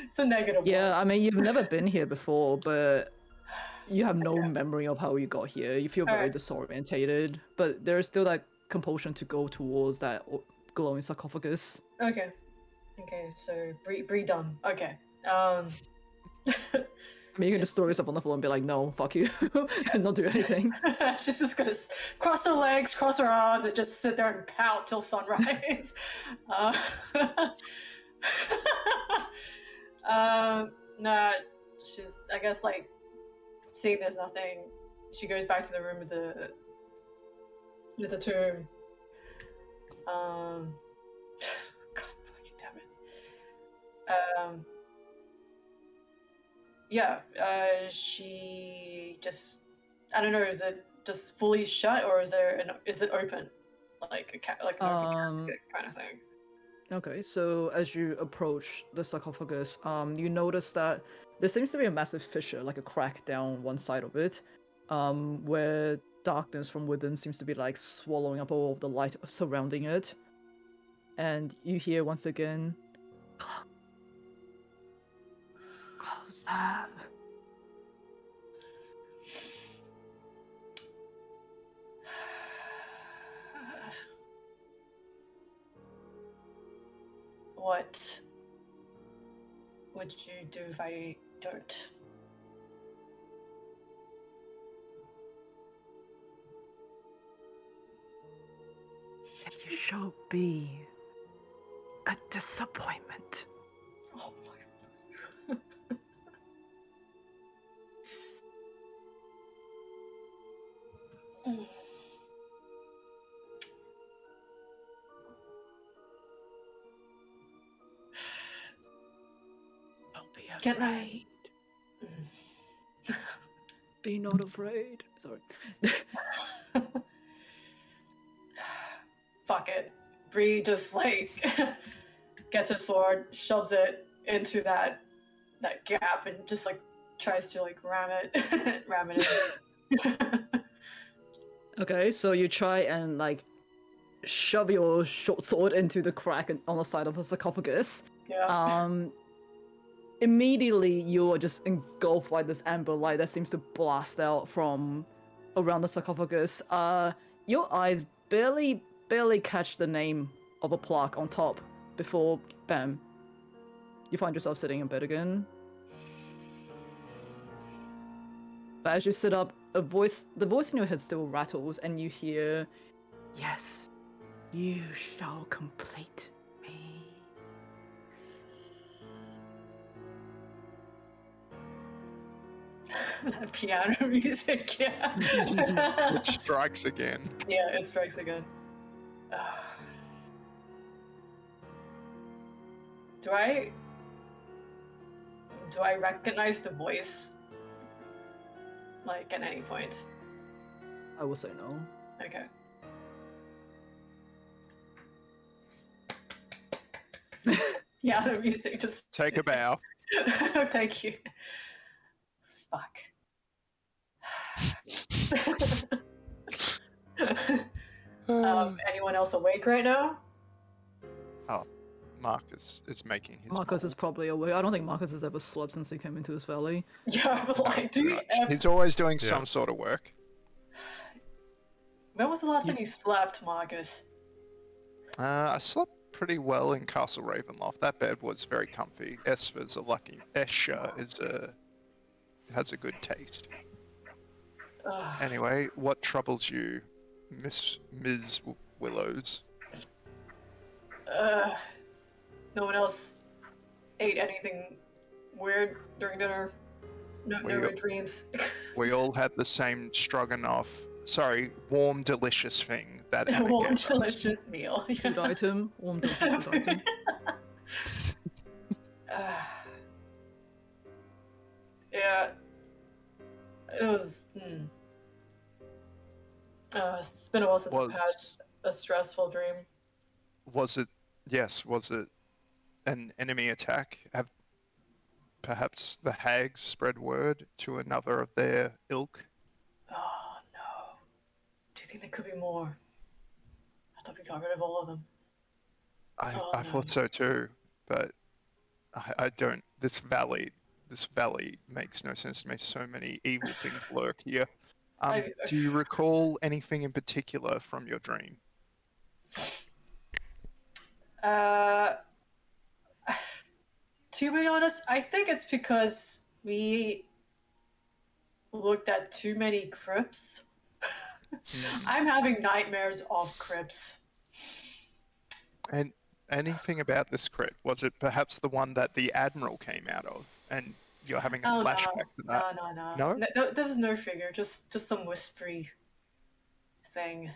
It's a negative. Yeah, I mean you've never been here before, but you have no memory of how you got here. You feel very disorientated, but there is still that compulsion to go towards that glowing sarcophagus. Okay, so Bree done. Okay. I mean, you can just throw yourself on the floor and be like, no, fuck you, and not do anything. She's just gonna cross her legs, cross her arms, and just sit there and pout till sunrise. Nah, she's, I guess, like, seeing there's nothing, she goes back to the room with the tomb. Um, yeah, she just, I don't know, is it just fully shut or is it open? Like like an open casket kind of thing. Okay, so as you approach the sarcophagus, you notice that there seems to be a massive fissure, like a crack down one side of it, where darkness from within seems to be like swallowing up all of the light surrounding it. And you hear once again, closer. What would you do if I don't? You shall be a disappointment. Oh my. Don't be Can afraid. I? Be not afraid. Sorry. Fuck it. Bree just like gets her sword, shoves it into that gap, and just like tries to like ram it in. Okay, so you try and like shove your short sword into the crack on the side of the sarcophagus. Yeah. Immediately you are just engulfed by this amber light that seems to blast out from around the sarcophagus. Your eyes barely catch the name of a plaque on top before, bam, you find yourself sitting in bed again. But as you sit up, the voice in your head still rattles, and you hear, "Yes, you shall complete me." That piano music, yeah. It strikes again. Yeah, it strikes again. Do I recognize the voice? Like at any point? I will say no. Okay. Yeah, the music just Take a bow. Thank you. Fuck. Anyone else awake right now? Oh, Marcus is making his Marcus is mold. probably awake. I don't think Marcus has ever slept since he came into this valley. Yeah, but like, do Pretty you much. ever... He's always doing Yeah. some sort of work. When was the last time you slept, Marcus? I slept pretty well in Castle Ravenloft. That bed was very comfy. Esha has a good taste. Ugh. Anyway, what troubles you, Ms. Willows? No one else ate anything weird during dinner? No weird dreams? We all had the same warm, delicious thing that Anna Warm, gave us. delicious meal. Food item, warm delicious food item. Yeah. It was... it's been a while since I've had a stressful dream. Was it an enemy attack? Have perhaps the hags spread word to another of their ilk? Oh, no. Do you think there could be more? I thought we got rid of all of them. I thought so too, but I don't. This valley makes no sense to me. So many evil things lurk here. Do you recall anything in particular from your dream? To be honest, I think it's because we looked at too many crypts. I'm having nightmares of crypts. And anything about this crypt? Was it perhaps the one that the Admiral came out of? And you're having a flashback to that? No. There was no figure, just some whispery thing.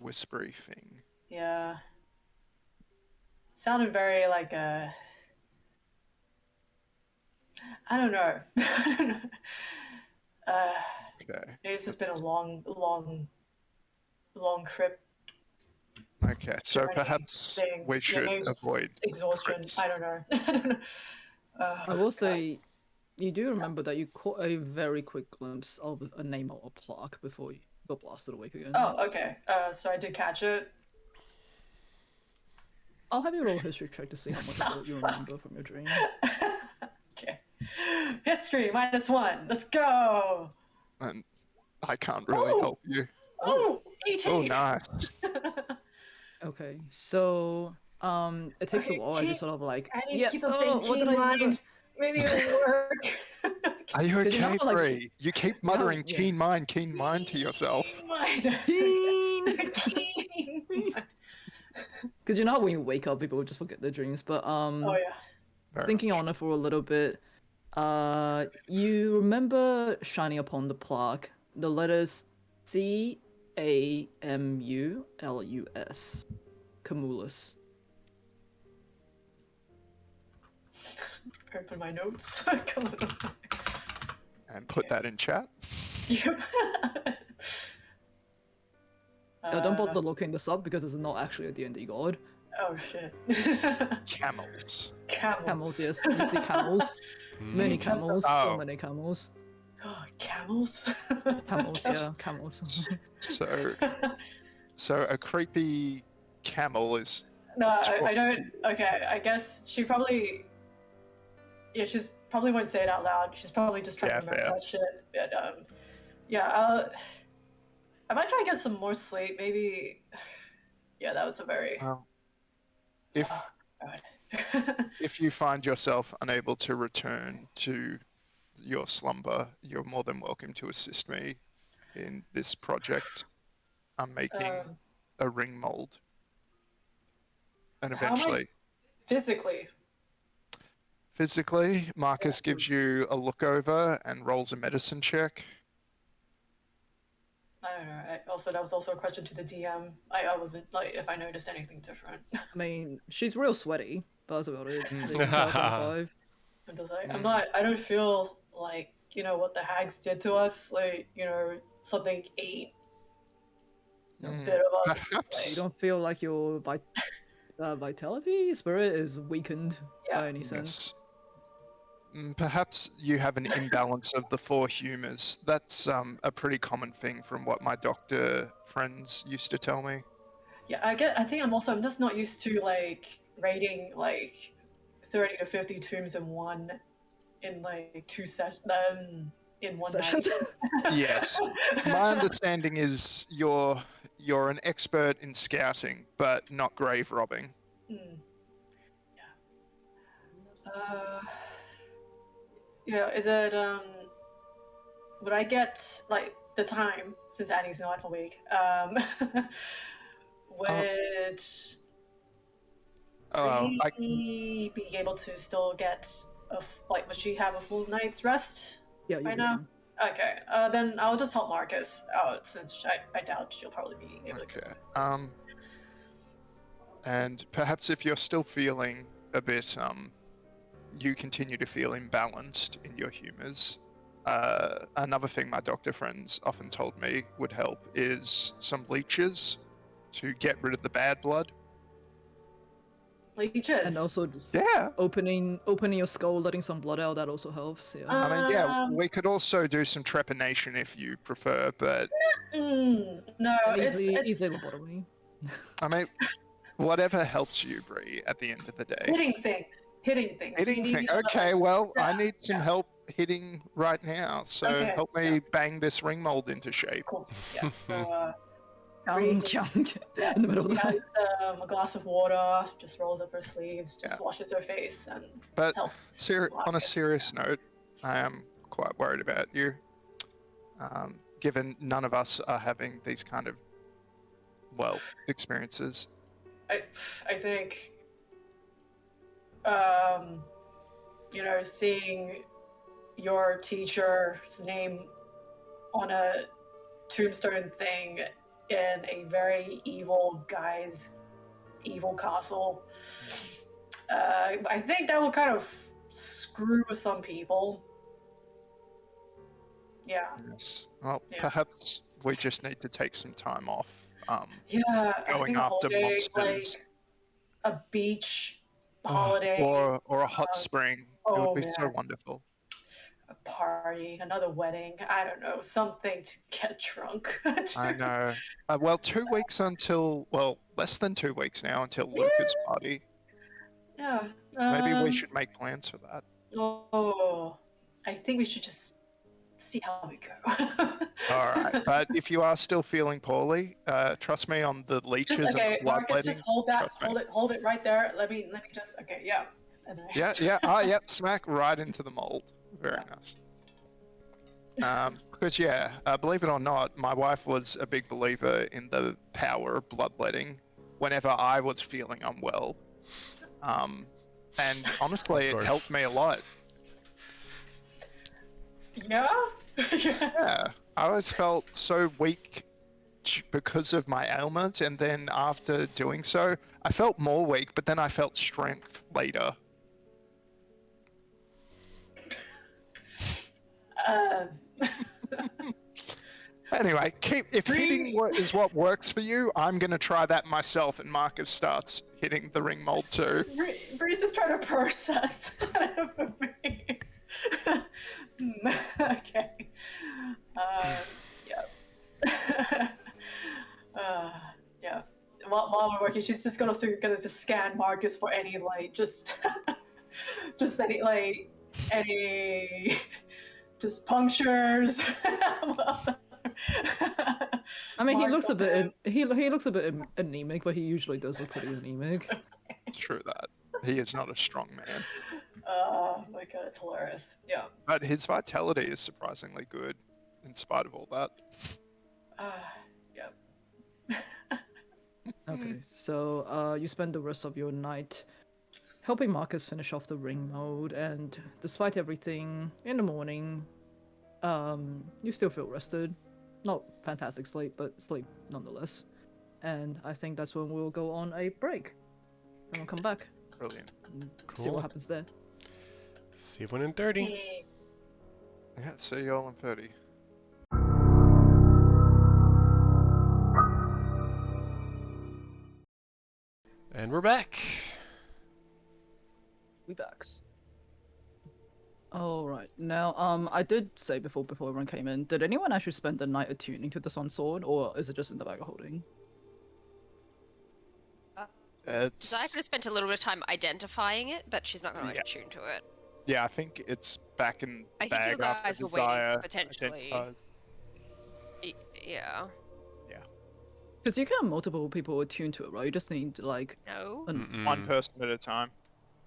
Whispery thing. Yeah. Sounded very like I don't know. I don't know. Okay. It's just been a long trip Okay. So journey perhaps thing. we Yeah, should maybe just avoid exhaustion. crits. I don't know. I don't know. I will say, you do remember that you caught a very quick glimpse of a name or a plaque before you got blasted awake again. Oh, okay. So I did catch it. I'll have you roll a history check to see how much of it you remember from your dream. Okay. History -1. Let's go. And I can't really Oh! help you. Oh, Oh, 18. nice. Okay, so it takes a Okay, while as you sort of like, I yeah, keep on saying oh, what did keen I remember? mind. Maybe it'll work. Are you 'Cause you know okay, how, like, Bree? You keep you know how- muttering yeah. keen mind to yourself. Keen mind. Keen! Keen mind. Because you know how when you wake up, people just forget their dreams. But Oh yeah. Very thinking much. on it for a little bit, you remember shining upon the plaque the letters CAMULUS, Camulus. Open my notes. Come on. And put that in chat. Yep. Don't bother looking this up because it's not actually a D&D god. Oh shit. Camels. Camels, yes, you see camels, many camels, so Oh. many camels. Oh, camels. Camels, yeah, camels. So a creepy camel is. No, I don't. Okay, I guess she probably. Yeah, she's probably won't say it out loud. She's probably just trying Yeah, to remember fair. that shit. But yeah, I might try and get some more sleep. Maybe. Yeah, that was a very. Well, if Oh, God. if you find yourself unable to return to your slumber, you're more than welcome to assist me in this project. I'm making a ring mold, and How am I eventually, physically? physically, Marcus gives you a look over and rolls a medicine check. I don't know. That was also a question to the DM. I wasn't like if I noticed anything different. I mean, she's real sweaty, but that's about it. Mm. They can tell from 5. I'm just like, I'm not. I don't feel like what the hags did to us. Like something ate a bit of us. Perhaps. You don't feel like your vitality spirit is weakened by any sense. Yes. Perhaps you have an imbalance of the 4 humours. That's a pretty common thing from what my doctor friends used to tell me. Yeah, I think I'm just not used to like raiding like 30 to 50 tombs in one in one Sessions. night. Yes. My understanding is you're an expert in scouting, but not grave robbing. Yeah. Yeah, is it would I get like the time since Annie's not awake? Would Oh, we be able to still get would she have a full night's rest Yeah, you right do. now? Okay, then I'll just help Marcus out since I doubt she'll probably be able to Okay. get this. And perhaps if you're still feeling a bit, you continue to feel imbalanced in your humours. Another thing my doctor friends often told me would help is some leeches to get rid of the bad blood. Leeches. And also just Yeah. opening your skull, letting some blood out, that also helps. Yeah. I mean, yeah, we could also do some trepanation if you prefer, but no, And it's easy lobotomy. I mean, whatever helps you, Bree, at the end of the day. hitting things. Do you Hitting need thing. me to, Okay, well, I yeah, need some help hitting right now, so Okay, help me bang this ring mold into shape. Cool. Yeah. So Chunk, just- chunk, yeah, in the middle of she the night. has a glass of water, just rolls up her sleeves, just Yeah. washes her face, and But helps. on a Marcus. serious note, I am quite worried about you, given none of us are having these kind of, well, experiences. I think, seeing your teacher's name on a tombstone thing in a very evil guy's evil castle, I think that will kind of screw some people. Yeah. Yes. Well, Yeah. perhaps we just need to take some time off. Yeah, I Going think a after holiday, monsters. like a beach Oh, holiday, or a hot uh, spring. It oh would be so man, wonderful. a party, another wedding. I don't know, something to get drunk. I know. Well, 2 weeks until, well, less than 2 weeks now until Yeah. Luca's party. Yeah. Maybe we should make plans for that. Oh, I think we should just see how we go. All right. But if you are still feeling poorly, trust me on the leeches Just and the okay, Marcus. bloodletting. Just hold that. Trust me. Hold it right there. Let me just. Okay, yeah. And I Yeah, yeah. Ah, yeah. Smack right into the mold. Very Yeah. nice. Because yeah, believe it or not, my wife was a big believer in the power of bloodletting whenever I was feeling unwell. And honestly, it helped me a lot. Yeah. Yeah, I always felt so weak because of my ailment, and then after doing so, I felt more weak, but then I felt strength later. Uh, Anyway, if hitting is what works for you, I'm gonna try that myself. And Marcus starts hitting the ring mold too. Breeze is trying to process. Okay. Yeah. Yeah. While we're working, she's just gonna just scan Marcus for any like just any like any just punctures. I mean, he Marks looks a on bit him. he looks a bit anemic, but he usually does look pretty anemic. True that. He is not a strong man. Oh my god, it's hilarious. Yeah. But his vitality is surprisingly good, in spite of all that. Yeah. Okay, so you spend the rest of your night helping Marcus finish off the ring mode, and despite everything, in the morning, you still feel rested. Not fantastic sleep, but sleep nonetheless. And I think that's when we'll go on a break. And we'll come back. Brilliant. And see Cool. what happens there. See you in 30. Yeah, see you all in 30. And we're back. We backs. Alright, now, I did say before everyone came in, did anyone actually spend the night attuning to the Sunsword, or is it just in the bag of holding? So I could have spent a little bit of time identifying it, but she's not going to Yeah. attune to it. Yeah, I think it's back in the I think you bag after guys were waiting, Desire potentially. identifies. Yeah. Because you can have multiple people attune to it, right? You just need, like, No. One person at a time.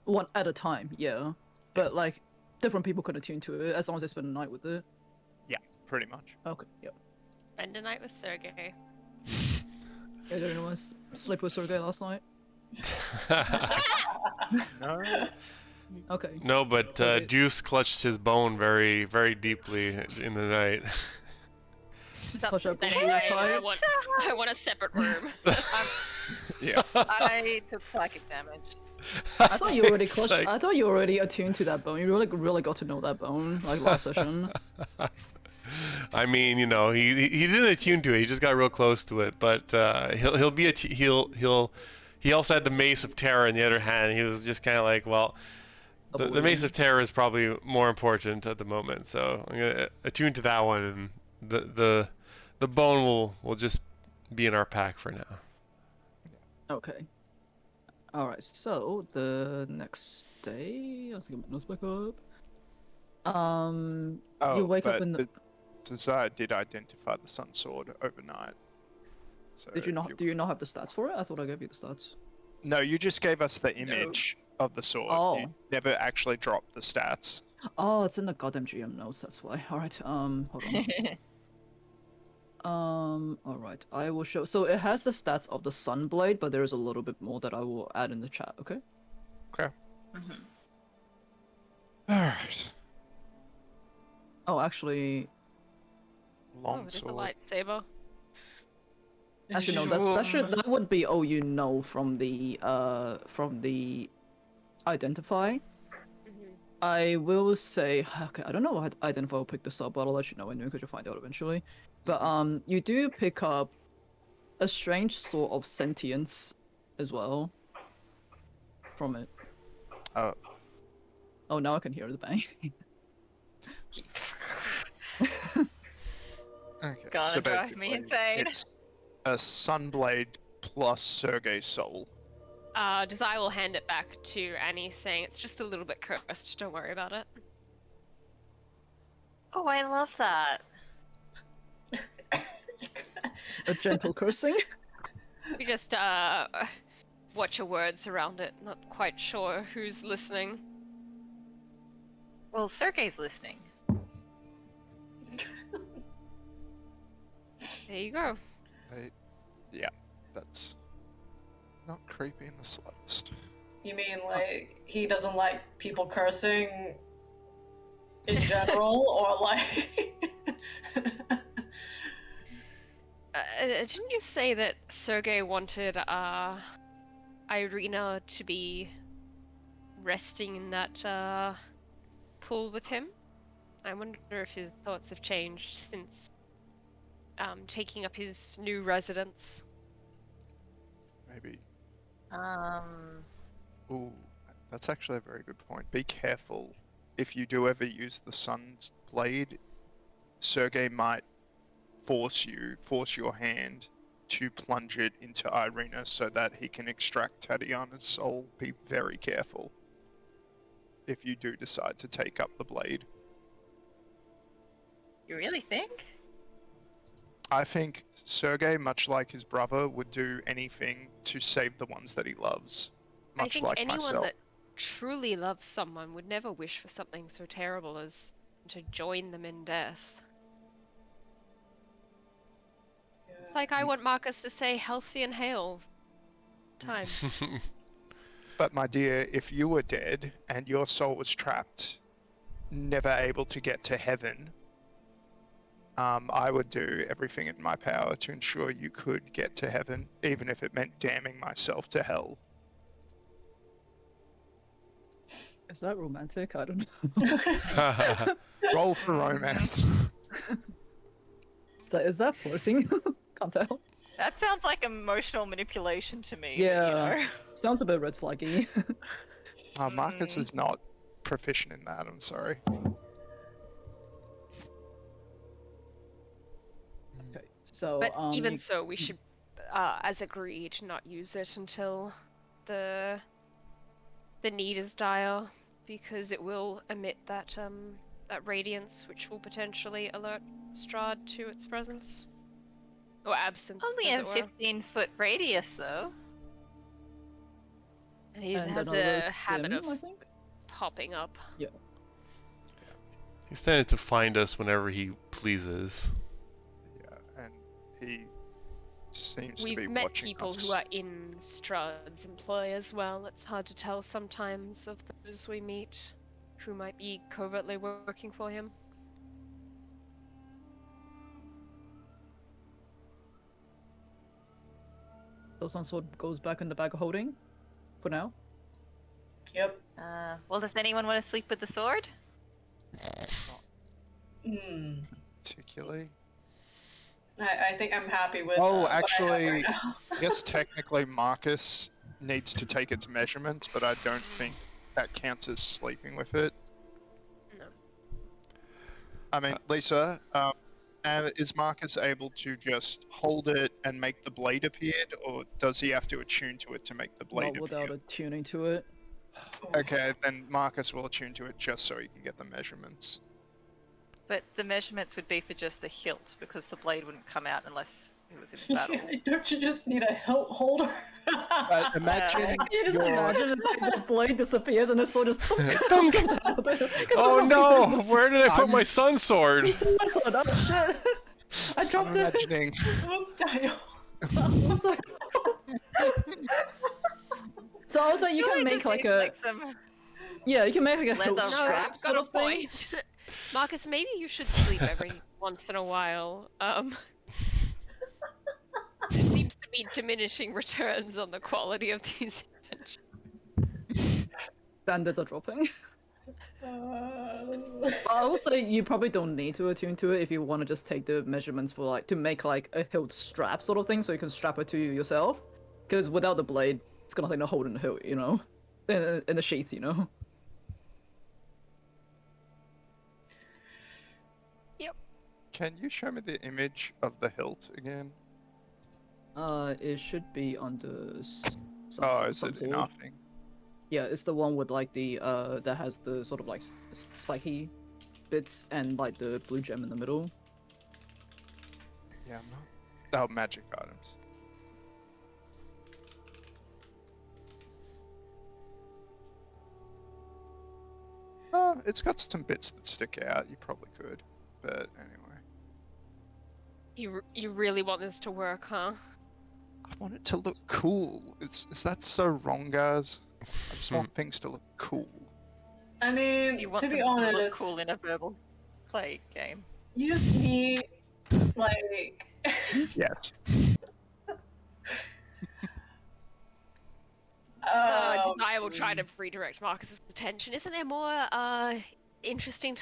one at a time, yeah. But, like, different people can attune to it as long as they spend the night with it. Yeah, pretty much. Okay, yep. Spend a night with Sergey. Yeah, did anyone sleep with Sergey last night? No. Okay. No, but Okay. Juice clutched his bone very, very deeply in the night. That's Push up anyway, into your I want a separate room. Yeah. I took psychic damage. I thought you already It's clutched. like- I thought you already attuned to that bone. You really got to know that bone, like last session. I mean, you know, he didn't attune to it. He just got real close to it. But he'll be he also had the Mace of Terror in the other hand. He was just kind of like, well, the Mace of Terror is probably more important at the moment. So I'm gonna attune to that one, and the bone will just be in our pack for now. Okay. All right. So the next day, let's get my notes back up. You wake up but in the. Desire did identify the Sunsword overnight. So Did you if not? Do you not have the stats for it? I thought I gave you the stats. No, you just gave us the image of the sword. Oh. You never actually dropped the stats. Oh, it's in the goddamn GM notes. That's why. All right. Hold on. All right. I will show. So it has the stats of the Sunblade, but there is a little bit more that I will add in the chat. Okay. Okay. Mhm. Alright. Oh, actually, Long Oh, it is a sword. lightsaber. actually no. That would be you know from the identify. I will say, okay, I don't know what identify will pick this up, but I'll let you know anyway because you'll find out eventually. But you do pick up a strange sort of sentience as well from it. Uh, Oh, now I can hear the bang. okay. Gonna so drive me basically, insane. it's a Sunblade plus Sergei's soul. Desire will hand it back to Annie, saying it's just a little bit cursed. Don't worry about it. Oh, I love that. A gentle cursing. We just watch your words around it. Not quite sure who's listening. Well, Sergei's listening. There you go. Yeah, that's not creepy in the slightest. You mean like he doesn't like people cursing in general, or like? Didn't you say that Sergei wanted Irina to be resting in that pool with him? I wonder if his thoughts have changed since taking up his new residence. Maybe. Um, Ooh, that's actually a very good point. Be careful. If you do ever use the Sun's blade, Sergei might force your hand to plunge it into Irina so that he can extract Tatiana's soul. Be very careful if you do decide to take up the blade. you really think? I think Sergei, much like his brother, would do anything to save the ones that he loves. I Much think like anyone myself. that truly loves someone would never wish for something so terrible as to join them in death. It's like I want Marcus to say healthy and hail. Time. But my dear, if you were dead and your soul was trapped, never able to get to heaven, I would do everything in my power to ensure you could get to heaven, even if it meant damning myself to hell. Is that romantic? I don't know. Roll for romance. Is that flirting? Can't tell. That sounds like emotional manipulation to me. Yeah. But, you know. Sounds a bit red flaggy. Marcus is not proficient in that, I'm sorry. Okay, so But even you- so, we should, as agreed, not use it until the need is dire, because it will emit that that radiance, which will potentially alert Strahd to its presence or absence. Only as a it were. 15-foot radius, though. He and has another a habit sim, of I think. popping up. He's tended to find us whenever he pleases. Yeah, and he seems to be We've met watching people us. who are in Strahd's employ as well. It's hard to tell sometimes of those we meet who might be covertly working for him. So Sunsword goes back in the bag of holding for now. Yep. Well, does anyone want to sleep with the sword? Hmm. Particularly. I think I'm happy with. Oh, what I have actually, right now. I guess technically Marcus needs to take its measurements, but I don't think that counts as sleeping with it. No. I mean, Lisa, is Marcus able to just hold it and make the blade appear, or does he have to attune to it to make the blade Not without appear? attuning to it. Okay, then Marcus will attune to it just so he can get the measurements. But the measurements would be for just the hilt, because the blade wouldn't come out unless it was in battle. Don't you just need a hilt holder? But imagine You just your... imagine it's like the blade disappears and the sword just Dunk! Oh no! Where did I put my sun sword? Oh shit! I I'm dropped it. imagining... Oops, Daniel. So also you Surely can it make just like needs, a like, some... yeah, you can make like a hilt leather No, strap I've sort got a of thing. point. Marcus, maybe you should sleep every once in a while. There seems to be diminishing returns on the quality of these. Standards are dropping. But I will say you probably don't need to attune to it if you want to just take the measurements for like to make like a hilt strap sort of thing, so you can strap it to you yourself. Because without the blade, it's got nothing to hold in the hilt, you know, in the sheath, you know. Yep. Can you show me the image of the hilt again? It should be on the Oh, is it in Sunsword. our thing? Yeah, it's the one with like the that has the sort of like spiky bits and like the blue gem in the middle. Yeah, I'm not. Oh, magic items. It's got some bits that stick out. You probably could, but anyway. You really want this to work, huh? I want it to look cool. Is that so wrong, guys? I just want things to look cool. I mean, You want to be them to look honest, cool in a verbal play game. you just need like Yes. I will try to redirect Marcus's attention. Isn't there more interesting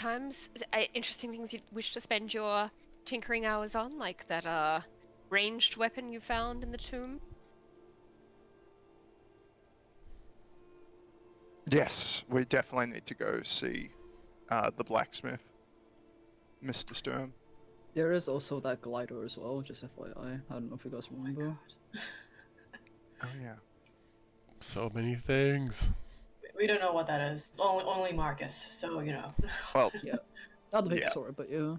interesting things you wish to spend your tinkering hours on, like that ranged weapon you found in the tomb? Yes, we definitely need to go see the blacksmith, Mr. Sturm. There is also that glider as well, just FYI. I don't know if you guys remember. Oh yeah. So many things. we don't know what that is. It's only Marcus, so you know. Well, Other people Yeah. saw it, but yeah.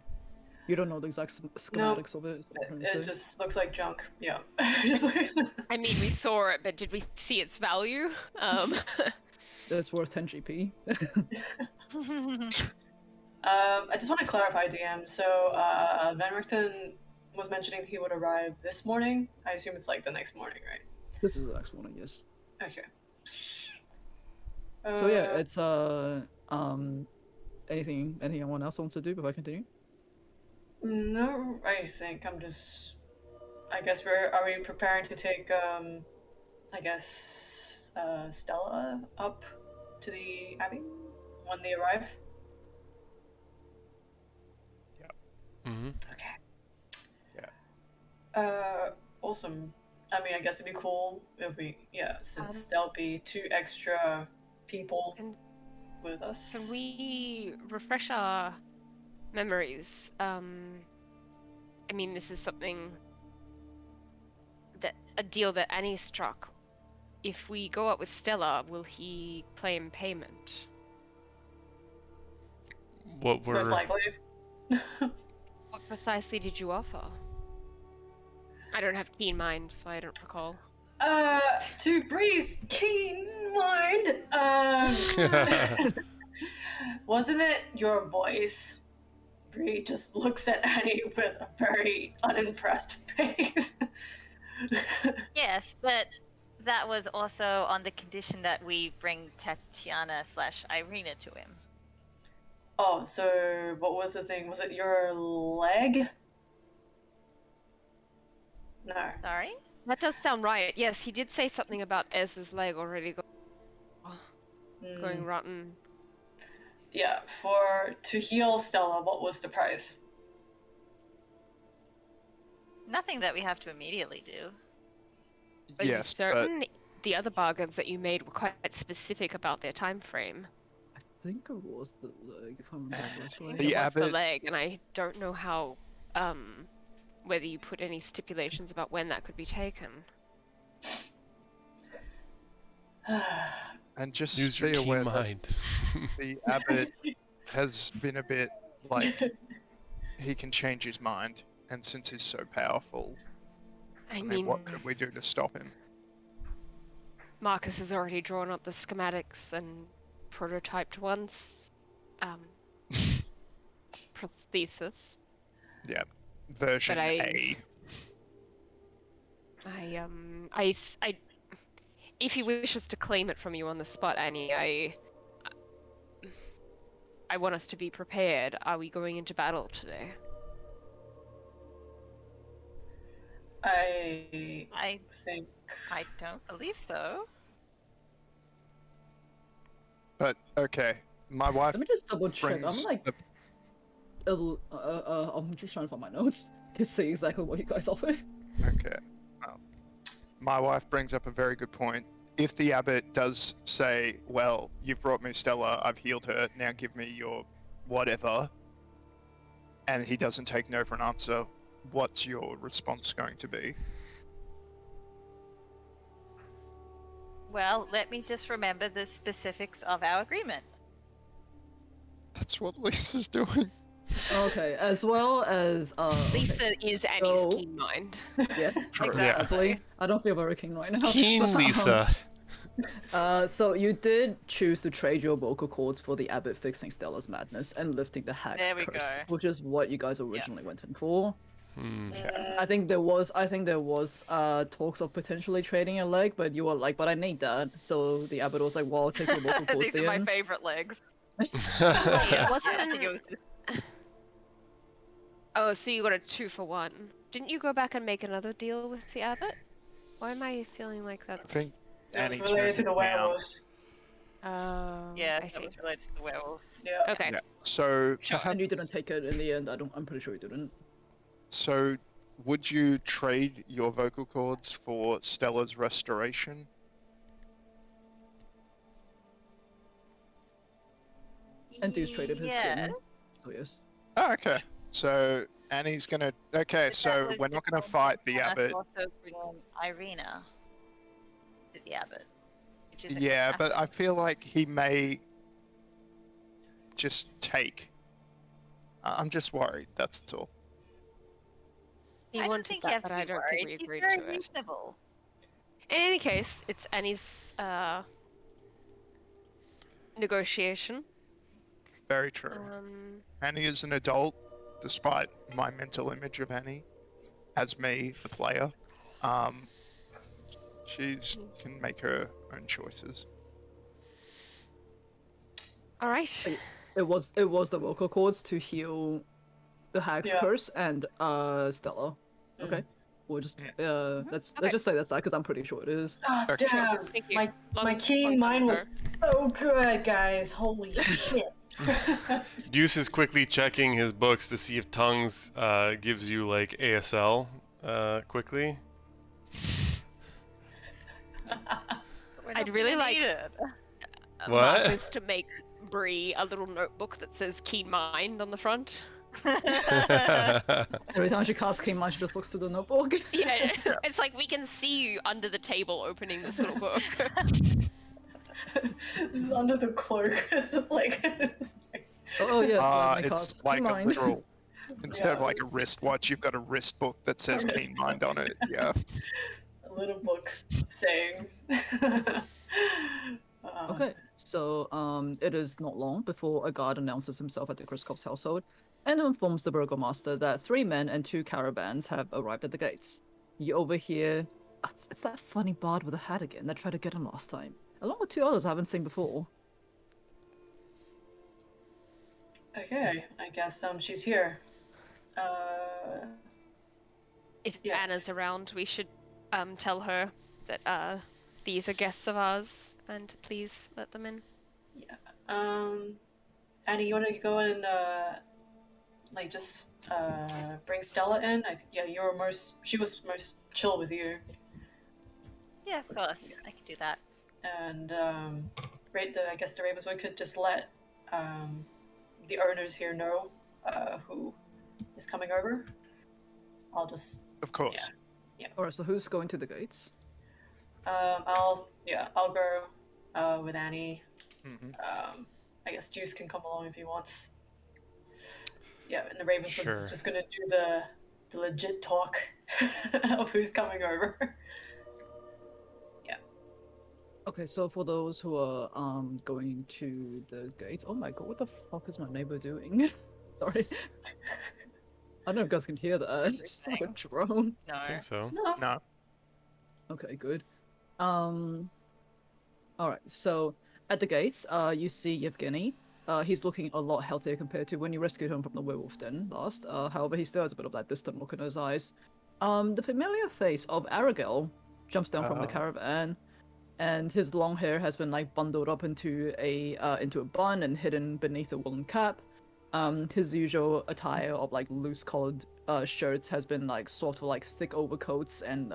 You don't know the exact schematics of it. Is what I'm trying to It say. just looks like junk. Yeah. Just like- I mean, we saw it, but did we see its value? It's worth 10 GP. I just want to clarify, DM. So, Van Richten was mentioning he would arrive this morning. I assume it's like the next morning, right? This is the next one, I guess. Okay. So yeah, it's anything anyone else wants to do before I continue? No, I think I'm just. I guess are we preparing to take I guess Stella up to the Abbey when they arrive? Mm-hmm. Okay. Awesome. I mean, I guess it'd be cool if we, since there'll be 2 extra people And with us. Can we refresh our memories? I mean, this is something a deal that Annie struck. If we go up with Stella, will he claim payment? What Most were likely. What precisely did you offer? I don't have keen mind, so I don't recall. To Bree's keen mind, wasn't it your voice? Bree just looks at Annie with a very unimpressed face. Yes, but that was also on the condition that we bring Tatiana / Irina to him. Oh, so what was the thing? Was it your leg? No. Sorry? That does sound right. Yes, he did say something about Ez's leg already going rotten. Yeah, to heal Stella, what was the price? Nothing that we have to immediately do. Are you yes, certain the other bargains that you made were quite specific about their time frame? I think it was the leg, if I remember correctly. The It was the abbot- leg, and I don't know how, whether you put any stipulations about when that could be taken. and just use your be keen aware that mind? the abbot has been a bit like he can change his mind, and since he's so powerful, I I mean, mean, what could we do to stop him? Marcus has already drawn up the schematics and prototyped ones. Prosthesis. Yeah, version But A. If he wishes to claim it from you on the spot, Annie, I want us to be prepared. Are we going into battle today? I think. I don't believe so. But okay, My wife Let me just double check. I'm brings like, I'm just trying to find my notes to see exactly what you guys offered. Okay. Well, my wife brings up a very good point. If the abbot does say, well, you've brought me Stella, I've healed her, now give me your whatever, and he doesn't take no for an answer, what's your response going to be? Well, let me just remember the specifics of our agreement. That's what Lisa's doing. Okay, as well as okay, Lisa is Annie's So- keen mind. yes, Exactly. I don't feel very keen right now. Keen but, Lisa. So you did choose to trade your vocal cords for the abbot fixing Stella's madness and lifting the hag's There we curse, go. which is what you guys originally went in for. Okay. I think there was talks of potentially trading a leg, but you were like, but I need that. So the abbot was like, well, I'll take your vocal cords These are my then. favorite legs. Yeah, wasn't I think it was just Oh, so you got a 2-for-1. Didn't you go back and make another deal with the abbot? Why am I feeling like I that's... think It's Annie related turned to the it down. werewolf. Oh, yeah, I that see. was related to the werewolves. Yeah. Okay. Yeah. So Sure. perhaps, And you didn't take it in the end. I'm pretty sure you didn't. so would you trade your vocal cords for Stella's restoration? And Deuce traded his Yes. skin. Oh yes. Oh, okay. So Annie's gonna. Okay, But so that was we're not gonna to fight the and abbot. Also bring on Irina to the abbot. Which isn't Yeah, gonna but I happen. feel like he may just take. I'm just worried. That's all. He I don't wanted think you that, have but to I be don't worried. think we He's agreed very to it. reasonable. In any case, it's Annie's negotiation. Very true. Annie is an adult, despite my mental image of Annie as me, the player. She's can make her own choices. All right. It was the vocal cords to heal the hag's Yeah. curse and Stella. Okay. We'll just let's Okay. just say that's that because I'm pretty sure it is. Ah, Okay. damn. Thank you. My Long keen mind time was so good, guys. Holy shit. Deuce is quickly checking his books to see if tongues gives you like ASL quickly. We're I'd not really gonna like- need it. What? Marcus to make Bree a little notebook that says keen mind on the front. Every time she casts Keen Mind, she just looks to the notebook. Yeah, it's like we can see you under the table opening this little book. This is under the cloak. It's just like. Oh yes, my It's cast like Keen a Mind. literal. Instead of Yeah. like a wristwatch, you've got a wrist book that says A Keen Mind on it. Yeah. A little book of sayings. Okay, so it is not long before a guard announces himself at the Kriskop's household and informs the burgomaster that 3 men and 2 caravans have arrived at the gates. You overhear, it's that funny bard with a hat again that tried to get him last time, along with 2 others I haven't seen before. Okay, I guess she's here. If Yeah. Anna's around, we should tell her that these are guests of ours, and please let them in. Annie, you want to go and just bring Stella in? She was most chill with you, Yeah, of course. I can do that. and I guess the Ravenswood could just let the owners here know who is coming over. I'll just Of course. Alright, so who's going to the gates? I'll go with Annie. Mhm. I guess Juice can come along if he wants. Yeah, and the Ravenswood's Sure. just gonna do the legit talk of who's coming over. Okay, so for those who are going to the gates, oh my god, what the fuck is my neighbor doing? Sorry. I don't know if you guys can hear that. It's just like a drone. No. I think so. No. No. Okay, good. Alright, so at the gates, you see Yevgeny. He's looking a lot healthier compared to when you rescued him from the werewolf den last. However, he still has a bit of that distant look in his eyes. The familiar face of Aragel jumps down from the caravan. and his long hair has been like bundled up into a bun and hidden beneath a woolen cap. His usual attire of like loose-collared shirts has been like sort of like thick overcoats and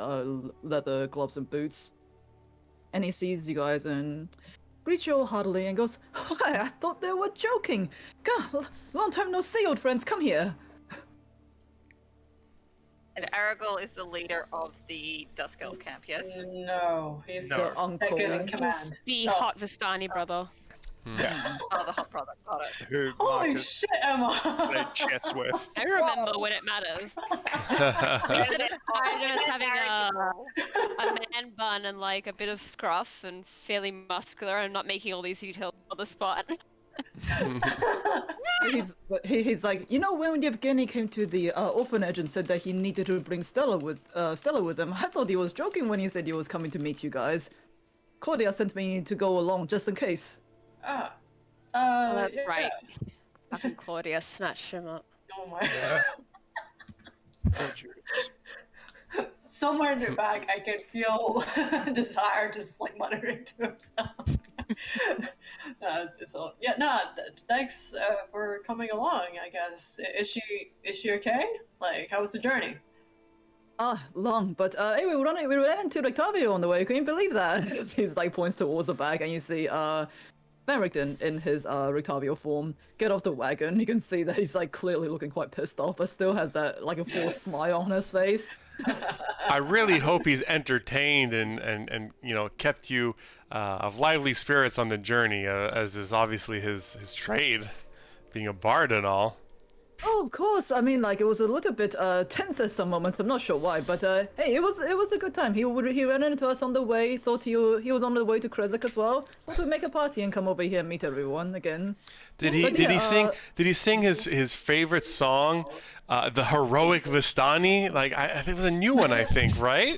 leather gloves and boots. And he sees you guys and greets you all heartily and goes, "Why, I thought they were joking. God, long time no see, old friends. Come here." And Aragorn is the leader of the Dusk Elf camp, yes? No, he's No. the Uncle. second in He's command. The Oh. hot Vistani brother. Yeah. Oh, the hot product. Got it. Who Holy Marcus shit, Emma! played chess with. I remember when it matters. Instead of just having a man bun and like a bit of scruff and fairly muscular, I'm not making all these details on the spot. He's like, you know, when Yevgeny came to the orphanage and said that he needed to bring Stella with him, I thought he was joking when he said he was coming to meet you guys. Claudia sent me to go along just in case. Ah. Oh, that's yeah. right. Fucking Claudia snatched him up. Oh my. Oh, Judas. Somewhere in the back, I can feel Desire just like muttering to himself. It's all, yeah, no, thanks for coming along, I guess. Is she okay? Like, how was the journey? Long, but hey, we ran into Octavio on the way. Can you believe that? He's like points towards the back, and you see Merrickton in his Rictavio form get off the wagon. You can see that he's like clearly looking quite pissed off, but still has that like a forced smile on his face. I really hope he's entertained and you know kept you of lively spirits on the journey, as is obviously his trade, being a bard and all. Oh, of course. I mean, like it was a little bit tense at some moments. I'm not sure why, but hey, it was a good time. He ran into us on the way. Thought he was on the way to Krezek as well. Thought we'd make a party and come over here and meet everyone again. Did he sing his favorite song, the heroic Vistani? Like I think it was a new one, I think, right?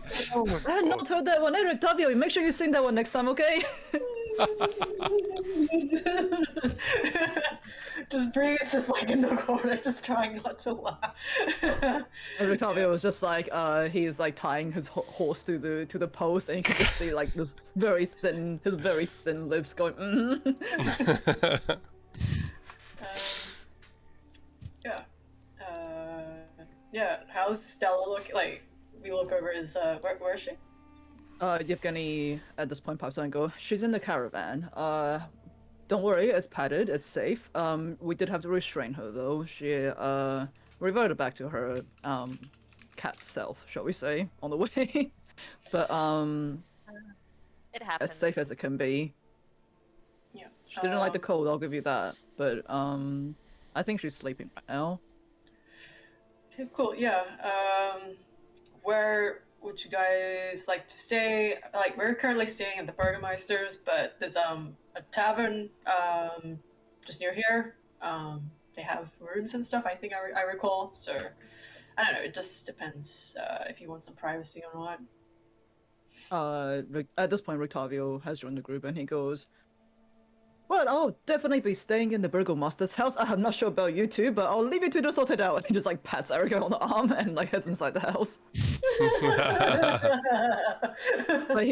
I had not heard that one. Hey, Octavio, make sure you sing that one next time, okay? Just Bree's just like in the corner, just trying not to laugh. And Octavio was just like, he's like tying his horse to the post, and you can just see like his very thin lips going. Mm-hmm. Yeah. Yeah. How's Stella look? Like, we look over his. Where is she? Yevgeny at this point pops out and go, "She's in the caravan. Don't worry, it's padded, it's safe. We did have to restrain her though. She reverted back to her cat self, shall we say, on the way. But It happens. as safe as it can be. Yeah. She didn't like the cold, I'll give you that. But I think she's sleeping right now. Okay, cool. Yeah. Where would you guys like to stay? Like, we're currently staying at the Burgermeisters, but there's a tavern just near here. They have rooms and stuff, I think I recall. So I don't know, it just depends if you want some privacy or not. At this point, Rictavio has joined the group, and he goes, "Well, I'll definitely be staying in the Burgomaster's house. I'm not sure about you two, but I'll leave you two to sort it out." And he just like pats Erica on the arm and like heads inside the house. But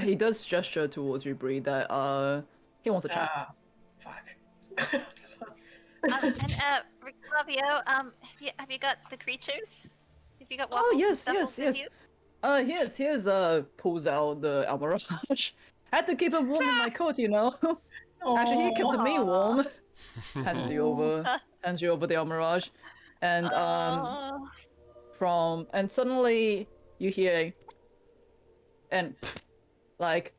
he does gesture towards you, Bree, that he wants a chat. Fuck. Flavio, have you got the creatures? Have you got Oh waffles and yes, stuffles yes, with yes. you? Here's pulls out the Almirage. Had to keep him warm in my coat, you know. Actually, he kept me warm. Hands you over the Almirage, and and suddenly you hear, and like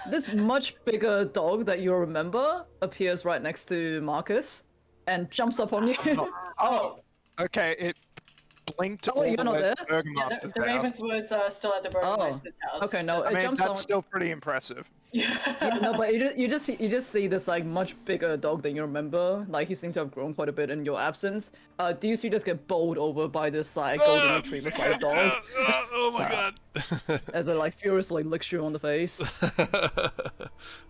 this much bigger dog that you remember appears right next to Marcus, and jumps up on you. Oh, okay. It blinked all you're the not way there? to Burgomaster's The house. Ravenswood's still at the Burgermeister's house. Okay, no, I it mean, jumps that's on. still pretty impressive. Yeah, no, but you just see this like much bigger dog than you remember. Like he seems to have grown quite a bit in your absence. Do you see just get bowled over by this like golden retriever sized dog Oh my god. as it like furiously licks you on the face?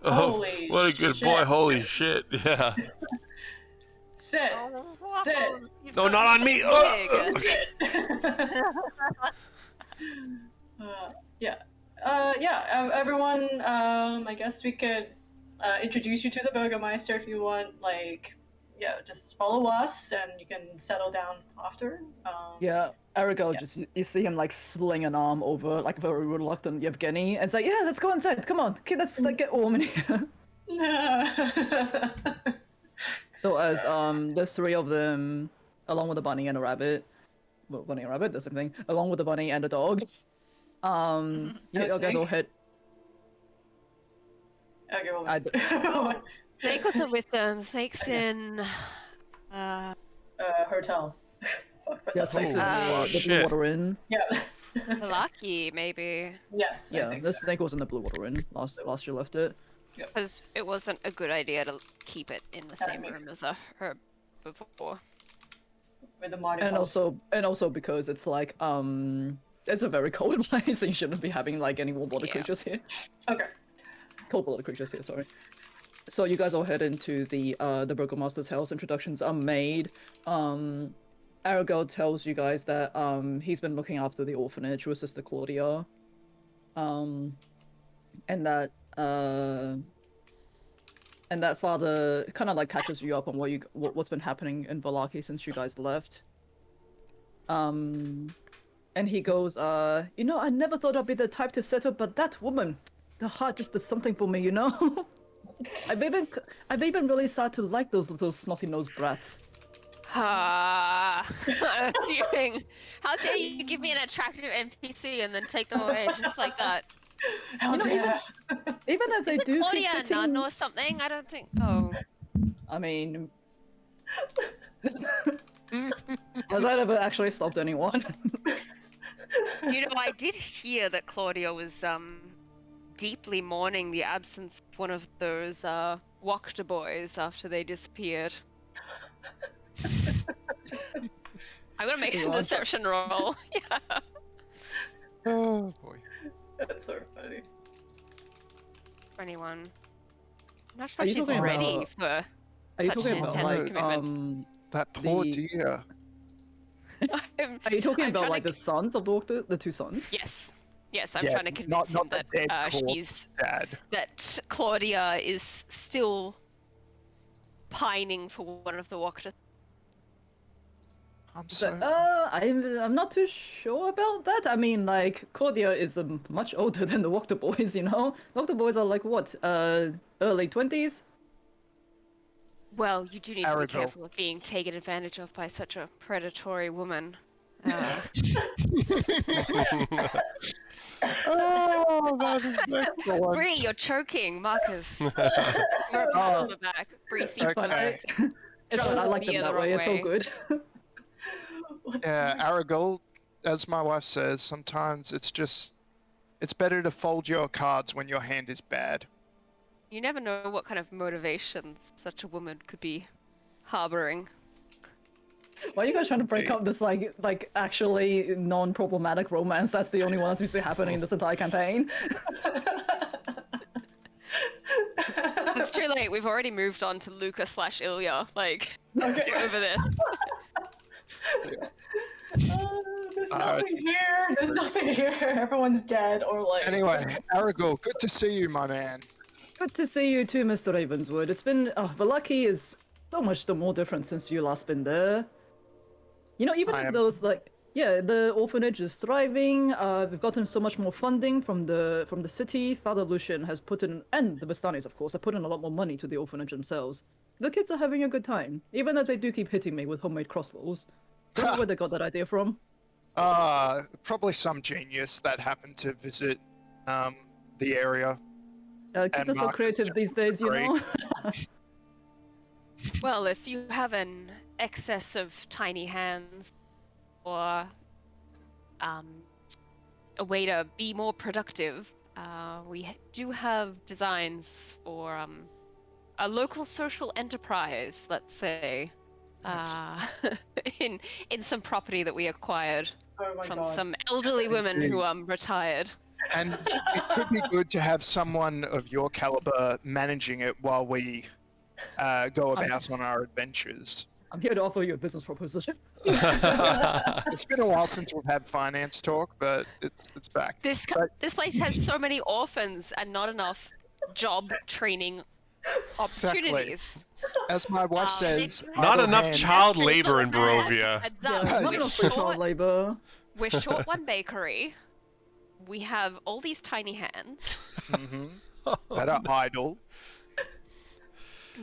Holy What a good shit. boy, holy shit. Yeah. Sit. Oh, Sit. you've No, got not on me. big. Sit. Yeah. everyone. I guess we could introduce you to the Burgermeister if you want. Like, yeah, just follow us, and you can settle down after. Yeah, Aragorn just you see him like sling an arm over like very reluctant Yevgeny, and it's like, yeah, let's go inside. Come on, okay, let's like get warm in here. So as the three of them, along with the bunny and a rabbit, well, bunny and rabbit, the same thing, along with the bunny and the dog, you guys all head. Okay, well, Snake wasn't with them. Snake's in. hotel. Fuck, what's Yes, that place? the Blue shit. Water Inn. Yeah. Lucky, maybe. Yes. I Yeah, think the so. snake was in the Blue Water Inn last you left it. Because it wasn't a good idea to keep it in the same makes room as her before. With the Marty And Post. also because it's like it's a very cold place, and you shouldn't be having like any warm-blooded Yeah. creatures here. Okay. Cold-blooded creatures here, sorry. So you guys all head into the Burgomaster's house. Introductions are made. Aragorn tells you guys that he's been looking after the orphanage with Sister Claudia. And that father kind of like catches you up on what's been happening in Vallaki since you guys left. And he goes, I never thought I'd be the type to settle, but that woman, the heart just does something for me, you know? I've even really started to like those little snotty-nosed brats. I'm fuming. How dare you give me an attractive NPC and then take them away just like that? How dare. Even if they do Claudia keep a nun hitting... or something? I don't think. Oh. I mean... has that ever actually stopped anyone? You know, I did hear that Claudia was deeply mourning the absence of one of those Wakta boys after they disappeared. I'm gonna make a deception roll. Yeah. Oh boy. That's so funny. 21. I'm not sure Are you she's talking ready about- for Are you such talking an about intense like commitment. That poor The- dear. Are you talking I'm about trying like to- the sons of the Wakta, the two sons? Yes. Yes, I'm Yeah, trying to convince him not the dead that corpse, she's Dad. that Claudia is still pining for one of the Wakta. I'm so. I'm not too sure about that. I mean, like, Claudia is much older than the Wakta boys, you know? The Wakta boys are like, what, early 20s? Well, you do need to be Aragorn. careful of being taken advantage of by such a predatory woman. Oh, that is excellent. Bree, you're choking, Marcus. You're a pat on the back. Bree seems Okay. to It's fine, I like Beer them the that way, wrong it's all way. good. Yeah, Aragorn, as my wife says, sometimes it's better to fold your cards when your hand is bad. You never know what kind of motivations such a woman could be harboring. Why are you guys trying to break up this, like actually non-problematic romance that's the only one that seems to be happening in this entire campaign? It's too late. We've already moved on to Luca / Ilya. Like, Okay. get over this. There's nothing here. There's nothing here. Everyone's dead or like. Anyway, Aragorn, good to see you, my man. Good to see you too, Mr. Ravenswood. It's been... Vallaki is so much the more different since you last been there. You know, even I if am- those, like... Yeah, the orphanage is thriving. We've gotten so much more funding from the city. Father Lucian has put in... And the Bastanis, of course, have put in a lot more money to the orphanage themselves. The kids are having a good time, even if they do keep hitting me with homemade crossbows. Don't know where they got that idea from. Probably some genius that happened to visit the area. Kids And are so Marcus creative just these days, you agree. know? Well, if you have an excess of tiny hands or a way to be more productive, we do have designs for a local social enterprise, let's say, in some property that we acquired Oh my from god. some elderly women who retired. And it could be good to have someone of your caliber managing it while we go about on our adventures. I'm here to offer you a business proposition. It's been a while since we've had finance talk, but it's back. This place has so many orphans and not enough job training opportunities. As my wife says, Not idle enough hands- child That's labor in pretty bad. Barovia. Heads Yeah, up, not we're enough free child short, labor. we're short one bakery. We have all these tiny hands. that are idle.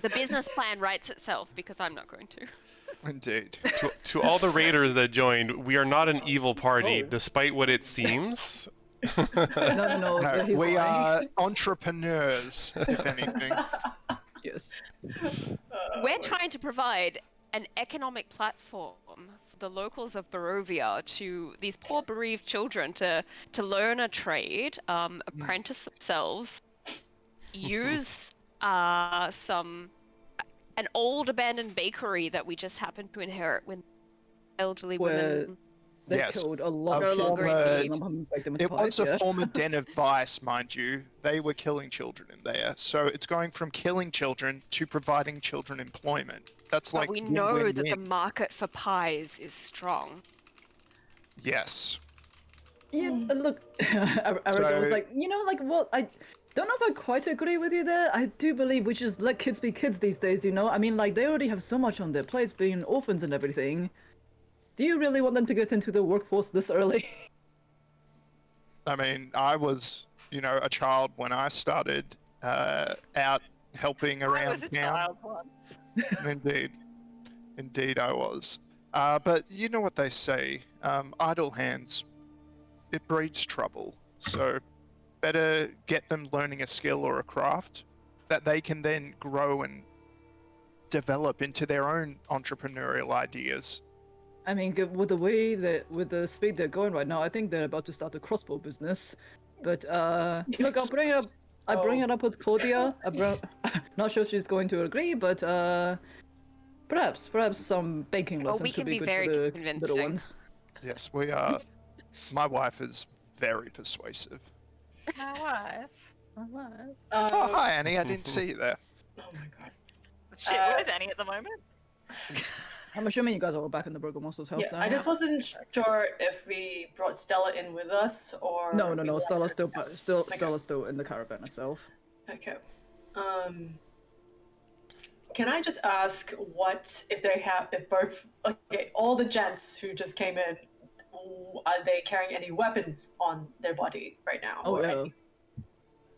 The business plan writes itself because I'm not going to. Indeed. To all the raiders that joined, we are not an evil party, Oh. despite what it seems. No, No, he's we lying. are entrepreneurs, if anything. Yes. We're trying to provide an economic platform for the locals of Barovia to these poor bereaved children to learn a trade, apprentice themselves, use an old abandoned bakery that we just happened to inherit when elderly Where women. They Yes. killed a lot A of children. former- It was a former den of vice, mind you. They were killing children in there. So it's going from killing children to providing children employment. That's But like we win, know win, that the win. market for pies is strong. Yes. Yeah, look, Ariel was So- like, well, I don't know if I quite agree with you there. I do believe we should just let kids be kids these days, I mean, like, they already have so much on their plates being orphans and everything. Do you really want them to get into the workforce this early? I mean, I was, a child when I started out helping I around was a town. child once. Indeed, I was. But you know what they say: idle hands, it breeds trouble. So, better get them learning a skill or a craft that they can then grow and develop into their own entrepreneurial ideas. I mean, with the speed they're going right now, I think they're about to start a crossbow business. But look, I'll bring it up with Claudia. Not sure she's going to agree, but perhaps some baking lessons we could can be be good very for the little convincing. ones. Yes, we are. My wife is very persuasive. My wife. Oh, hi, Annie. I didn't see you there. Oh my god. Shit, where is Annie at the moment? I'm assuming you guys are all back in the Burgomaster's house Yeah, now. I just wasn't sure if we brought Stella in with us or. No. we left Stella's her. Stella's still in the caravan itself. Okay. Can I just ask all the gents who just came in, are they carrying any weapons on their body right now? Oh yeah.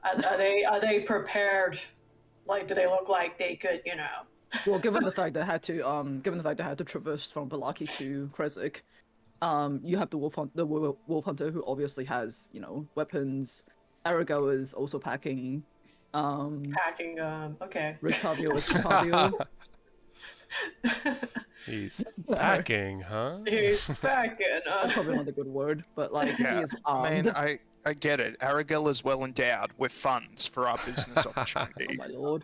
Are they prepared? Like, do they look like they could, Well, given the fact they had to traverse from Valaki to Krezk, you have the wolf hunter who obviously has, weapons. Aragao is also packing. packing? Okay. Rictavio is Rictavio. He's packing, huh? He's packing. That's probably not a good word, but like Yeah, he is I mean, armed. I get it. Aragel is well endowed with funds for our business Oh opportunity. my lord.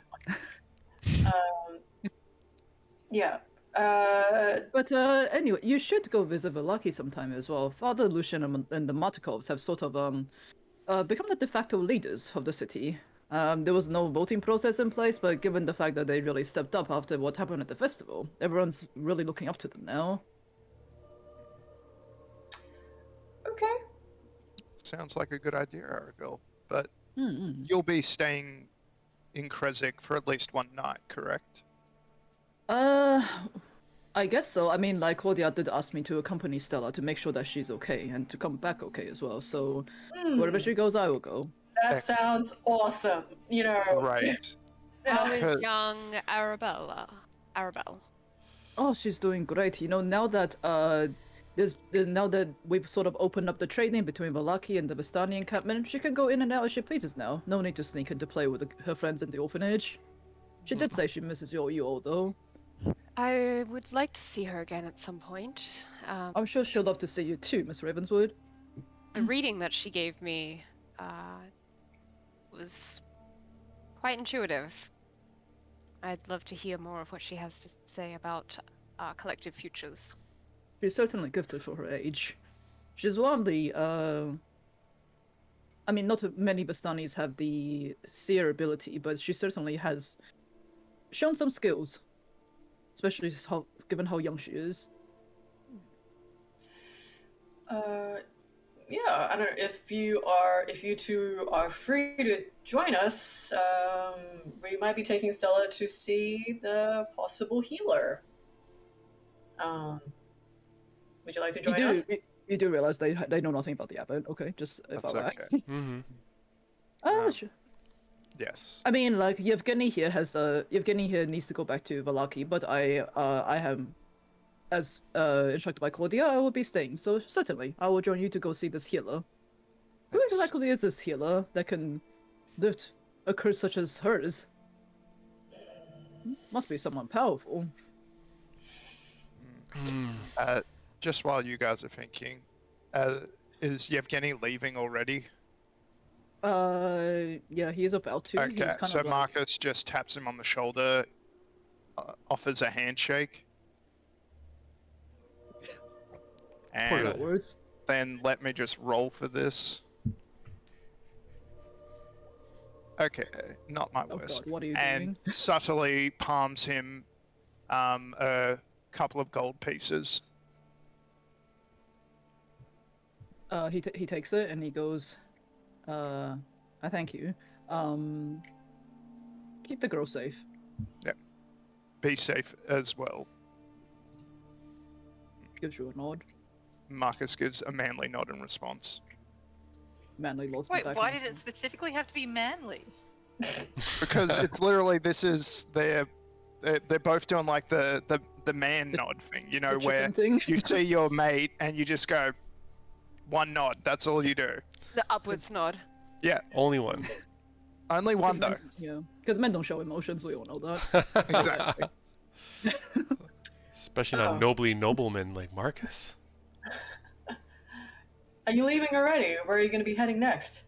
Yeah. But anyway, you should go visit Valaki sometime as well. Father Lucian and the Martikovs have sort of become the de facto leaders of the city. There was no voting process in place, but given the fact that they really stepped up after what happened at the festival, everyone's really looking up to them now. Okay. Sounds like a good idea, Aragel. But Mm-hmm. you'll be staying in Krezk for at least one night, correct? I guess so. I mean, like, Claudia did ask me to accompany Stella to make sure that she's okay and to come back okay as well. So, wherever she goes, I will go. That Excellent. sounds awesome. Right. How is Good. young Arabelle? Oh, she's doing great. Now that now that we've sort of opened up the trading between Valaki and the Vistani encampment, she can go in and out as she pleases now. No need to sneak in to play with her friends in the orphanage. She did say she misses you all, though. I would like to see her again at some point. I'm sure she'll love to see you too, Miss Ravenswood. The reading that she gave me was quite intuitive. I'd love to hear more of what she has to say about our collective futures. She's certainly gifted for her age. She's one of the, I mean, not many Bastanis have the seer ability, but she certainly has shown some skills. Especially given how young she is. Yeah, I don't know if you two are free to join us. We might be taking Stella to see the possible healer. Would you like to You join do us? you do realize they know nothing about the abbot? Okay, just That's FYI. okay. Mm-hmm. Sure. Yes. I mean, like Yevgeny here needs to go back to Valaki, but I have, as instructed by Claudia, I will be staying. So certainly, I will join you to go see this healer. Who It's- exactly is this healer that can lift a curse such as hers? Must be someone powerful. Just while you guys are thinking, is Yevgeny leaving already? Yeah, he's about to. Okay, He's kind so of like, Marcus just taps him on the shoulder, offers a handshake, and Put words. then let me just roll for this. Okay, not my Oh worst. God, what are you And doing? subtly palms him a couple of gold pieces. He takes it and he goes, I thank you. Keep the girl safe. Be safe as well. Gives you a nod. Marcus gives a manly nod in response. Manly nods me Wait, back. why in did it specifically have to be manly? Because it's literally they're both doing like the man nod thing, you know, the where chicken thing. you see your mate and you just go one nod. That's all you do. The upwards nod. Yeah, Only one. only one though. Yeah, because men don't show emotions. We all know that. Exactly. Especially not nobly noblemen like Marcus. Are you leaving already? Where are you going to be heading next?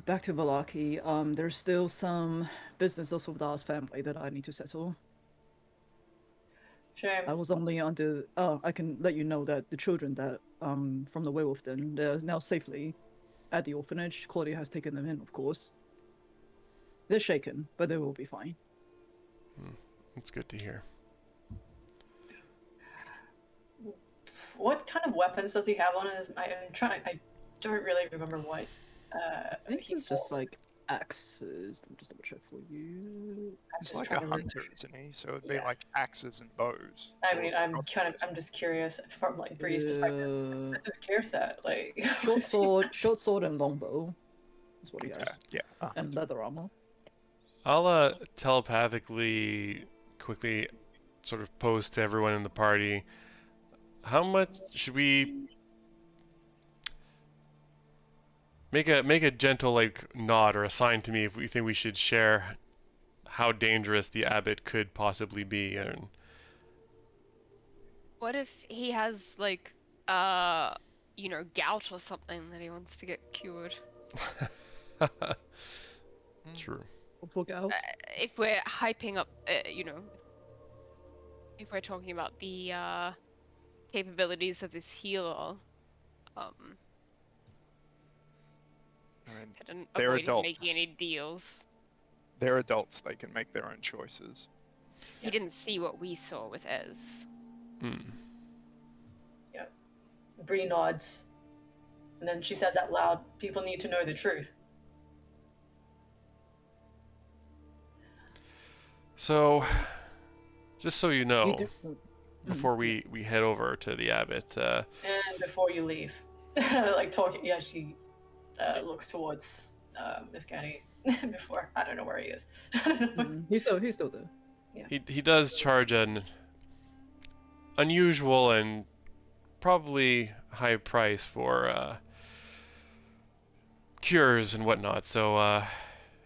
Back to Valaki. There's still some business also with our family that I need to settle. Shame. I was only under. I can let you know that the children that from the werewolf den, they're now safely at the orphanage. Claudia has taken them in, of course. They're shaken, but they will be fine. It's good to hear. What kind of weapons does he have on his? I don't really remember what. I think he it's just fought with. like axes. Let me just double check for you. I'm He's just like a trying to hunter, remember. isn't he? So it'd be Yeah. like axes and bows. I mean, I'm just curious from like Bree's perspective. This is gear set, like Short sword, and longbow. Is what he has, Yeah. and leather armor. I'll telepathically quickly sort of pose to everyone in the party. How much should we make a gentle like nod or a sign to me if we think we should share how dangerous the abbot could possibly be? And What if he has like gout or something that he wants to get cured? true. Book out. If we're hyping up, if we're talking about the capabilities of this healer, I mean, and They're avoiding adults. making any deals. they're adults. They can make their own choices. He didn't see what we saw with Ez. yeah. Bree nods, and then she says out loud, "People need to know the truth." So, just so you know, You do- before we head over to the abbot, And before you leave, like talking, yeah, she looks towards Evgeny before. I don't know where he is. I don't know. He's still there. he does charge an unusual and probably high price for cures and whatnot. So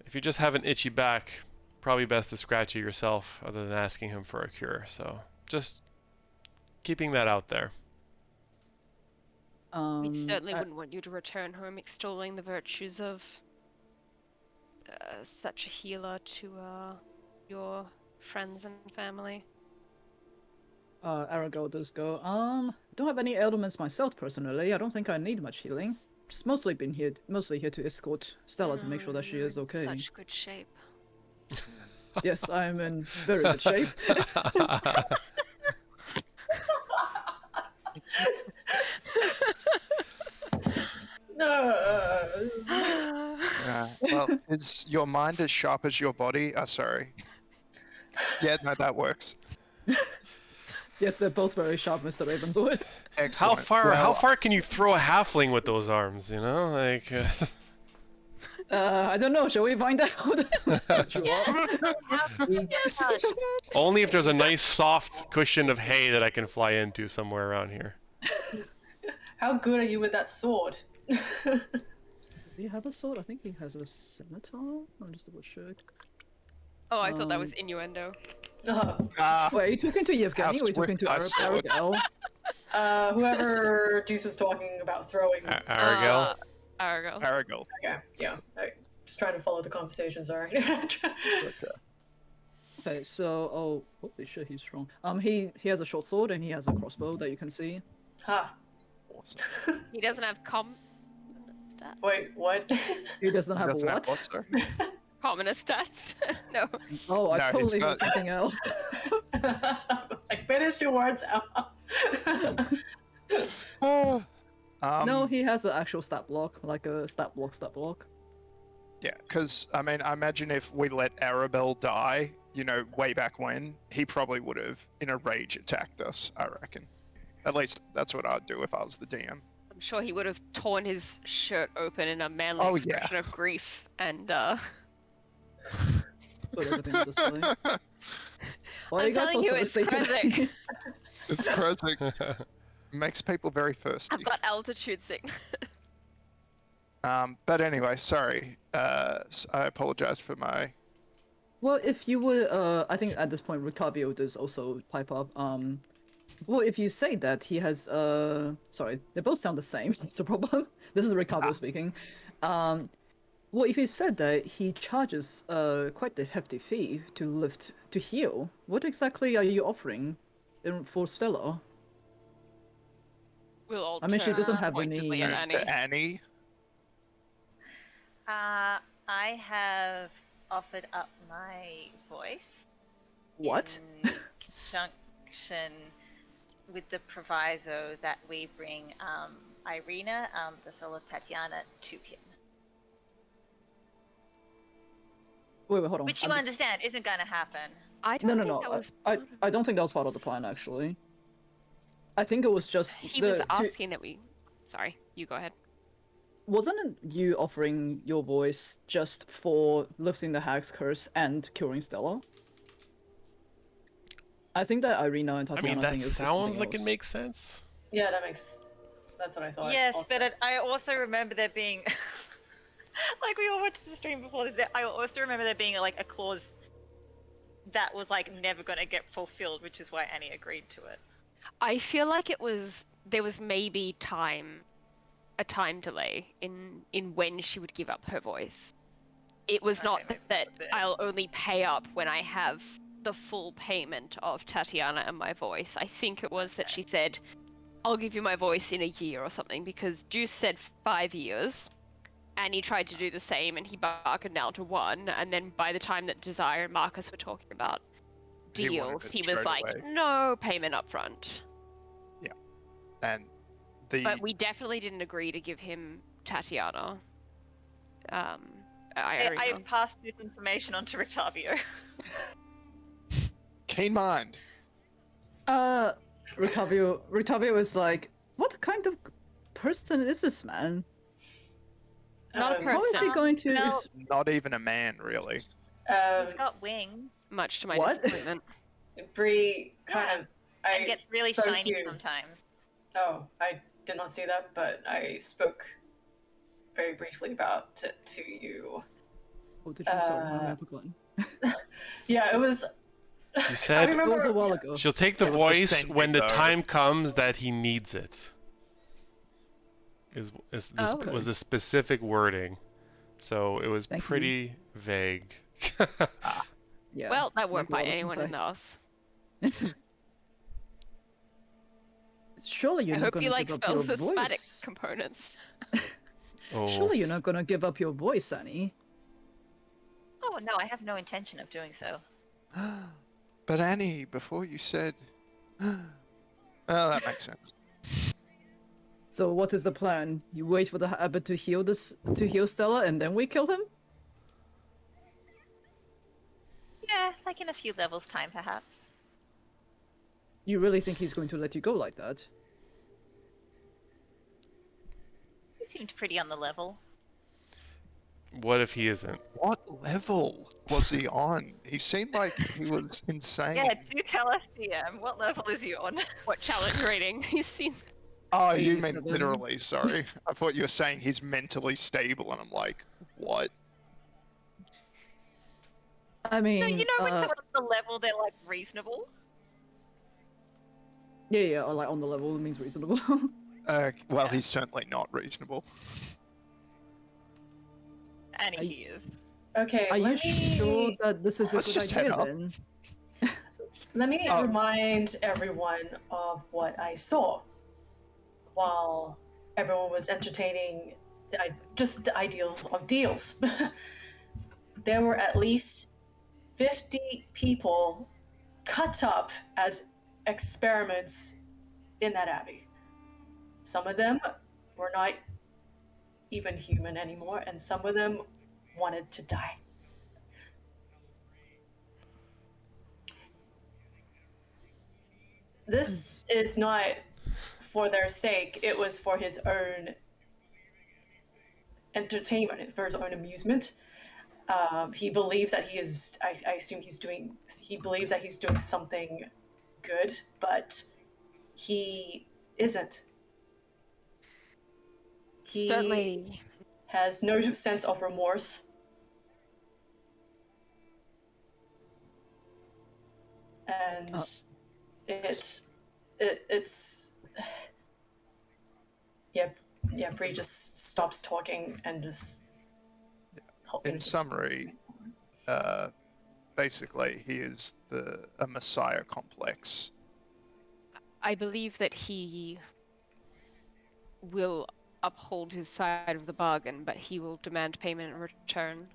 if you just have an itchy back, probably best to scratch it yourself other than asking him for a cure. So just keeping that out there. We certainly I- wouldn't want you to return home extolling the virtues of such a healer to your friends and family. Aragorn does go. Don't have any ailments myself personally. I don't think I need much healing. Just mostly here to escort Stella to make sure that she You're is in okay. Such good shape. Yes, I'm in very good shape. Is your mind as sharp as your body? Sorry. Yeah, no, that works. Yes, they're both very sharp, Mr. Ravenswood. Excellent. How Well, far can you throw a halfling with those arms? You know, like. I don't know. Shall we find out? Gosh, Only if there's a nice soft cushion of hay that I can fly into somewhere around here. How good are you with that sword? Do you have a sword? I think he has a scimitar. I'm just double check. Oh, I thought that was innuendo. Oh, Wait, are you talking to Yevgeny or are you talking swift to I sword. Aragel? whoever Deuce was talking about throwing. Aragel? Aragel. Aragel. Okay, yeah. I just trying to follow the conversation, sorry. Okay, so holy shit, he's strong. He has a short sword and he has a crossbow that you can see. Ha. Awesome. He doesn't have stat. Wait, what? He doesn't have Doesn't a have what? sorry? Commoner stats. No. Oh, I No, he's totally got- heard something else. Like, finish your words out. No, he has an actual stat block, like a stat block. Yeah, because I mean, I imagine if we let Arabelle die, you know, way back when, he probably would have, in a rage, attacked us. I reckon. At least that's what I'd do if I was the DM. I'm sure he would have torn his shirt open in a manly Oh, expression of grief and Put everything on display. Why are I'm you guys telling you, supposed it's to stay today? Krezek. It's crazy. Makes people very thirsty. I've got altitude sickness. But anyway, sorry. I apologize for my. Well, if you were, I think at this point Ricavio does also pipe up. Well, if you say that he has, sorry, they both sound the same. That's the problem. This is Ricavio speaking. Well, if you said that he charges quite the hefty fee to heal, what exactly are you offering for Stella? We'll all I mean, she turn doesn't have pointedly any- at Annie. To Annie. I have offered up my voice. What? In conjunction with the proviso that we bring Irina, the soul of Tatiana, to him. Wait, hold on. Which you I'm just- understand isn't going to happen. I don't No. think that was I don't think that was part of the plan, actually. I think it was just he was asking that we sorry, you go ahead. Wasn't it you offering your voice just for lifting the Hag's curse and curing Stella? I think that Irina and I Tatiana mean, that thing is sounds something like it else. makes sense. Yeah, that's what I thought. Yes, also. but I also remember there being, like we all watched the stream before this. I also remember there being like a clause that was like never going to get fulfilled, which is why Annie agreed to it. I feel like there was maybe a time delay in when she would give up her voice. It was Okay, not maybe that that's it. I'll only pay up when I have the full payment of Tatiana and my voice. I think it was that she said, I'll give you my voice in a year or something, because Juice said 5 years, and he tried to do the same, and he bargained down to 1, and then by the time that Desire and Marcus were talking about He wanted deals, it he was straight like, away. no payment up front. And the But we definitely didn't agree to give him Tatiana. I Irina. passed this information on to Ricavio. keen mind. Ricavio is like, what kind of person is this man? Not a How is he person. going to? No. Not even a man, really. He's got wings Much to my What? disappointment. Bree kind of. and gets really spoke shiny to- sometimes. Oh, I did not see that, but I spoke very briefly about it to you. Oh, did you? Sorry, I have forgotten. Yeah, it was. You I said It was a remember. while ago. she'll take the It was a voice sting when the though. time comes that he needs it. okay. Was the specific wording, so it was Thank you. pretty vague. Yeah. Well, that won't like a lot bite of anyone things in the ass. Surely you're I not hope going you to like give up your spells with somatic voice. components. Oh, Surely you're not going to give up your voice, Annie. Oh no, I have no intention of doing so. But Annie, before you said. Well, that makes sense. So what is the plan? You wait for the abbot to heal Stella, and then we kill him? Like in a few levels' time, perhaps. You really think he's going to let you go like that? He seemed pretty on the level. What if he isn't? What level was he on? He seemed like he was insane. Yeah, do tell us, DM. What level is he on? What challenge rating? He's seen. Oh, you meant 87. literally, sorry. I thought you were saying he's mentally stable, and I'm like, what? I mean, No, you know when someone's on the level, they're like reasonable. yeah, or like on the level means reasonable. Well, he's certainly not reasonable. And I- he is. Okay, Are you let me sure that this is a Let's good just head idea up. then? let me Oh. remind everyone of what I saw while everyone was entertaining just the ideals of deals. There were at least 50 people cut up as experiments in that abbey. Some of them were not even human anymore, and some of them wanted to die. This is not for their sake, it was for his own entertainment, for his own amusement. He believes that he is, I assume he believes that he's doing something good, but he isn't. He Certainly. has no sense of remorse. And it's yeah, Bree just stops talking and just In summary, basically, he is a messiah complex. I believe that he will uphold his side of the bargain, but he will demand payment in return.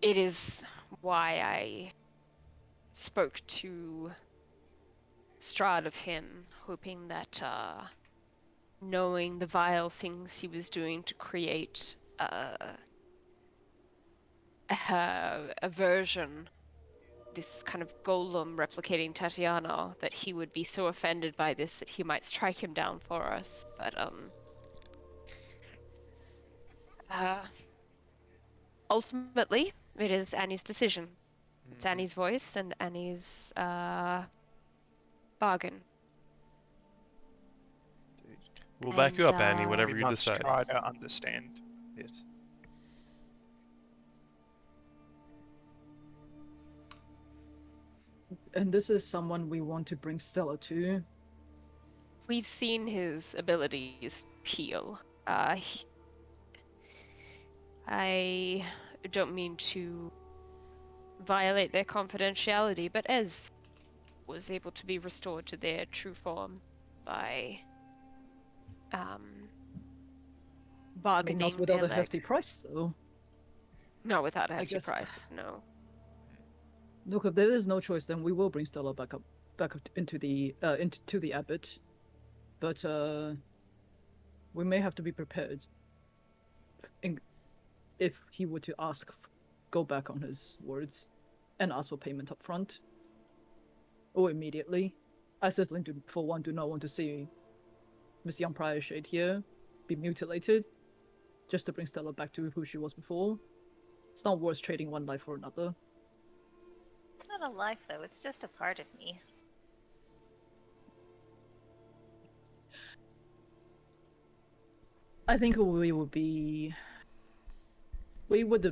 It is why I spoke to Strahd of him, hoping that, knowing the vile things he was doing to create a version, this kind of golem replicating Tatiana, that he would be so offended by this that he might strike him down for us. But ultimately, it is Annie's decision. It's Annie's voice and Annie's bargain. We'll back you up, And, Annie, whatever We you must decide. try to understand it. And this is someone we want to bring Stella to. We've seen his abilities heal. I don't mean to violate their confidentiality, but Ez was able to be restored to their true form by I mean, bargaining not without their a hefty price, though. Not without a I hefty guess- price, no. Look, if there is no choice, then we will bring Stella back up into the abbot. But we may have to be prepared. If he were to go back on his words, and ask for payment up front, or immediately. I certainly do not want to see Miss Young Prior Shade here be mutilated, just to bring Stella back to who she was before. It's not worth trading one life for another. It's not a life, though. It's just a part of me. I think we would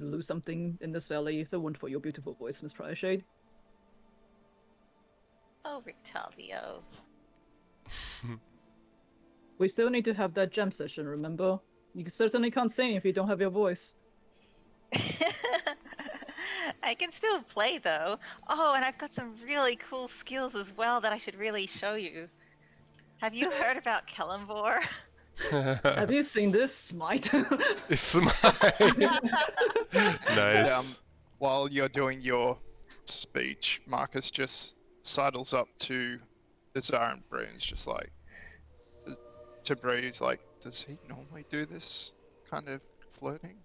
lose something in this valley if it weren't for your beautiful voice, Miss Prior Shade. Oh, Rictavio. We still need to have that jam session, remember? You certainly can't sing if you don't have your voice. I can still play, though. Oh, and I've got some really cool skills as well that I should really show you. Have you heard about Kellenvor? Have you seen this smite? Smile. Nice. While you're doing your speech, Marcus just sidles up to Azar and Bree and's just like, to Bree's like, does he normally do this kind of flirting?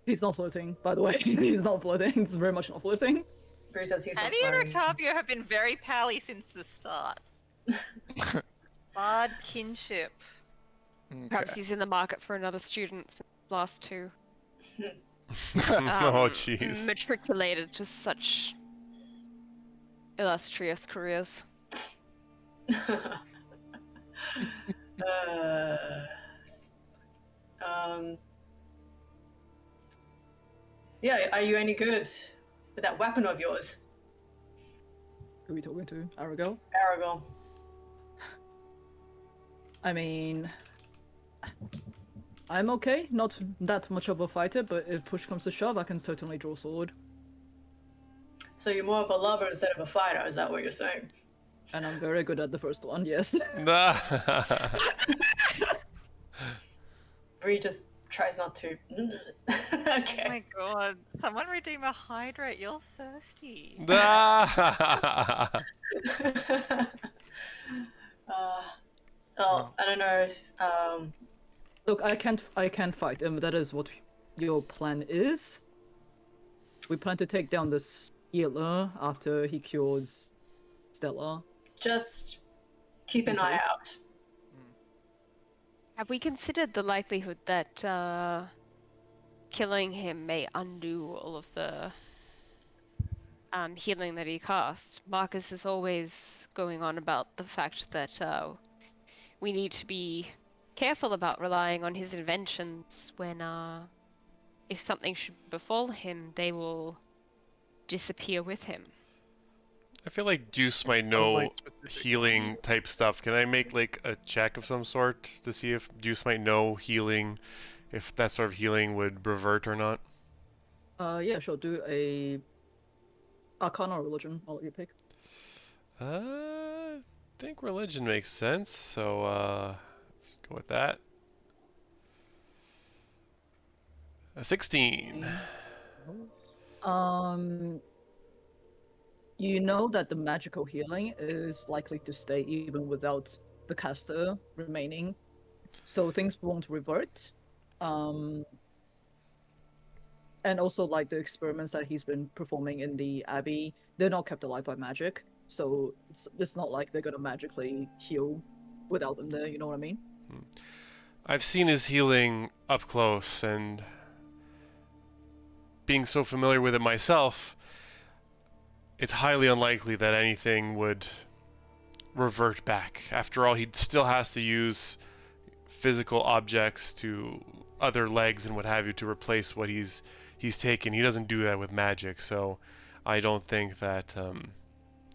He's not floating, by the way. He's not floating. It's very much not floating. Bree says he's not Annie and flying. Octavio have been very pally since the start. Bard kinship. Perhaps Okay. he's in the market for another student. Since the last two Oh, jeez. matriculated to such illustrious careers. Um, yeah, are you any good with that weapon of yours, Who are we talking to? Arago? Aragorn? I mean, I'm okay. Not that much of a fighter, but if push comes to shove, I can certainly draw sword. So you're more of a lover instead of a fighter, is that what you're saying? And I'm very good at the first one, yes. Bree just tries not to. Oh Okay. my god. Someone redeem a hydrate, you're thirsty. Oh, I don't know if, Look, I can't fight, and that is what your plan is. We plan to take down this healer after he cures Stella. just keep an eye Interest. out. Have we considered the likelihood that killing him may undo all of the healing that he cast? Marcus is always going on about the fact that we need to be careful about relying on his inventions when, if something should befall him, they will disappear with him. I feel like Deuce might know healing type stuff. Can I make like a check of some sort to see if Deuce might know healing, if that sort of healing would revert or not? Yeah, sure. Do a Arcana or Religion. I'll let you pick. I think religion makes sense, so let's go with that. 16. You know that the magical healing is likely to stay even without the caster remaining, so things won't revert. And also, like the experiments that he's been performing in the Abbey, they're not kept alive by magic, so it's not like they're gonna magically heal without them there. You know what I mean? I've seen his healing up close, and being so familiar with it myself, it's highly unlikely that anything would revert back. After all, he still has to use physical objects to other legs and what have you to replace what he's taken. He doesn't do that with magic, so I don't think that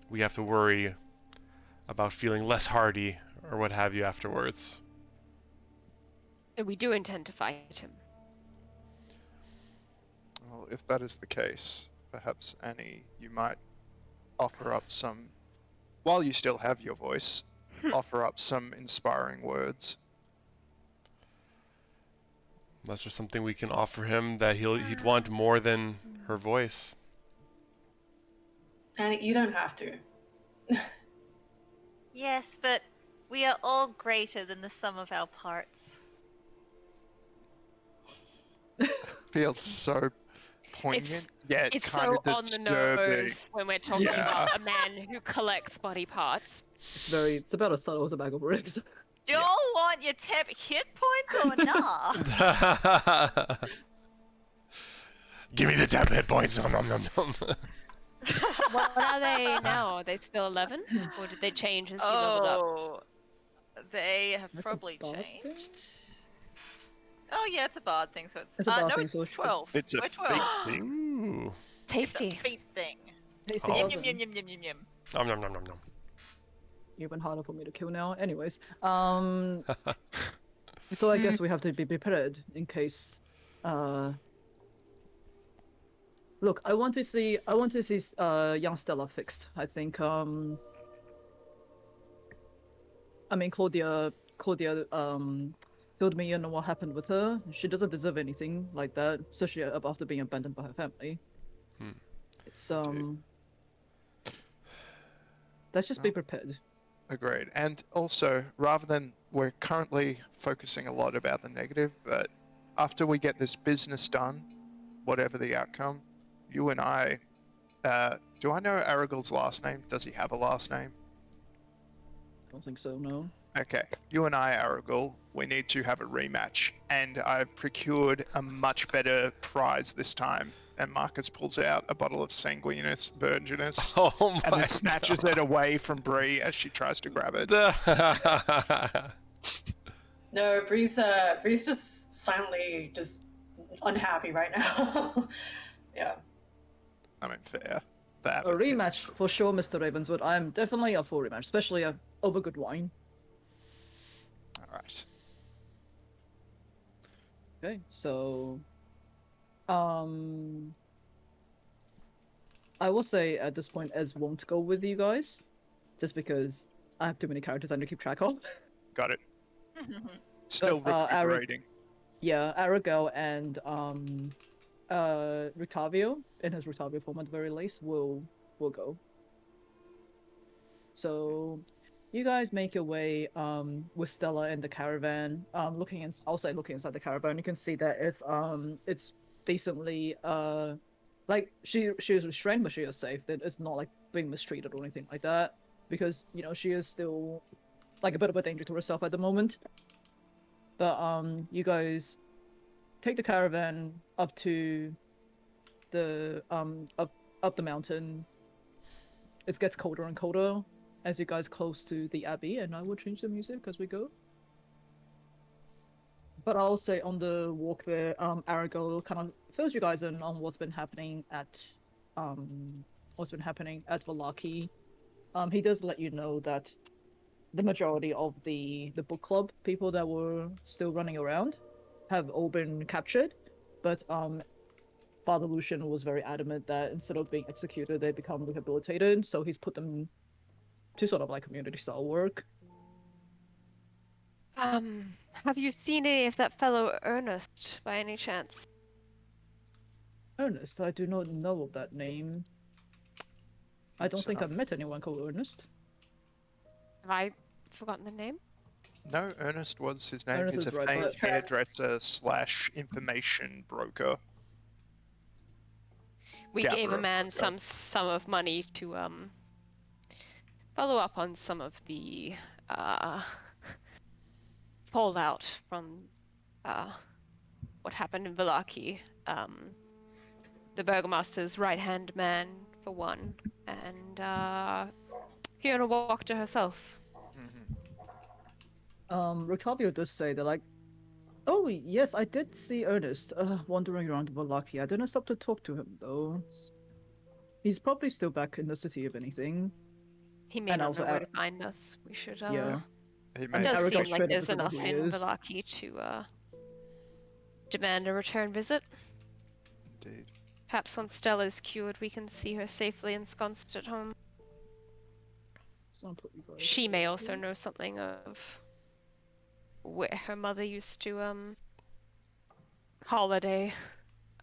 we have to worry about feeling less hardy or what have you afterwards. And we do intend to fight him. Well, if that is the case, perhaps Annie, you might offer up some, while you still have your voice, offer up some inspiring words. Unless there's something we can offer him that he'd want more than her voice. And you don't have to. Yes, but we are all greater than the sum of our parts. Feels so poignant, yet It's kind so of on the disturbing. nose when we're talking Yeah. about a man who collects body parts. It's about as subtle as a bag of bricks. Do you all want your temp hit points or nah? Give me the 10 hit points. Nom, nom, nom, nom. What are they now? Are they still 11? Or did they change as you leveled up? Oh, they have That's a probably bard thing? changed. Oh yeah, it's a bard thing, so it's It's a bard no, thing, it's so it's 12. It's a We're fake 12. thing. Ooh. It's a Tasty. feat thing. Tasty Oh. Yum dozen. yum yum yum yum yum. Nom, nom, nom, nom, nom. Even harder for me to kill now. Anyways, so I guess we have to be prepared in case. Look, I want to see young Stella fixed. I think. I mean, Claudia filled me in on what happened with her. She doesn't deserve anything like that, especially after being abandoned by her family. It's Let's just be prepared. Agreed. And also, rather than, we're currently focusing a lot about the negative, but after we get this business done, whatever the outcome, you and I, do I know Aragorn's last name? Does he have a last name? I don't think so, no. Okay, you and I, Aragorn, we need to have a rematch, and I've procured a much better prize this time. And Marcus pulls out a bottle of Sanguinus Virginis Oh and then my snatches it away from Bree as she tries to grab it. god. No, Bree's just silently just unhappy right now. Yeah. I mean, fair. That A rematch for sure, Mr. Ravenswood. I'm definitely up for a rematch, especially over good wine. All right. Okay, so I will say at this point Ez won't go with you guys, just because I have too many characters I need to keep track of. Got it. Still recuperating. Yeah, Aragel and Rictavio, in his Rictavio form at the very least, will go. So you guys make your way with Stella in the caravan. Looking inside the caravan, you can see that it's decently like she is restrained, but she is safe. That it's not like being mistreated or anything like that, because you know she is still like a bit of a danger to herself at the moment. But you guys take the caravan up to the up the mountain. It gets colder and colder as you guys close to the abbey, and I will change the music as we go. But I'll say on the walk there, Aragorn kind of fills you guys in on what's been happening at Vallaki. He does let you know that the majority of the book club people that were still running around have all been captured, but Father Lucian was very adamant that instead of being executed, they become rehabilitated. So he's put them to sort of like community style work. Have you seen any of that fellow Ernest by any chance? Ernest, I do not know of that name. I don't think I've met anyone called Ernest. Have I forgotten the name? No, Ernest was his name. Ernest He's a is right, famous but- hairdresser / information broker. We Gatherer gave a of man info. some sum of money to follow up on some of the fallout from what happened in Vallaki. The Burgomaster's right-hand man, for one, and Fiona Walker herself. Rictavio does say that, like, oh yes, I did see Ernest wandering around Vallaki. I didn't stop to talk to him though. He's probably still back in the city, if anything. He may And not also know where to find us. We should. Yeah. He It may does Aragorn seem straight like up there's is what enough he in is. Vallaki to demand a return visit. indeed. Perhaps once Stella's cured, we can see her safely ensconced at home. So I'll put you guys She may over also here. know something of where her mother used to holiday.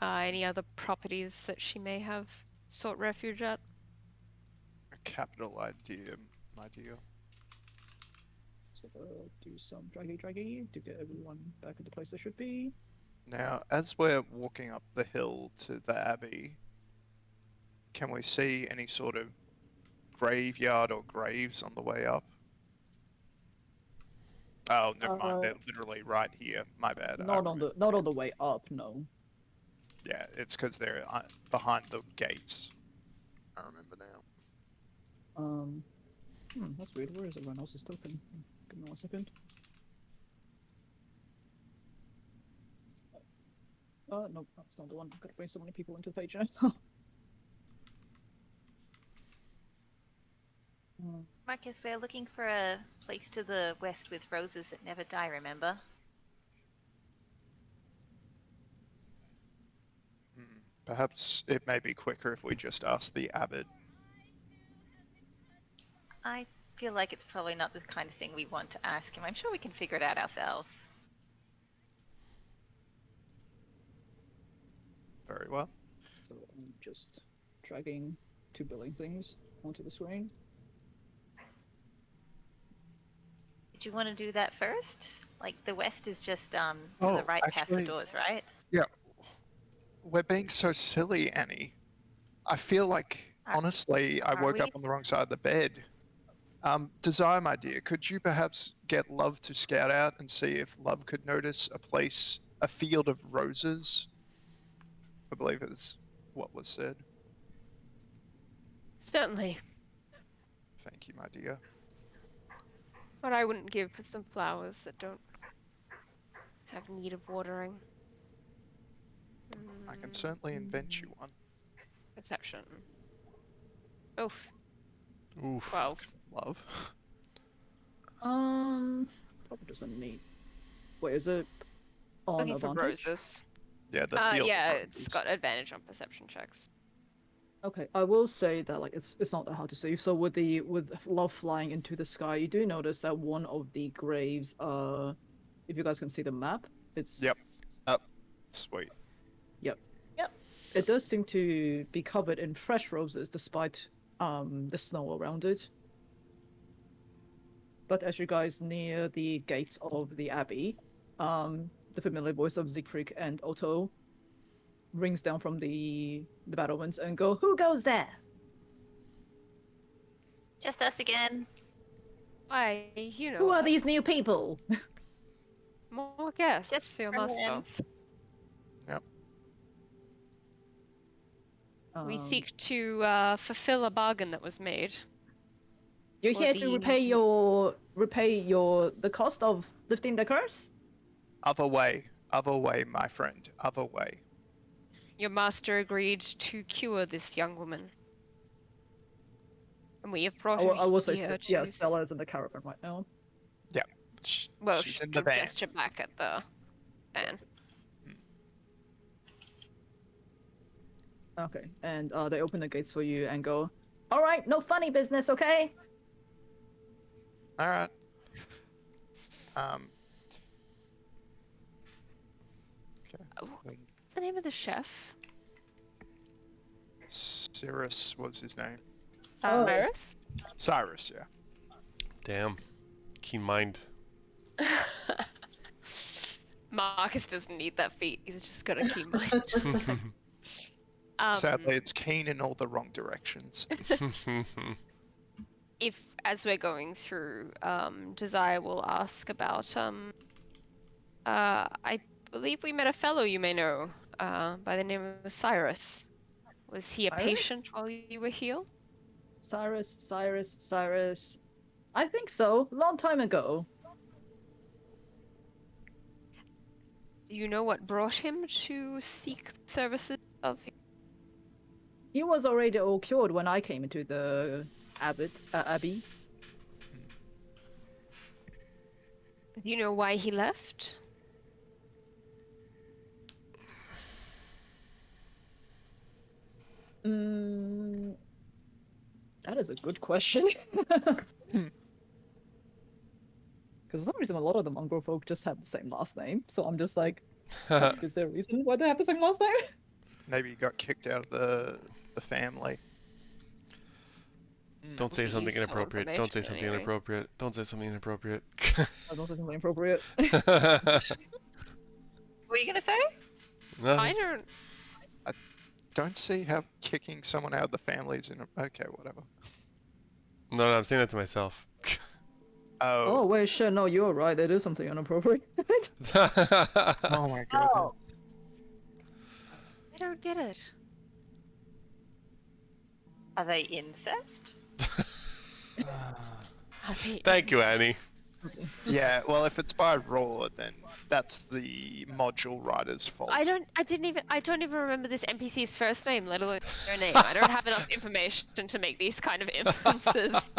Any other properties that she may have sought refuge at. A capital idea, my dear. So do some draggy to get everyone back into place they should be. Now, as we're walking up the hill to the abbey, can we see any sort of graveyard or graves on the way up? Oh, never mind. They're literally right here. My bad. Not on the way up, no. Yeah, it's because they're behind the gates. I remember now. That's weird. Where is everyone else's token? Give me 1 second. No, that's not the one. I've got to bring so many people into the page now. Marcus, we're looking for a place to the west with roses that never die, remember? Perhaps it may be quicker if we just ask the abbot. I feel like it's probably not the kind of thing we want to ask him. I'm sure we can figure it out ourselves. Very well. So I'm just dragging 2 billing things onto the screen. Did you want to do that first? Like the west is just to Oh, the right past the actually- doors, right? Yeah. We're being so silly, Annie. I feel like, honestly, I are woke we? up on the wrong side of the bed. Desire, my dear, could you perhaps get Love to scout out and see if Love could notice a field of roses? I believe is what was said. Certainly, Thank you, my dear. but I wouldn't give for some flowers that don't have need of watering. I can certainly invent you one. Perception. Oof. Oof. 12. Love. Probably doesn't need. Wait, is it on Looking for advantage? roses. Yeah, the field. Yeah, of it's roses. got advantage on perception checks. Okay, I will say that like it's not that hard to see. So with love flying into the sky, you do notice that one of the graves, if you guys can see the map, it's Yep. Up. Sweet. it does seem to be covered in fresh roses despite the snow around it. But as you guys near the gates of the abbey, the familiar voice of Siegfried and Otto rings down from the battlements and go, "Who goes there?" Just us again. Why, you know Who are us. these new people? More guests Just for your master. friends. We Um, seek to fulfill a bargain that was made. You're for here to the- repay the cost of lifting the curse? Other way, my friend. Other way. Your master agreed to cure this young woman. And we have brought her I will say, here yeah, to Stella is in the caravan right now. well, She's she in the can van. gesture back at the van. Okay, and they open the gates for you and go, "All right, no funny business, okay?" All right. Okay. Oh. Then What's the name of the chef? Cyrus was his name. Oh. Iris? Cyrus, yeah. Damn. Keen mind. Marcus doesn't need that feat. He's just got a keen mind. Sadly, it's keen in all the wrong directions. If, as we're going through, Desire will ask about, I believe we met a fellow you may know, by the name of Cyrus. Was he a Cyrus? patient while you were here? Cyrus. I think so. Long time ago. Do you know what brought him to seek services of him? He was already all cured when I came into the abbey. Do you know why he left? That is a good question. Because for some reason, a lot of the mongrel folk just have the same last name. So I'm just like, is there a reason why they have the same last name? Maybe he got kicked out of the family. Don't say something Useful inappropriate. Don't say information something anyway. inappropriate. Don't say something inappropriate. I don't think it's inappropriate. What were you gonna say? I don't. Don't see how kicking someone out of the family is in. Okay, whatever. No, I'm saying that to myself. Oh, wait, sure, no, you're right. It is something inappropriate. Oh my goodness. Oh, I don't get it. are they incest? Thank you, Annie. Yeah, well, if it's by raw, then that's the module writer's fault. I don't even remember this NPC's first name, let alone their name. I don't have enough information to make these kind of inferences.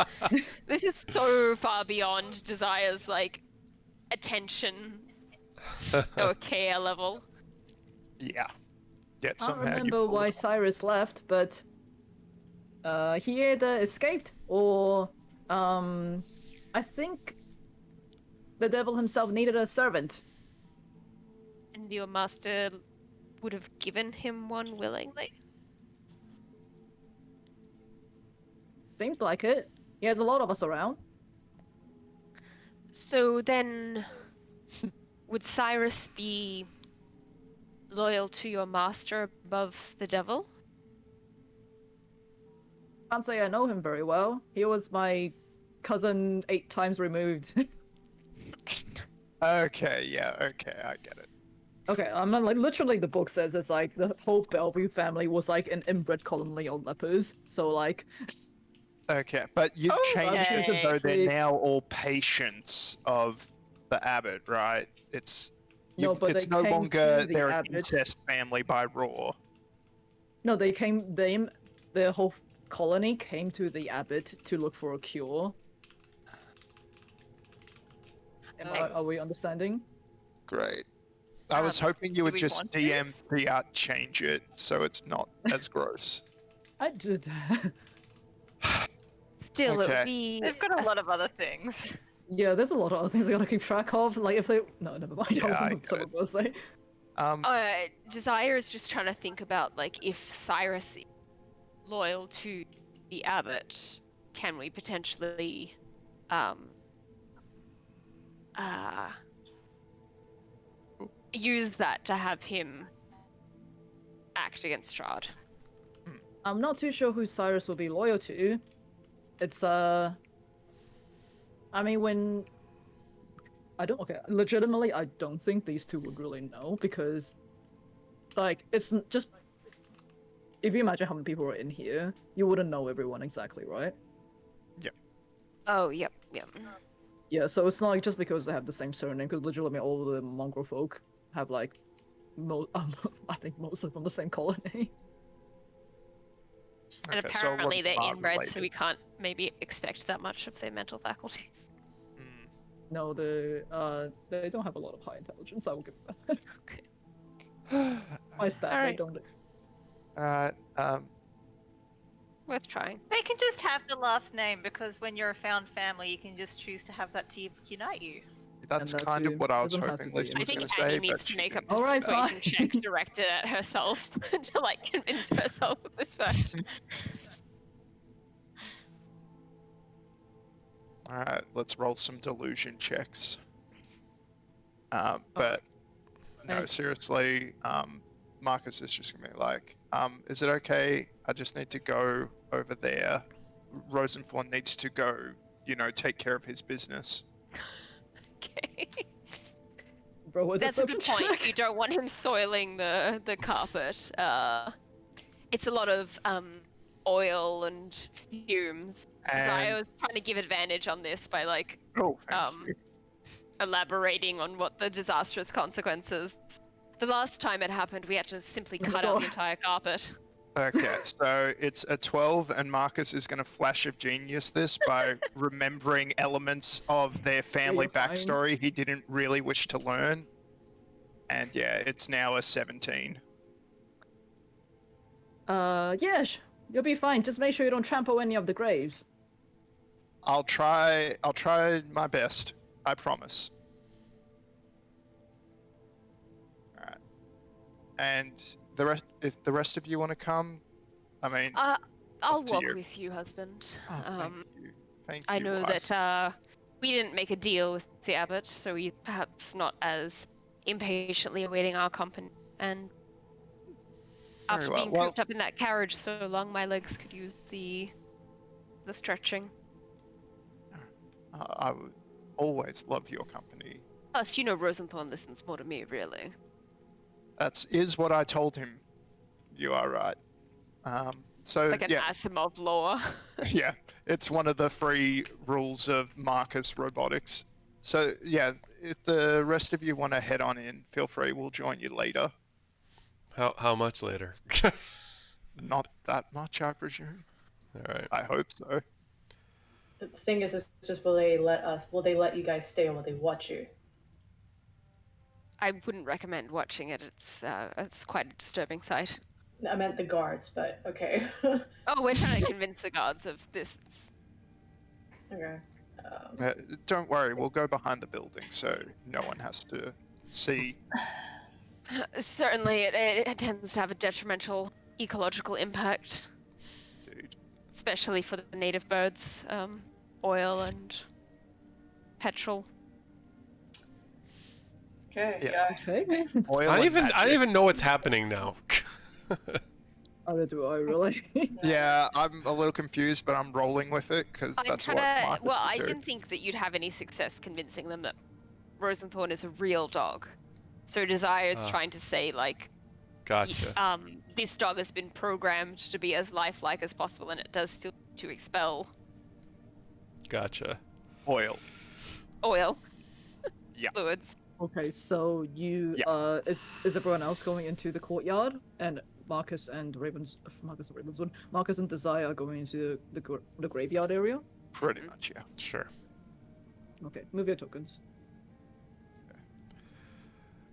This is so far beyond Desire's like attention or care level. Yeah. Yet I don't somehow you remember pulled why it off. Cyrus left, but he either escaped or I think the devil himself needed a servant. And your master would have given him one willingly. Seems like it. He has a lot of us around. So then, would Cyrus be loyal to your master above the devil? Can't say I know him very well. He was my cousin 8 times removed. Okay, yeah, okay, I get it. Okay, I'm not like literally the book says it's like the whole Bellevue family was like an inbred colony of lepers. So like Okay, but you've changed it Okay. so they're pretty- now all patients of the abbot, right? It's No, but it's they no came longer to the they're an abbot. incest family by Raw. No, the whole colony came to the abbot to look for a cure. Are we understanding? Great. I was hoping you do would we just want to? DM Fiat change it so it's not as gross. I just Still, it Okay. would be. They've got a lot of other things. yeah, there's a lot of other things I gotta keep track of. Like if they no, never mind. Yeah, I I'll get someone it. will say. Desire is just trying to think about like if Cyrus is loyal to the abbot, can we potentially use that to have him act against Strahd? I'm not too sure who Cyrus will be loyal to. It's I mean when legitimately I don't think these two would really know because like it's just if you imagine how many people are in here, you wouldn't know everyone exactly, right? Oh, yep. Yeah, so it's not like just because they have the same surname, because legitimately all of the mongrel folk have like I think most of them the same colony. And Okay, so a lot apparently of they're them are inbred, so related. we can't maybe expect that much of their mental faculties. No, they don't have a lot of high intelligence. I will give them that. My stat, they Alright. don't. Alright, Worth trying. They can just have the last name because when you're a found family, you can just choose to have that to unite you. that's that kind too. of what I was Doesn't have hoping to be Lisa I was think going to Annie say, needs but to she make a didn't. Alright, persuasion fine. check directed at herself to like convince herself of this fact. Alright, let's roll some delusion checks. But no, Thank- seriously, Marcus is just gonna be like, is it okay? I just need to go over there. Rosenthorn needs to go, take care of his business. Okay. Bro, with That's a good deception point. check. You don't want him soiling the carpet. It's a lot of oil and fumes. And- I was trying to give advantage on this by like Oh, thank you. elaborating on what the disastrous consequences. The last time it happened, we had to simply Oh my cut out God. the entire carpet. Okay, so it's a 12, and Marcus is going to flash of genius this by remembering elements of their family you're fine. backstory he didn't really wish to learn. And yeah, it's now a 17. Yes, you'll be fine. Just make sure you don't trample any of the graves. I'll try my best. I promise. Alright. And if the rest of you want to come, I mean, I'll to walk you. with you, husband. oh, thank you. Thank you. I know wife. that we didn't make a deal with the abbot, so he's perhaps not as impatiently awaiting our company. And Very after well. being Well, cooped up in that carriage so long, my legs could use the stretching. I would always love your company. Plus, you know Rosenthorn listens more to me, really. That is what I told him. You are right. So It's like an yeah, Asimov law. yeah, it's one of the 3 rules of Marcus Robotics. So yeah, if the rest of you want to head on in, feel free. We'll join you later. How much later? Not that much, I presume. All right. I hope so. The thing is just will they let you guys stay or will they watch you? I wouldn't recommend watching it. It's quite a disturbing sight. I meant the guards, but okay. Oh, we're trying to convince the guards of this. Okay. Don't worry, we'll go behind the building so no one has to see. Certainly, it tends to have a detrimental ecological impact, Dude. especially for the native birds. Oil and petrol. Okay, Yeah. yeah. Okay. Oil I don't and even magic. know what's happening now. Either do I really? Yeah, I'm a little confused, but I'm rolling with it because I'm that's trying what to. Marcus Well, would I do. didn't think that you'd have any success convincing them that Rosenthorn is a real dog. So Desire is Ah. trying to say, like, Gotcha. this dog has been programmed to be as lifelike as possible, and it does still to expel Gotcha. Oil. oil Yeah. fluids. Okay, so you Yeah. is everyone else going into the courtyard, and Marcus and Ravenswood, Marcus and Desire are going into the graveyard area. Pretty much, yeah. Sure. Okay, move your tokens.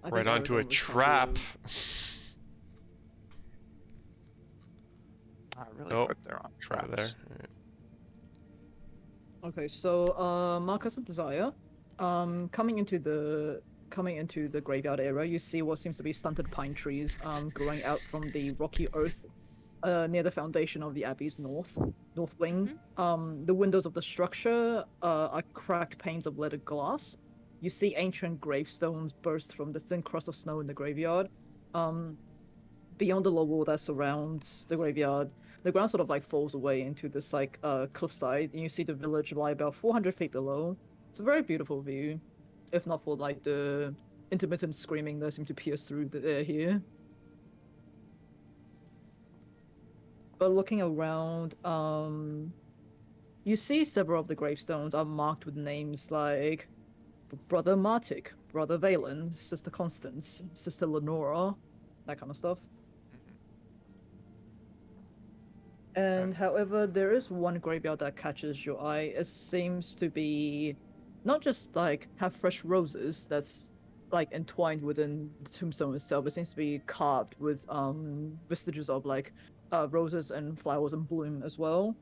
I Right think onto a Aragon was trap. probably- I really Oh, hope there aren't Over there. traps. Alright. Okay, so Marcus and Desire, coming into the graveyard area, you see what seems to be stunted pine trees growing out from the rocky earth near the foundation of the abbey's north wing. The windows of the structure are cracked panes of leaded glass. You see ancient gravestones burst from the thin crust of snow in the graveyard. Beyond the low wall that surrounds the graveyard, the ground sort of like falls away into this like cliffside, and you see the village lie about 400 feet below. It's a very beautiful view, if not for like the intermittent screaming that seems to pierce through the air here. But looking around, you see several of the gravestones are marked with names like Brother Martik, Brother Valen, Sister Constance, Sister Lenora, that kind of stuff. And however, there is one graveyard that catches your eye. It seems to be not just like have fresh roses that's like entwined within the tombstone itself. It seems to be carved with vestiges of like roses and flowers in bloom as well.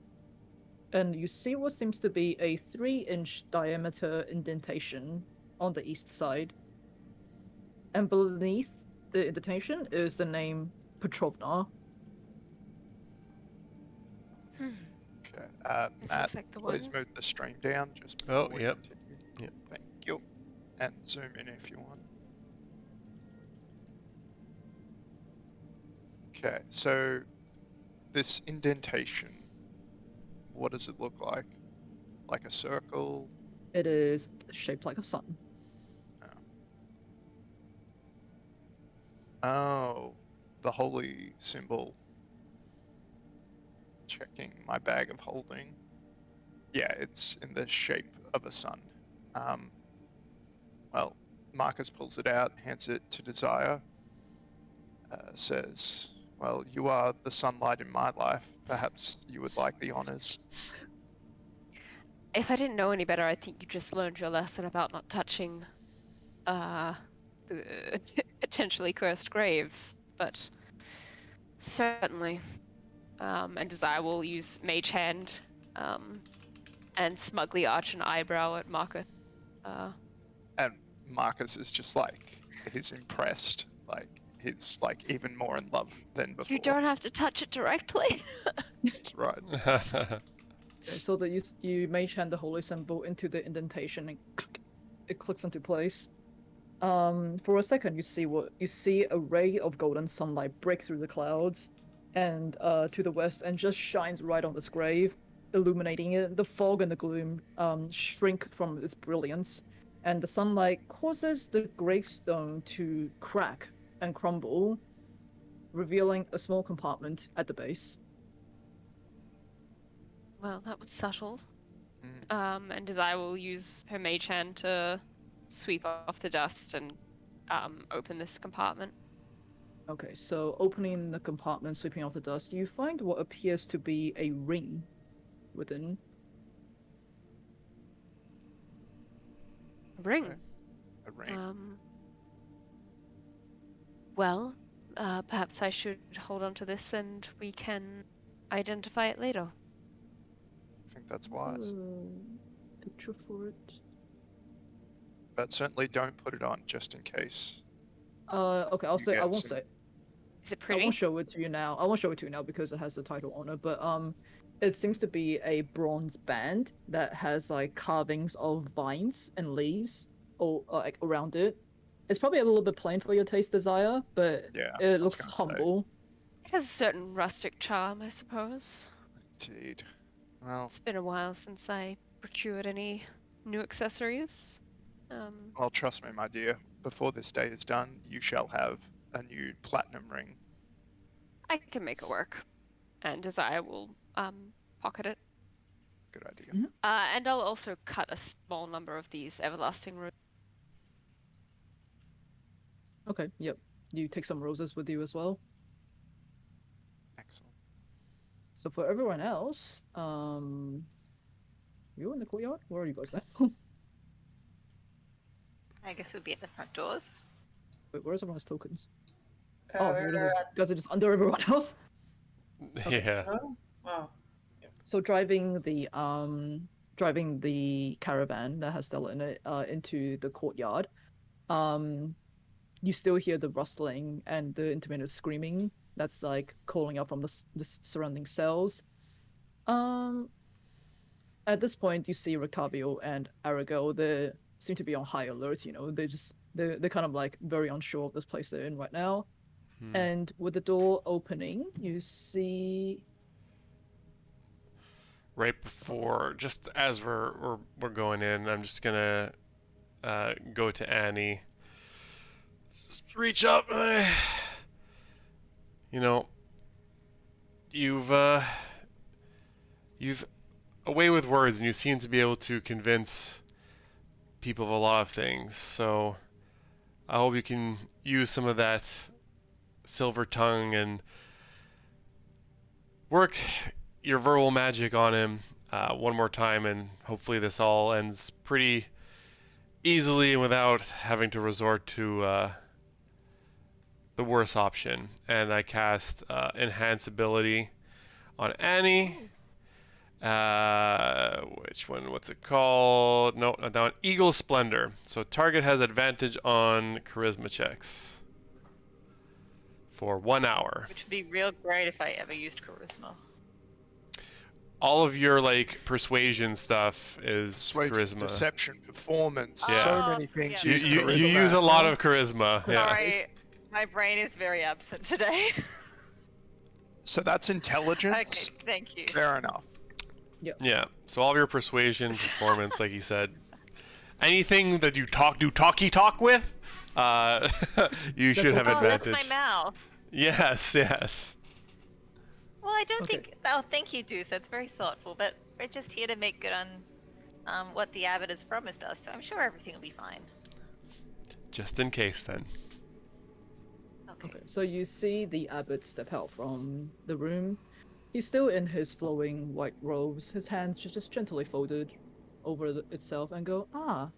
And you see what seems to be a 3-inch diameter indentation on the east side. And beneath the indentation is the name Petrovna. Okay. This Matt, looks like the please one. move the stream down just Oh, before we yep. continue. Yep. Thank you. And zoom in if you want. Okay, so this indentation, what does it look like? Like a circle? It is shaped like a sun. Oh, the holy symbol. Checking my bag of holding. Yeah, it's in the shape of a sun. Well, Marcus pulls it out, hands it to Desire, says, well, you are the sunlight in my life. Perhaps you would like the honors. If I didn't know any better, I think you just learned your lesson about not touching the potentially cursed graves, but certainly. And Desire will use Mage Hand and smugly arch an eyebrow at Marcus. And Marcus is just like, he's impressed. Like, he's like even more in love than before. You don't have to touch it directly. That's right. Okay, so that you mage hand the holy symbol into the indentation and it clicks into place. For a second, you see a ray of golden sunlight break through the clouds and to the west and just shines right on this grave, illuminating it. The fog and the gloom shrink from its brilliance, and the sunlight causes the gravestone to crack and crumble, revealing a small compartment at the base. Well, that was subtle. And Desire will use her Mage Hand to sweep off the dust and open this compartment. Okay, so opening the compartment, sweeping off the dust, you find what appears to be a ring within. A ring. Okay. A ring. Well, perhaps I should hold on to this and we can identify it later. I think that's wise. Picture for it. But certainly don't put it on just in case. Okay, I'll You say I get won't some- Is say. it I pretty? won't show it to you now. I won't show it to you now because it has the title on it. But it seems to be a bronze band that has like carvings of vines and leaves, or like around it. It's probably a little bit plain for your taste, Desire, but Yeah, it I was looks gonna say. humble. It has a certain rustic charm, I suppose. Indeed. Well, It's been a while since I procured any new accessories. well, trust me, my dear. Before this day is done, you shall have a new platinum ring. I can make it work, and Desire will pocket it. Good idea. Mhm. And I'll also cut a small number of these everlasting runes. Okay, yep. You take some roses with you as well. Excellent. So for everyone else, you in the courtyard? Where are you guys now? I guess we'd be at the front doors. Wait, where's everyone's tokens? Oh, Oh, you guys are just under everyone else? Yeah. no? Oh. So driving the caravan that has Stella in it into the courtyard, you still hear the rustling and the intermittent screaming that's like calling out from the surrounding cells. At this point, you see Rictavio and Arago. They seem to be on high alert. You know, they're kind of like very unsure of this place they're in right now. And with the door opening, you see Right before, just as we're going in, I'm just gonna go to Annie. Just reach up. You know, you've a way with words, and you seem to be able to convince people of a lot of things. So I hope you can use some of that silver tongue and work your verbal magic on him one more time, and hopefully this all ends pretty easily and without having to resort to the worst option. And I cast Enhance Ability on Annie. Which one? What's it called? No, not that one. Eagle Splendor. So target has advantage on charisma checks for 1 hour. Which would be real great if I ever used charisma. All of your like persuasion stuff is Persuasion, charisma. deception, performance, Yeah. so Oh, many things yeah. use You charisma. use a lot of charisma. Yeah. Sorry, my brain is very absent today. So that's intelligence? Okay, thank you. Fair enough. Yeah. So all of your persuasion, performance, like you said, anything that you do talk with, you should have Oh, that's advantage. my mouth. Yes, yes. Well, I don't Okay. think. Oh, thank you, Deuce. That's very thoughtful. But we're just here to make good on what the abbot has promised us. So I'm sure everything will be fine. Just in case, then. Okay, so you see the abbot step out from the room. He's still in his flowing white robes, his hands just gently folded over itself, and go, "Ah,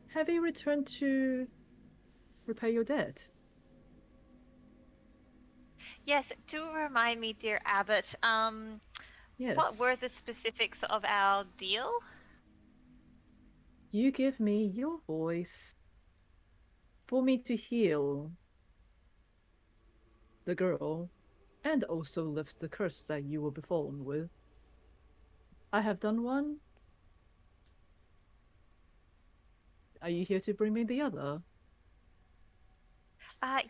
have you returned to repay your debt?" Yes, do remind me, dear abbot. Yes. What were the specifics of our deal? You give me your voice for me to heal the girl and also lift the curse that you were befallen with. I have done one. Are you here to bring me the other?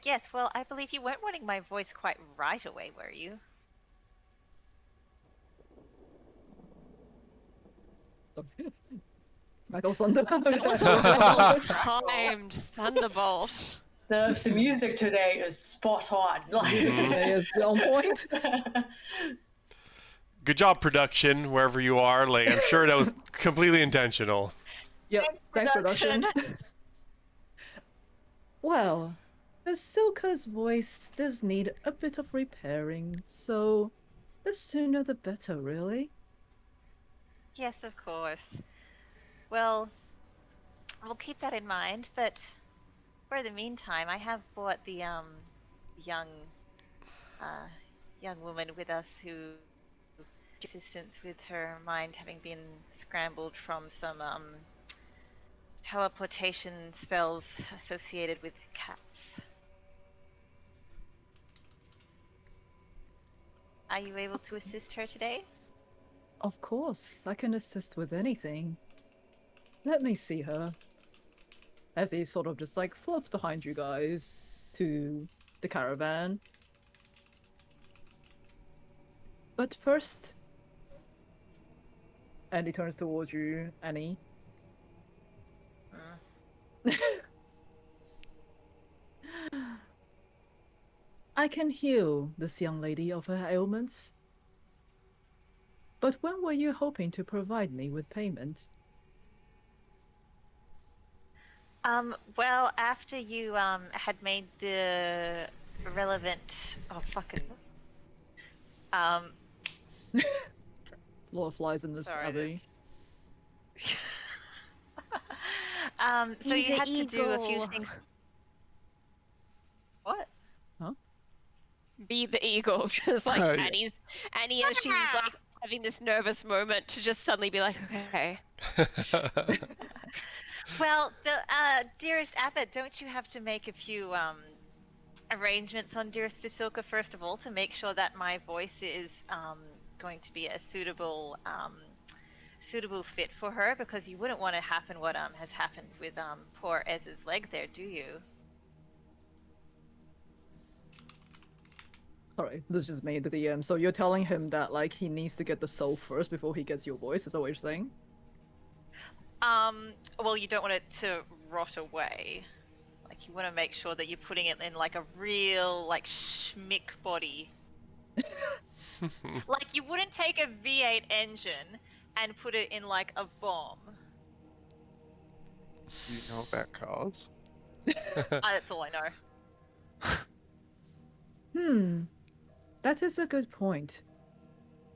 Yes. Well, I believe you weren't wanting my voice quite right away, were you? Michael Thunder. That was a well-timed thunderbolt. The music today is spot on. Like, Is on point. Good job, production, wherever you are. Like, I'm sure that was completely intentional. Yep. Thanks, production. Well, Ahsoka's voice does need a bit of repairing, so the sooner the better, really. Yes, of course. Well, we'll keep that in mind. But for the meantime, I have brought the young woman with us who assistance with her mind having been scrambled from some teleportation spells associated with cats. Are you able to assist her today? Of course, I can assist with anything. Let me see her. as he sort of just like floats behind you guys to the caravan. But first, and he turns towards you, Annie. I can heal this young lady of her ailments. But when were you hoping to provide me with payment? Well, after you had made the relevant There's a lot of flies in this sorry, abbey. this. So Be you the had to do a few eagle. things. What? Be the eagle, just like Oh, yeah. Annie as she's like having this nervous moment to just suddenly be like, okay. Well, dearest Abbot, don't you have to make a few arrangements on dearest Vasilka first of all to make sure that my voice is going to be a suitable fit for her, because you wouldn't want to happen what has happened with poor Ez's leg there, do you? Sorry, this is just me, the DM. So you're telling him that like he needs to get the soul first before he gets your voice? Is that what you're saying? Well, you don't want it to rot away. Like, you want to make sure that you're putting it in like a real like schmick body. Like, you wouldn't take a V8 engine and put it in like a bomb. Do you know about cars? That's all I know. That is a good point.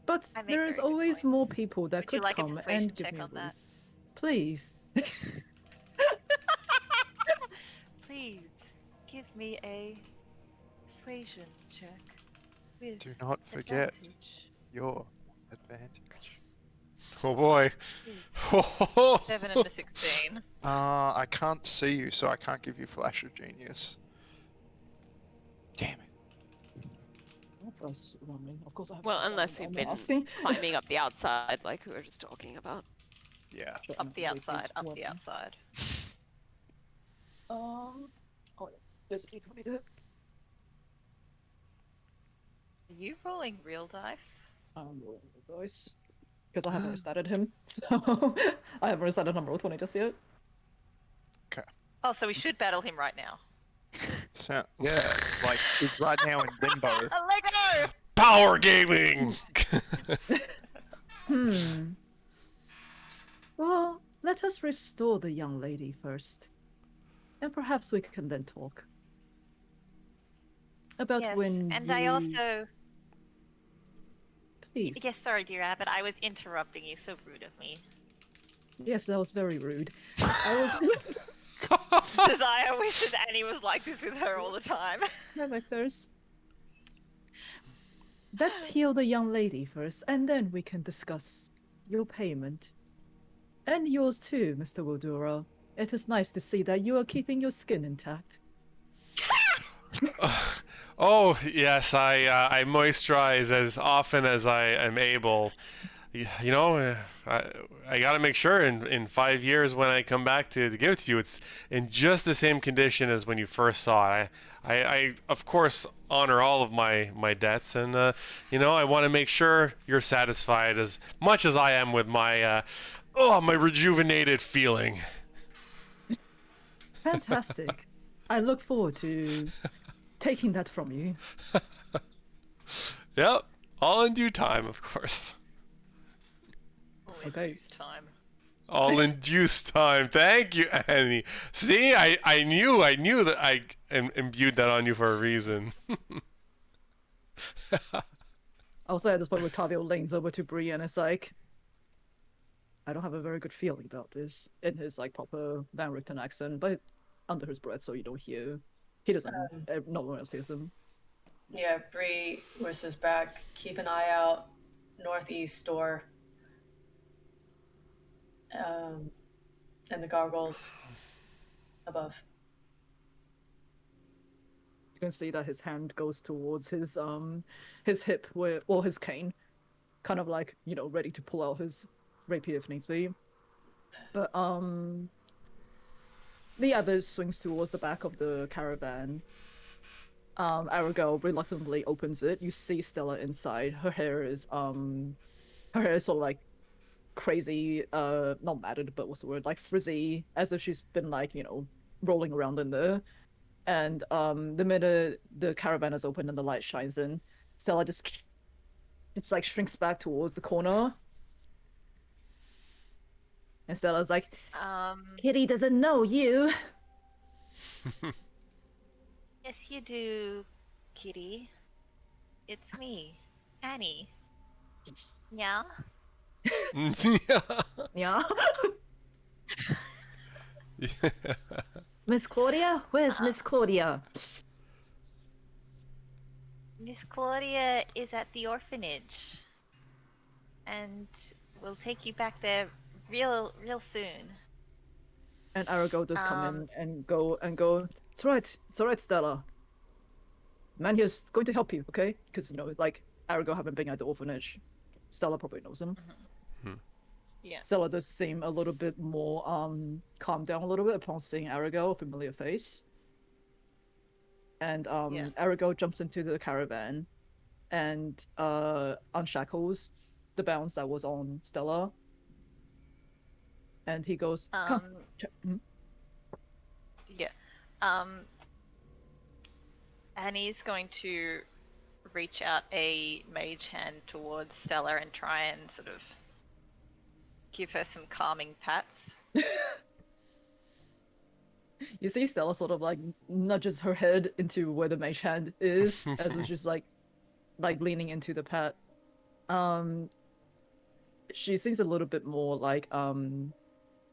But I make there is very good always points. more people that Would you could like a come persuasion and give check me a on that? voice. Please. Please give me a persuasion check with Do not forget advantage. your advantage. Oh boy. 7 and a 16. I can't see you, so I can't give you Flash of Genius. Damn it. Of course I have Well, to unless sign, we've I'm been asking. climbing up the outside like we were just talking about. Yeah. Up the outside, up the outside. Oh, there's a D20 there. Are you rolling real dice? I'm rolling the dice. Because I haven't restarted him, so I haven't restarted on roll 20 just yet. Oh, so we should battle him right now. So, yeah, like, he's right now in limbo. Lego! Power gaming. Well, let us restore the young lady first. And perhaps we can then talk. About Yes, when and you... I also... Please. Yes, sorry, dear Abbot, I was interrupting you. So rude of me. Yes, that was very rude. I was... Desire wishes Annie was like this with her all the time. No vectors. Let's heal the young lady first, and then we can discuss your payment. And yours too, Mr. Wildura. It is nice to see that you are keeping your skin intact. Oh yes, I moisturize as often as I am able. You know, I gotta make sure in 5 years when I come back to give it to you, it's in just the same condition as when you first saw it. I of course honor all of my debts, and you know, I want to make sure you're satisfied as much as I am with my my rejuvenated feeling. Fantastic. I look forward to taking that from you. Yep, all in due time, of course. Only Okay. reduced time. All in due time. Thank you, Annie. See, I knew that I imbued that on you for a reason. I'll say at this point where Tavio leans over to Bree and is like, I don't have a very good feeling about this, in his like proper Van Richten accent, but under his breath so you don't hear. He doesn't, no one else hears him. Yeah, Bree whispers back, keep an eye out, northeast door. And the gargoyles above. You can see that his hand goes towards his hip or his cane, kind of like, you know, ready to pull out his rapier if needs be. But the abbot swings towards the back of the caravan. Aragel reluctantly opens it. You see Stella inside. Her hair is sort of like crazy, not matted, but what's the word? Like frizzy, as if she's been like, rolling around in there. And the minute the caravan is open and the light shines in, Stella just it's like shrinks back towards the corner. And Stella's like, Kitty doesn't know you. Yes, you do, Kitty. It's me, Annie. Yeah? Yeah. Miss Claudia? Where's Miss Claudia? Miss Claudia is at the orphanage. And we'll take you back there real soon. And Aragorn does come in and go. It's all right, Stella. Man here's going to help you, okay? Because like Aragorn haven't been at the orphanage. Stella probably knows him. Yeah. Stella does seem a little bit more calmed down a little bit upon seeing Aragorn, a familiar face. And Aragorn jumps into the caravan and unshackles the bounds that was on Stella. And he goes, come. Yeah. Annie's going to reach out a mage hand towards Stella and try and sort of give her some calming pats. You see Stella sort of like nudges her head into where the mage hand is, as if she's like leaning into the pat. She seems a little bit more like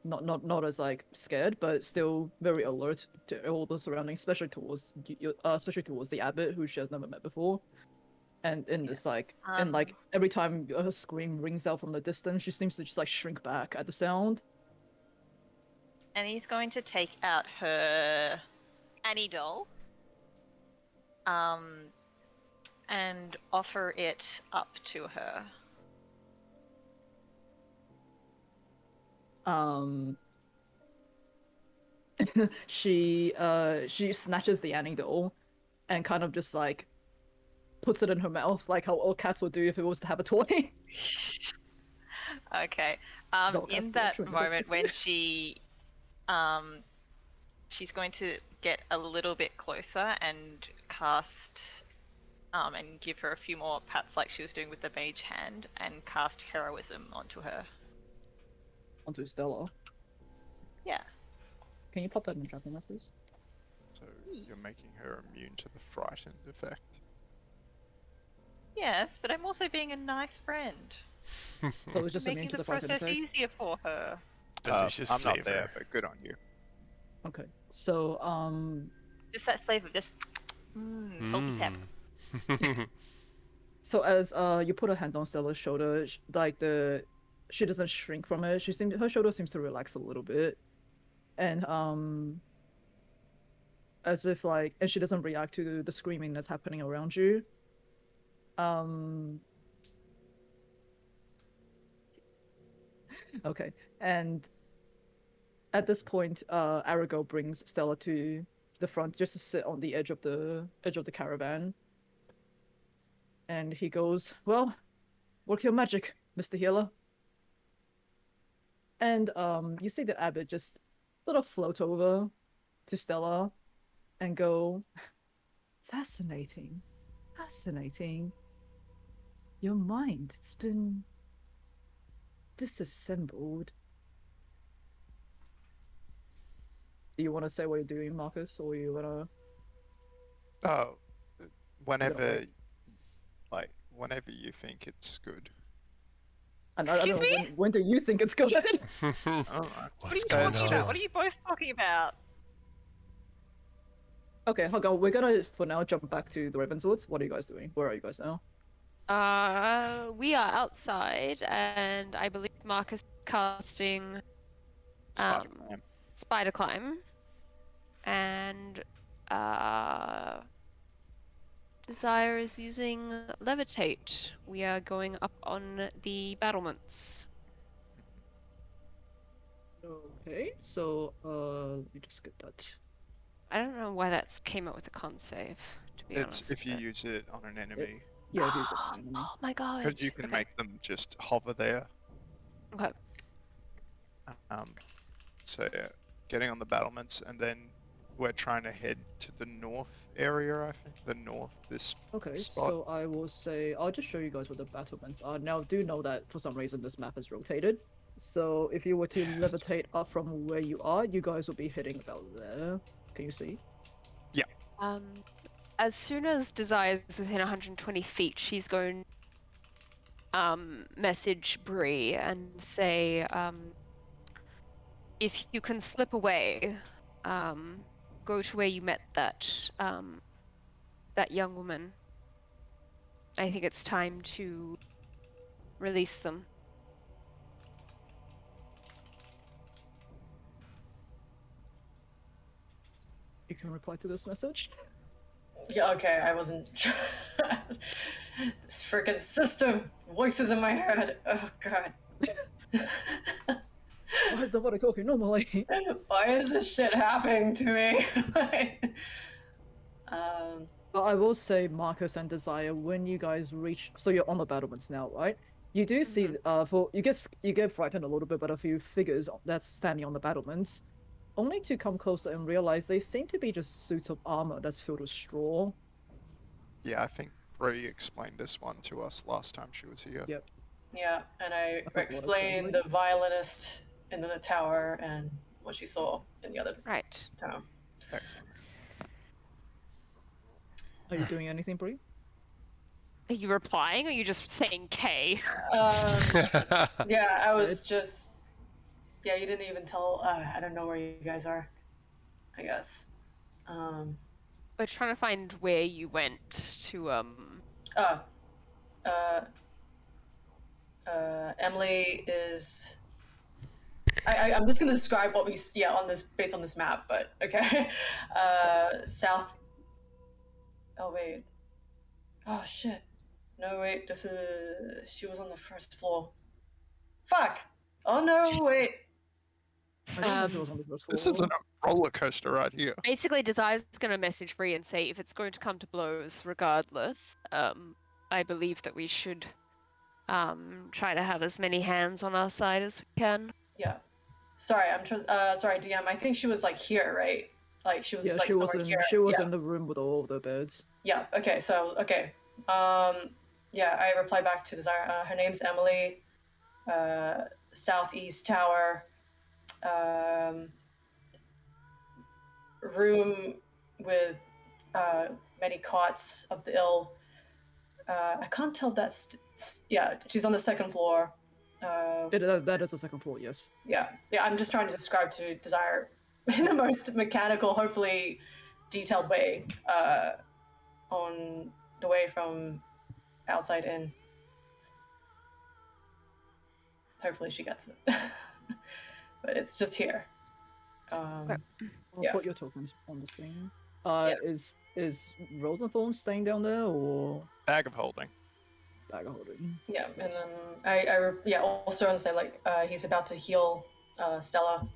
not as like scared, but still very alert to all the surroundings, especially towards the abbot, who she has never met before. And in this and like every time her scream rings out from the distance, she seems to just like shrink back at the sound. And he's going to take out her Annie doll, and offer it up to her. She snatches the Annie doll and kind of just like puts it in her mouth, like how all cats would do if it was to have a toy. Okay. In that moment when she's going to get a little bit closer and cast and give her a few more pats like she was doing with the mage hand and cast heroism onto her. Onto Stella. Yeah. Can you pop that in the chat for me, please? So you're making her immune to the frightened effect. Yes, but I'm also being a nice friend. So it was just Making immune to the the frightened process effect? easier for her. Delicious I'm flavor. not there, but good on you. Okay. So Just that flavor, just salty pep. so as you put a hand on Stella's shoulder, she doesn't shrink from it. Her shoulder seems to relax a little bit, and as if like, and she doesn't react to the screaming that's happening around you. Okay, and at this point, Arago brings Stella to the front just to sit on the edge of the caravan. And he goes, "Well, work your magic, Mr. Healer." And you see the abbot just sort of float over to Stella and go, "Fascinating, fascinating. Your mind, it's been disassembled." Do you want to say what you're doing, Marcus, or you wanna? Oh, whenever you think it's good. I don't know. Excuse me? When do you think it's good? Alright. What are you going talking on? about? What are you both talking about? Okay, hold on. We're gonna for now jump back to the Ravenswoods. What are you guys doing? Where are you guys now? We are outside, and I believe Marcus is casting Spider climb. Spider Climb, and Desire is using Levitate. We are going up on the battlements. Okay, so let me just get that. I don't know why that came up with a con save, to be It's honest. if you but- use it on an enemy, Yeah, if you use it on an enemy. Oh my god. because you can Okay. make them just hover there. Okay. Um, so yeah, getting on the battlements, and then we're trying to head to the north area. I think the north. This Okay, spot. so I will say I'll just show you guys what the battlements are. Now, do know that for some reason this map is rotated. So if you were to Yes. levitate up from where you are, you guys will be hitting about there. Can you see? As soon as Desire is within 120 feet, she's going message Bree and say, if you can slip away, go to where you met that young woman. I think it's time to release them. You can reply to this message. Yeah, okay, I wasn't. This freaking system, voices in my head. Oh god. Why is nobody talking normally? Why is this shit happening to me? But I will say, Marcus and Desire, when you guys reach, so you're on the battlements now, right? You do see, for you get frightened a little bit, but a few figures that's standing on the battlements, only to come closer and realize they seem to be just suits of armor that's filled with straw. Yeah, I think Bree explained this one to us last time she was here. Yep. Yeah, and I what it's explained the violinist in the tower and what she saw in the other Right. town. Excellent. Are you doing anything, Bree? Are you replying or are you just saying K? Yeah, I was just. Yeah, you didn't even tell. I don't know where you guys are. I guess. We're trying to find where you went to Emily is. I'm just gonna describe what we on this based on this map, but okay. South. Oh wait. Oh shit. No wait. This is. She was on the first floor. Fuck. Oh no wait. I don't know if it was on the first floor. This isn't a roller coaster right here. Basically, Desire's going to message Bree and say if it's going to come to blows, regardless, I believe that we should try to have as many hands on our side as we can. Yeah. Sorry, sorry, DM. I think she was like here, right? Like she was Yeah, like she was somewhere in here. she was yeah. in the room with all of the beds. Yeah. Okay. So okay. Yeah, I reply back to Desire. Her name's Emily. Southeast Tower. Room with many cots of the ill. I can't tell that's. Yeah, she's on the second floor. That is the second floor, yes. Yeah. I'm just trying to describe to Desire in the most mechanical, hopefully detailed way, on the way from outside in. Hopefully she gets it. But it's just here. Okay. I'll Yeah. put your tokens on the screen. Yeah. Is Rosenthorn staying down there or Bag of holding. bag of holding? Yeah, and then I also understand like he's about to heal Stella.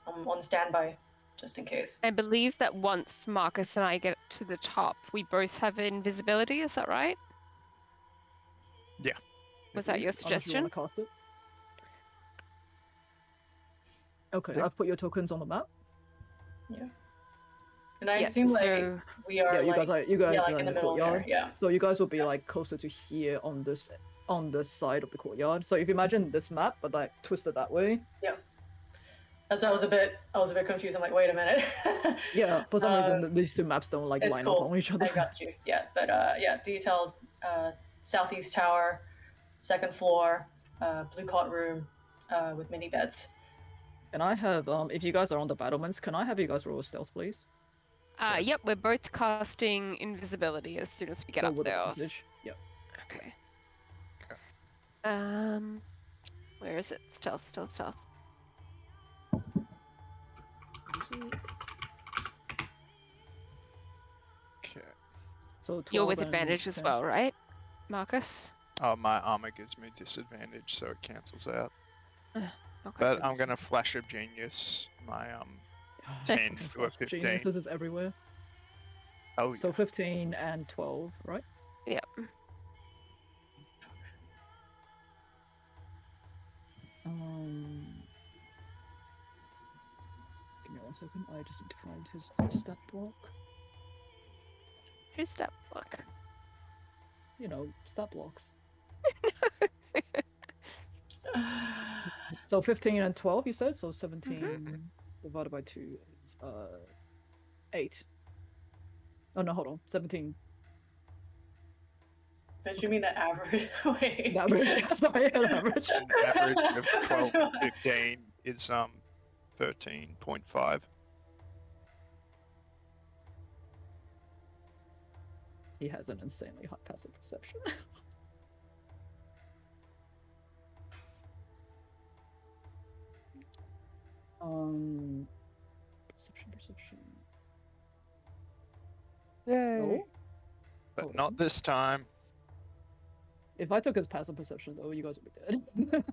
I'm on standby, just in case. I believe that once Marcus and I get to the top, we both have invisibility, is that right? Yeah. Was that your Unless you wanna suggestion? cast it. Okay, Yeah. I've put your tokens on the map. Yeah. And I Yeah, assume like so- we are Yeah, you like, guys are like in in the the middle courtyard. there. Yeah. So you guys will be like closer to here on this side of the courtyard. So if you imagine this map, but like twisted that way. Yeah. That's why I was a bit confused. I'm like, wait a minute. Yeah, for some reason these two maps don't like It's line cool. up on each other. I got you. Yeah, but yeah, detailed southeast tower, second floor, blue cot room, with mini beds. Can I have if you guys are on the battlements, can I have you guys roll a stealth, please? Yep, we're both casting invisibility as soon as we get So up with there. advantage. Yep. Okay. Okay. Where is it? Stealth. Okay. So 12 You're with and advantage as 10. well, right, Marcus? Oh, my armor gives me disadvantage, so it cancels out. Okay. But I'm gonna flash of genius my 10 to a 15. Geniuses is everywhere. Oh So yeah. 15 and 12, right? Yeah. Give me 1 second. I just need to find his stat block. Who's that block? You know, stat blocks. So 15 and 12, you said? So 17 divided by 2 is 8. Oh no, hold on. 17. Don't you mean the average? Wait. The average. Sorry, the average. An average of 12 to 15 is 13.5. He has an insanely high passive perception. Perception. Yay. Oh, But Hold not on. this time. if I took his passive perception, though, you guys would be dead.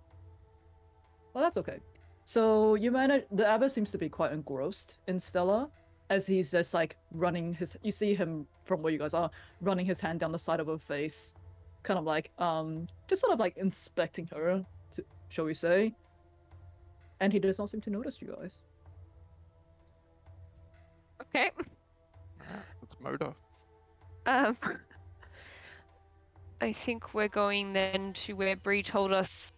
Well, that's okay. So you manage. The abbot seems to be quite engrossed in Stella, as he's just like running his. You see him from where you guys are, running his hand down the side of her face, kind of like just sort of like inspecting her, shall we say? And he does not seem to notice you guys. Okay. It's Moda. I think we're going then to where Bree told us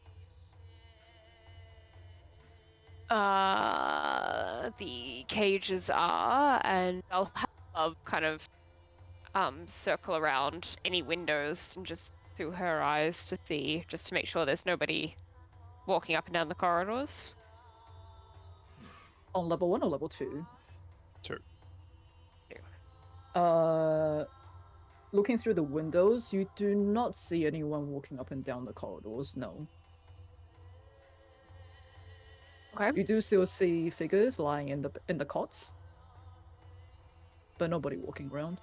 the cages are, and I'll have kind of circle around any windows and just through her eyes to see, just to make sure there's nobody walking up and down the corridors. On level 1 or level 2? 2. Looking through the windows, you do not see anyone walking up and down the corridors, no. Okay. You do still see figures lying in the cots, but nobody walking around.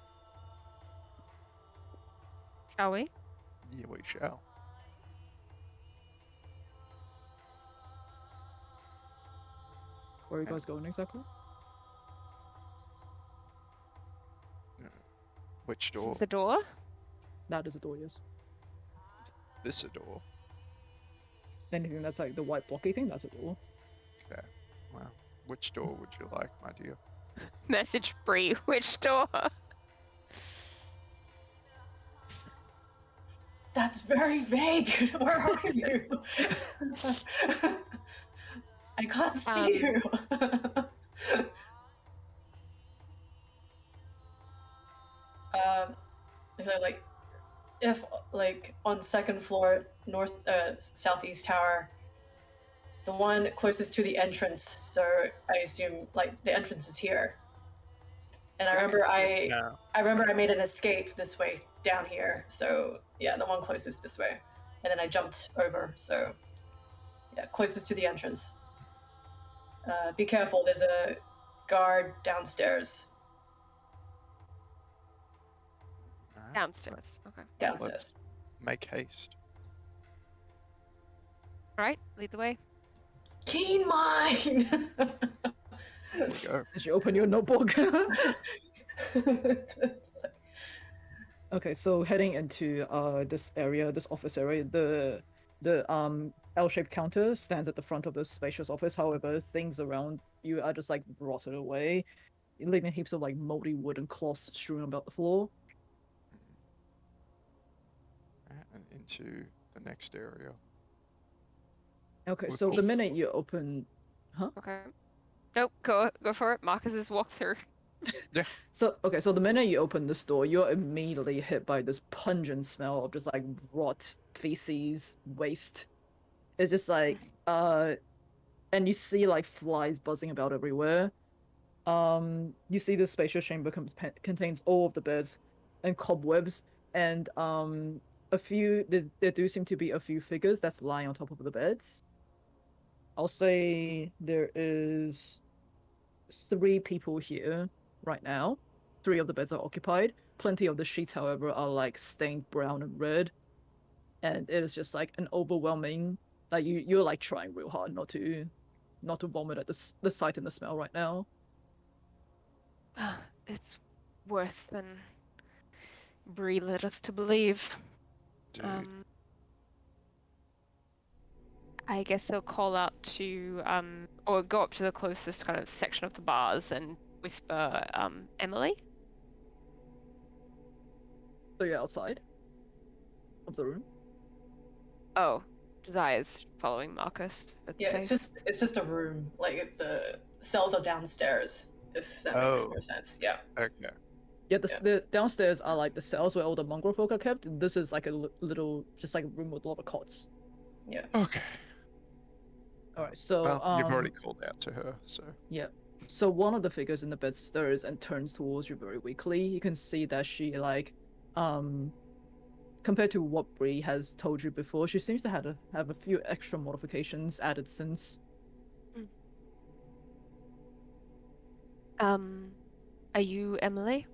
Shall we? Yeah, we shall. Where are you guys going exactly? Which Is door? this the door? That is a door, yes. This a door. Anything that's like the white blocky thing, that's a door. Okay. Well, which door would you like, my dear? Message Bree, which door? That's very vague. Where are you? I can't see you. Like, if like on second floor, southeast tower, the one closest to the entrance. So I assume like the entrance is here. And I remember No. I remember I made an escape this way down here. So yeah, the one closest this way, and then I jumped over. So yeah, closest to the entrance. Be careful. There's a guard downstairs. Alright, Downstairs. Okay. Downstairs. Make haste. Alright, lead the way. Keen mind. There we go. Did you open your notebook? Okay, so heading into this area, this office area, the L-shaped counter stands at the front of the spacious office. However, things around you are just like rotted away, leaving heaps of like moldy wood and cloths strewn about the floor. And into the next area. Okay, With so the these- minute you open, Okay. Nope, go for it. Marcus's walkthrough. so the minute you open this door, you're immediately hit by this pungent smell of just like rot, feces, waste. It's just like and you see like flies buzzing about everywhere. You see this spacious chamber contains all of the beds and cobwebs, and there do seem to be a few figures that's lying on top of the beds. I'll say there is 3 people here right now. 3 of the beds are occupied. Plenty of the sheets, however, are like stained brown and red, and it is just like an overwhelming Like you're like trying real hard not to vomit at the sight and the smell right now. It's worse than Bree led us to believe. Dude. I guess they'll call out to or go up to the closest kind of section of the bars and whisper, Emily. So you're outside of the room. Oh, Desire's following Marcus. That's Yeah, safe. it's just a room. Like the cells are downstairs. If that makes Oh. more sense. Yeah. Okay. Yeah, the downstairs are like the cells where all the mongrel folk are kept. And this is like a little, just like a room with a lot of cots. Yeah. Okay. All right, so Well, you've already called out to her, so. yeah. So one of the figures in the bed stirs and turns towards you very weakly. You can see that she like, compared to what Bree has told you before, she seems to have a few extra modifications added since. Are you Emily?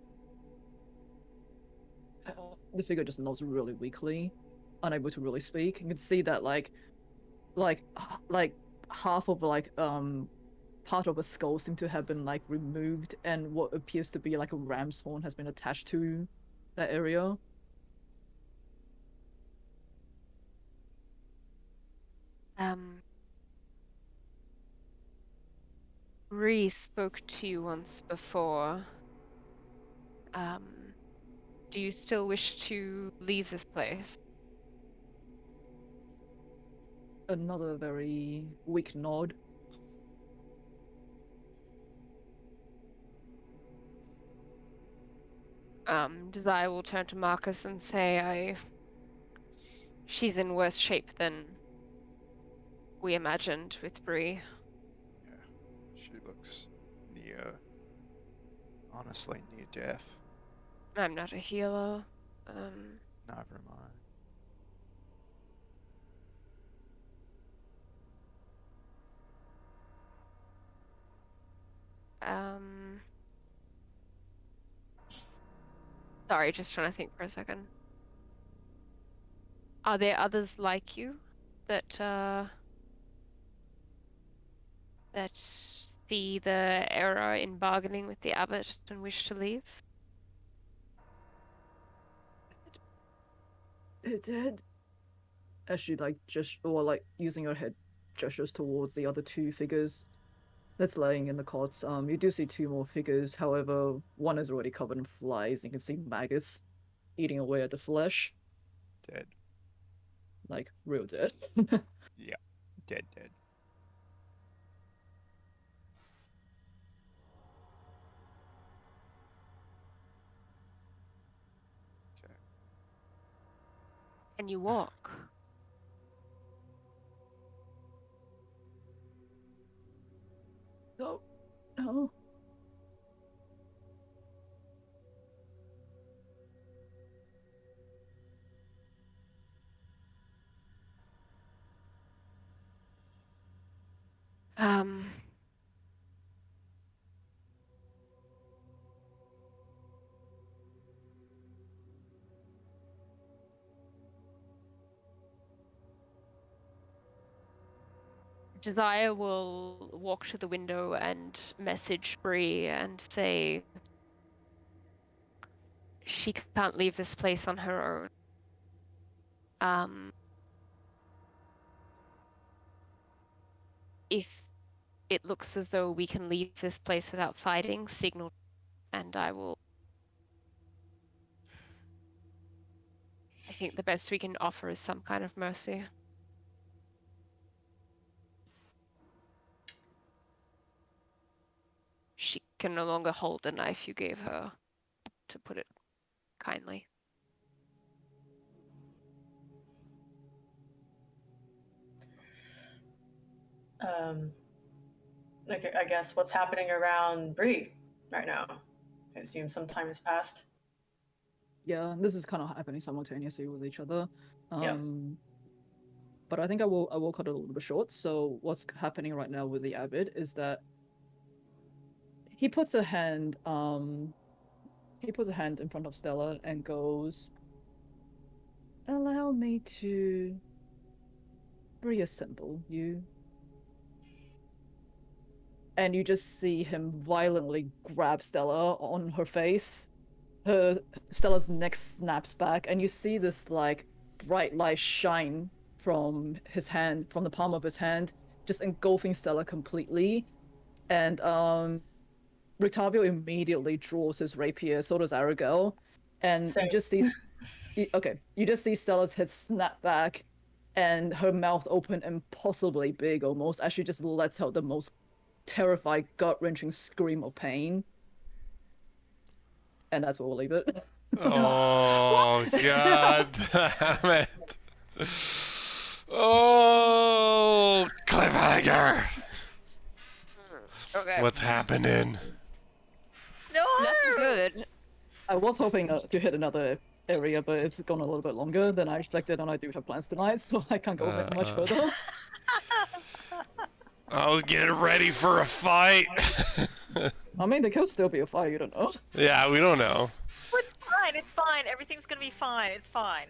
The figure just nods really weakly, unable to really speak. You can see that like half of like part of a skull seemed to have been like removed, and what appears to be like a ram's horn has been attached to that area. Bree spoke to you once before. Do you still wish to leave this place? Another very weak nod. Desire will turn to Marcus and say, she's in worse shape than we imagined with Bree. Yeah. She looks honestly near death. I'm not a healer. Neither am I. Sorry, just trying to think for a second. Are there others like you that see the error in bargaining with the abbot and wish to leave? It did. As she like just or like using her head gestures towards the other two figures that's laying in the cots. You do see two more figures. However, one is already covered in flies. You can see maggots eating away at the flesh. Dead. Like real dead. Yeah. Dead. Okay. Can you walk? No. No. Desire will walk to the window and message Bree and say she can't leave this place on her own. If it looks as though we can leave this place without fighting, signal, and I think the best we can offer is some kind of mercy. She can no longer hold the knife you gave her, to put it kindly. Okay, I guess what's happening around Bree right now? I assume some time has passed. Yeah, this is kind of happening simultaneously with each other. Yeah. But I think I will cut it a little bit short. So what's happening right now with the abbot is that he puts a hand in front of Stella and goes, "Allow me to reassemble you. And you just see him violently grab Stella on her face. Stella's neck snaps back, and you see this like bright light shine from his hand, from the palm of his hand, just engulfing Stella completely. And Rictavio immediately draws his rapier, so does Aragel, and Same. you just see you just see Stella's head snap back and her mouth open impossibly big almost as she just lets out the most terrified, gut-wrenching scream of pain. And that's where we'll leave it. Oh, god damn it. Oh, cliffhanger. Okay. What's happening? No! Nothing good. I was hoping to hit another area, but it's gone a little bit longer than I expected, and I do have plans tonight, so I can't go much further. I was getting ready for a fight. I mean, there could still be a fight, you don't know. Yeah, we don't know. It's fine, it's fine. Everything's gonna be fine. It's fine.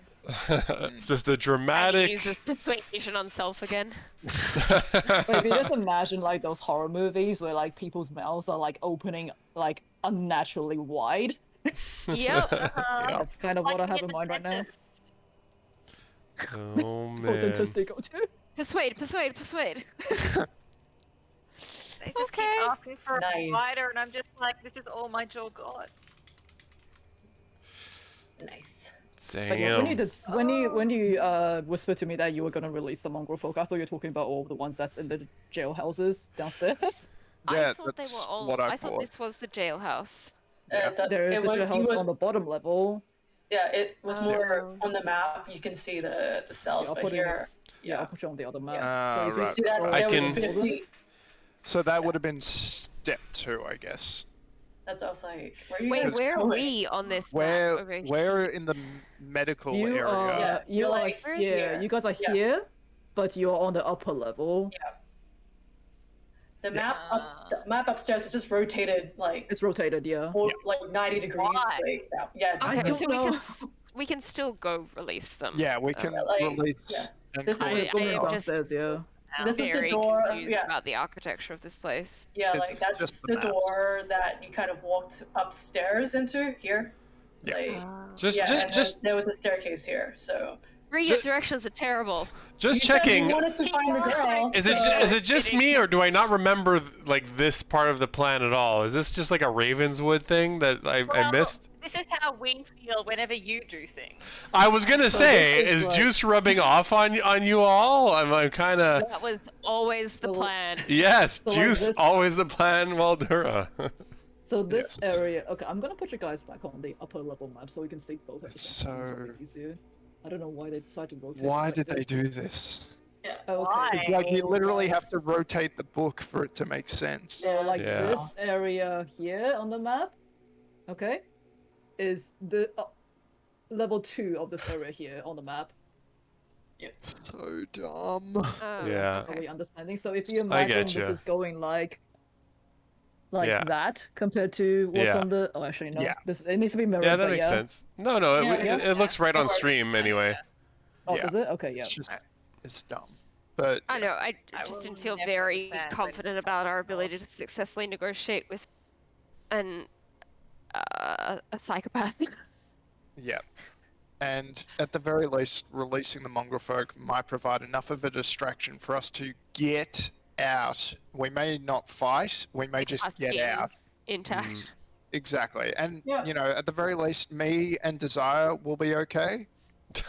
It's just a He dramatic. uses persuasion on self again. But if you just imagine like those horror movies where like people's mouths are like opening like unnaturally wide. Yep. That's kind of what I have in mind right now. Oh What man. dentist do you go to? Persuade, persuade, persuade. They just Okay. keep asking for Nice. a fighter, and I'm just like, this is all my jaw got. Nice. But yes, when you Damn. when you whispered to me that you were gonna release the mongrel folk, I thought you were talking about all the ones that's in the jailhouses downstairs. Yeah, I thought they that's were all. what I thought thought. this was the jailhouse. There is the jailhouse on the bottom level. Yeah, it was more Oh. on the map. You can see the cells, Yeah, I'll but put it- here, Yeah, I'll put you on the other map. Ah, So if you right. see that scroll I there was can- 50. So that would have been step 2, I guess. That's what I was like. Where are you Wait, guys where are going? we on this map? over here? We're in the medical You area. are, Yeah, you you're are like, where's here. here? You guys are Yeah. here, but you're on the upper level. The map upstairs is just rotated like It's rotated, yeah. like 90 degrees. Why? Like, yeah, it's I Okay, don't so know. we can still go release them. Yeah, we can like, release and This is call the it. It's only am just downstairs, yeah. This is the very door. confused Yeah, about the architecture of this place. yeah, It's like that's just the the maps. door that you kind of walked upstairs into here. Yeah. Like, Just, yeah, just, and just, then there was a staircase here. So Read your directions are terrible. just you said checking. you wanted to find the girl. Is it so- is it just me, or do I not remember like this part of the plan at all? Is this just like a Ravenswood thing that I Well, missed? This is how we feel whenever you do things. I was gonna say, this is is like- Juice rubbing off on you all? I'm kind of That was always the So- plan. yes, So like Juice this- always the plan. Waldura. So this Yes. area, okay, I'm gonna put you guys back on the upper level map so we can see both at the It's same time. It's so- probably easier. I don't know why they decided to rotate. Why like did they this. do this? Oh, Why? okay. It's like you literally have to rotate the book for it to make sense. So like Yeah. this area here on the map, okay, is the level 2 of this area here on the map. So dumb. Oh, Yeah. Are okay. we understanding? So if you I imagine get this ya. is going like Yeah. that compared to what's Yeah. on the actually no, Yeah. this it needs to be mirrored. Yeah, that but makes yeah. sense. No, no, Yeah, it looks right it on works. stream anyway. Oh, Yeah. does it? Okay, yeah. It's just, it's dumb. But I know. I I just will didn't feel never very understand when confident about our ability to successfully negotiate with an a psychopath. yeah. And at the very least, releasing the mongrel folk might provide enough of a distraction for us to get out. We may not fight, we may Us just get getting out. intact. Exactly. And, Yeah. you know, at the very least, me and Desire will be okay.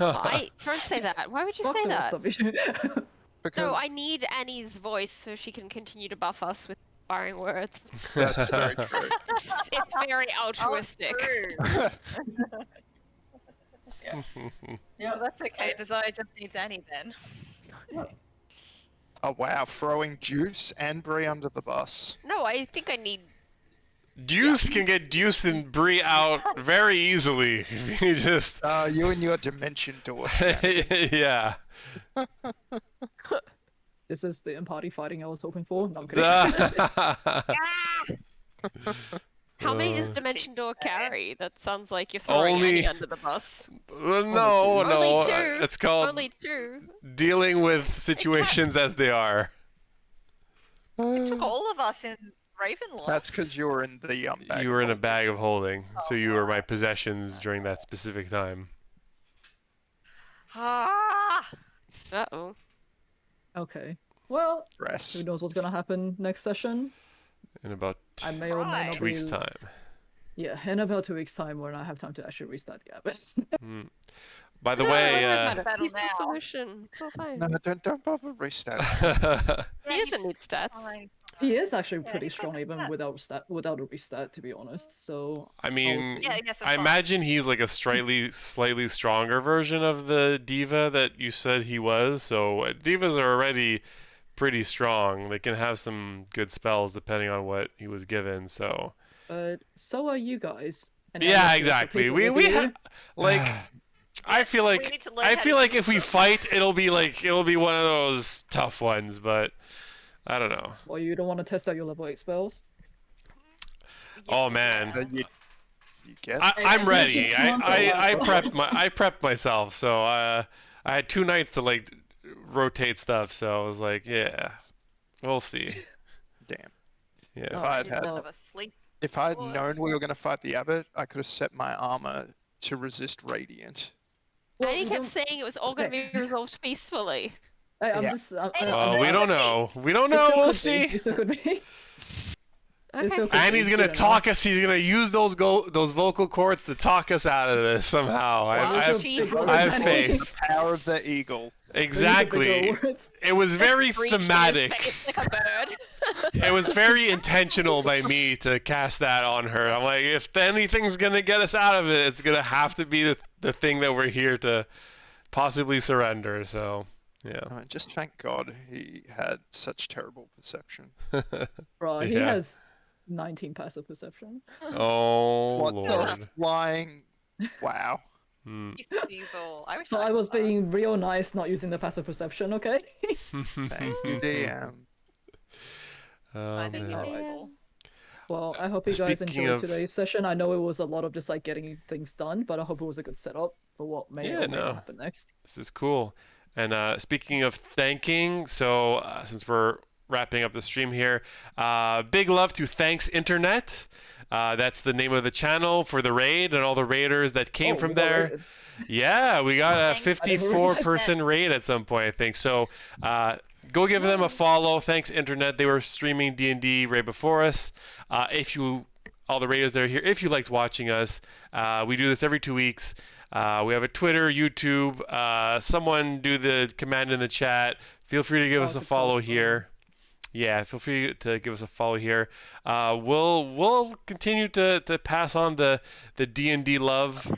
I don't say that. Why would you Fuck say that that? stuff. Because No, I need Annie's voice so she can continue to buff us with inspiring words. that's very true. It's very altruistic. True. Yeah. Well, that's okay. Desire just needs Annie then. Oh, wow. Throwing Juice and Brie under the bus. No, I think I need. Deuce can get Deuce and Bree out very easily if you just You and your dimension door. yeah. This is the in-party fighting I was hoping for. No, I'm kidding. How many does Uh, Dimension Door carry? That sounds like you're throwing Only- Annie under the bus. no, Only no. two. It's called Only two. dealing with situations as they are. Took all of us in Ravenloft. That's because you were in the bag. You of were in a holding. bag of holding, so you were my possessions during that specific time. Ah! Uh-oh. Okay. Well, who Rest. knows what's gonna happen next session? In about I may or may Right. not 2 weeks' be. time. Yeah, in about 2 weeks' time when I have time to actually restart the app. By the No, way, it doesn't matter. Battle He's the now. solution. It's all fine. No, don't bother restarting. He doesn't need stats. Fine. He is actually Yeah, pretty he's got strong good even stats. without a restart, to be honest. So I mean, Yeah, yes, that's I fine. imagine he's like a slightly stronger version of the diva that you said he was. So divas are already pretty strong. They can have some good spells depending on what he was given. So but so are you guys. And now yeah, let's see what the exactly. people We review. have like I feel we like need to learn how to if use we them. fight, it'll be one of those tough ones. But I don't know. Or you don't want to test out your level 8 spells? Oh man. You get. I'm This ready. is 2 months or I less. prepped myself, so I had 2 nights to like rotate stuff. So I was like, yeah, we'll see. Damn. Yeah. If I None had of us sleep. if I had Boy. known we were gonna fight the abbot, I could have set my armor to resist radiant. Well, And he you kept don't- saying it was all going to be resolved peacefully. Hey, I'm Yeah. just. Well, I'm we just- don't know. We don't it know. still We'll could be. see. It still could be. Okay. still could And be, he's you gonna don't know. talk us. He's gonna use those vocal cords to talk us out of this somehow. Wow, I have, she I have has faith. Power of the eagle. Exactly. It was very Screeched in his thematic. face like a bird. It was very intentional by me to cast that on her. I'm like, if anything's gonna get us out of it, it's gonna have to be the thing that we're here to possibly surrender. So, yeah. Just thank God he had such terrible perception. Bro, he Yeah. has 19 passive perception. Oh What lord. the flying? Wow. Hmm. He's diesel. I wish So I I was could, being real nice, not using the passive perception. Okay. Thank you, DM. Oh, think man. you're Alright. evil. Well, I hope you guys Speaking enjoyed of- today's session. I know it was a lot of just like getting things done, but I hope it was a good setup for what may Yeah, or may no. not happen next. This is cool. And speaking of thanking, so since we're wrapping up the stream here, big love to Thanks Internet. That's the name of the channel for the raid and all the raiders that came Oh, from we got there. raided. Yeah, we got a Thanks. 54-person raid at some point, I think. So go give them a follow. Thanks, Internet. They were streaming D&D right before us. All the raiders that are here, if you liked watching us, we do this every 2 weeks. We have a Twitter, YouTube. Someone do the command in the chat. Feel free to give us a to follow follow. here. Yeah, feel free to give us a follow here. We'll continue to pass on the D&D love.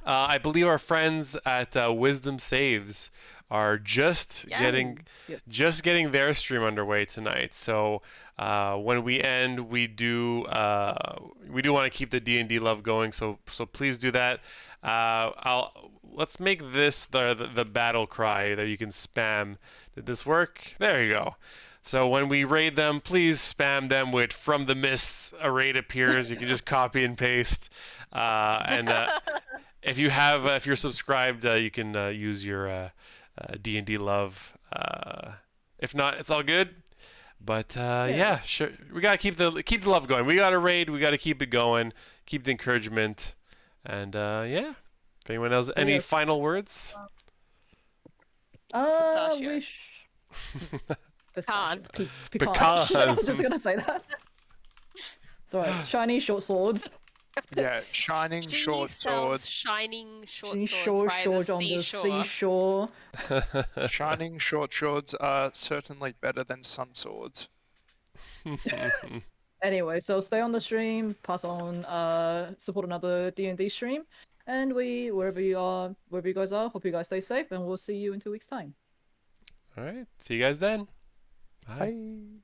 I believe our friends at Wisdom Saves are just Yes. getting their stream underway tonight. So when we end, we do want to keep the D&D love going. So please do that. Let's make this the battle cry that you can spam. Did this work? There you go. So when we raid them, please spam them with "From the Mists." A raid appears. You can just copy and paste. If you're subscribed, you can use your D&D love. If not, it's all good. But yeah, sure. We gotta keep the love going. We gotta raid. We gotta keep it going. Keep the encouragement. And yeah. If anyone has any yes. final words? Pistachio. Pistachio. Pecan. I was just gonna say that. Sorry, shiny short swords. Yeah, shining She short sells swords. shining short Shiny swords short by swords the on the seashore. seashore. Shining short swords are certainly better than sun swords. Anyway, so stay on the stream, pass on, support another D&D stream, and wherever you guys are, hope you guys stay safe, and we'll see you in 2 weeks' time. All right. See you guys then. Bye. Bye.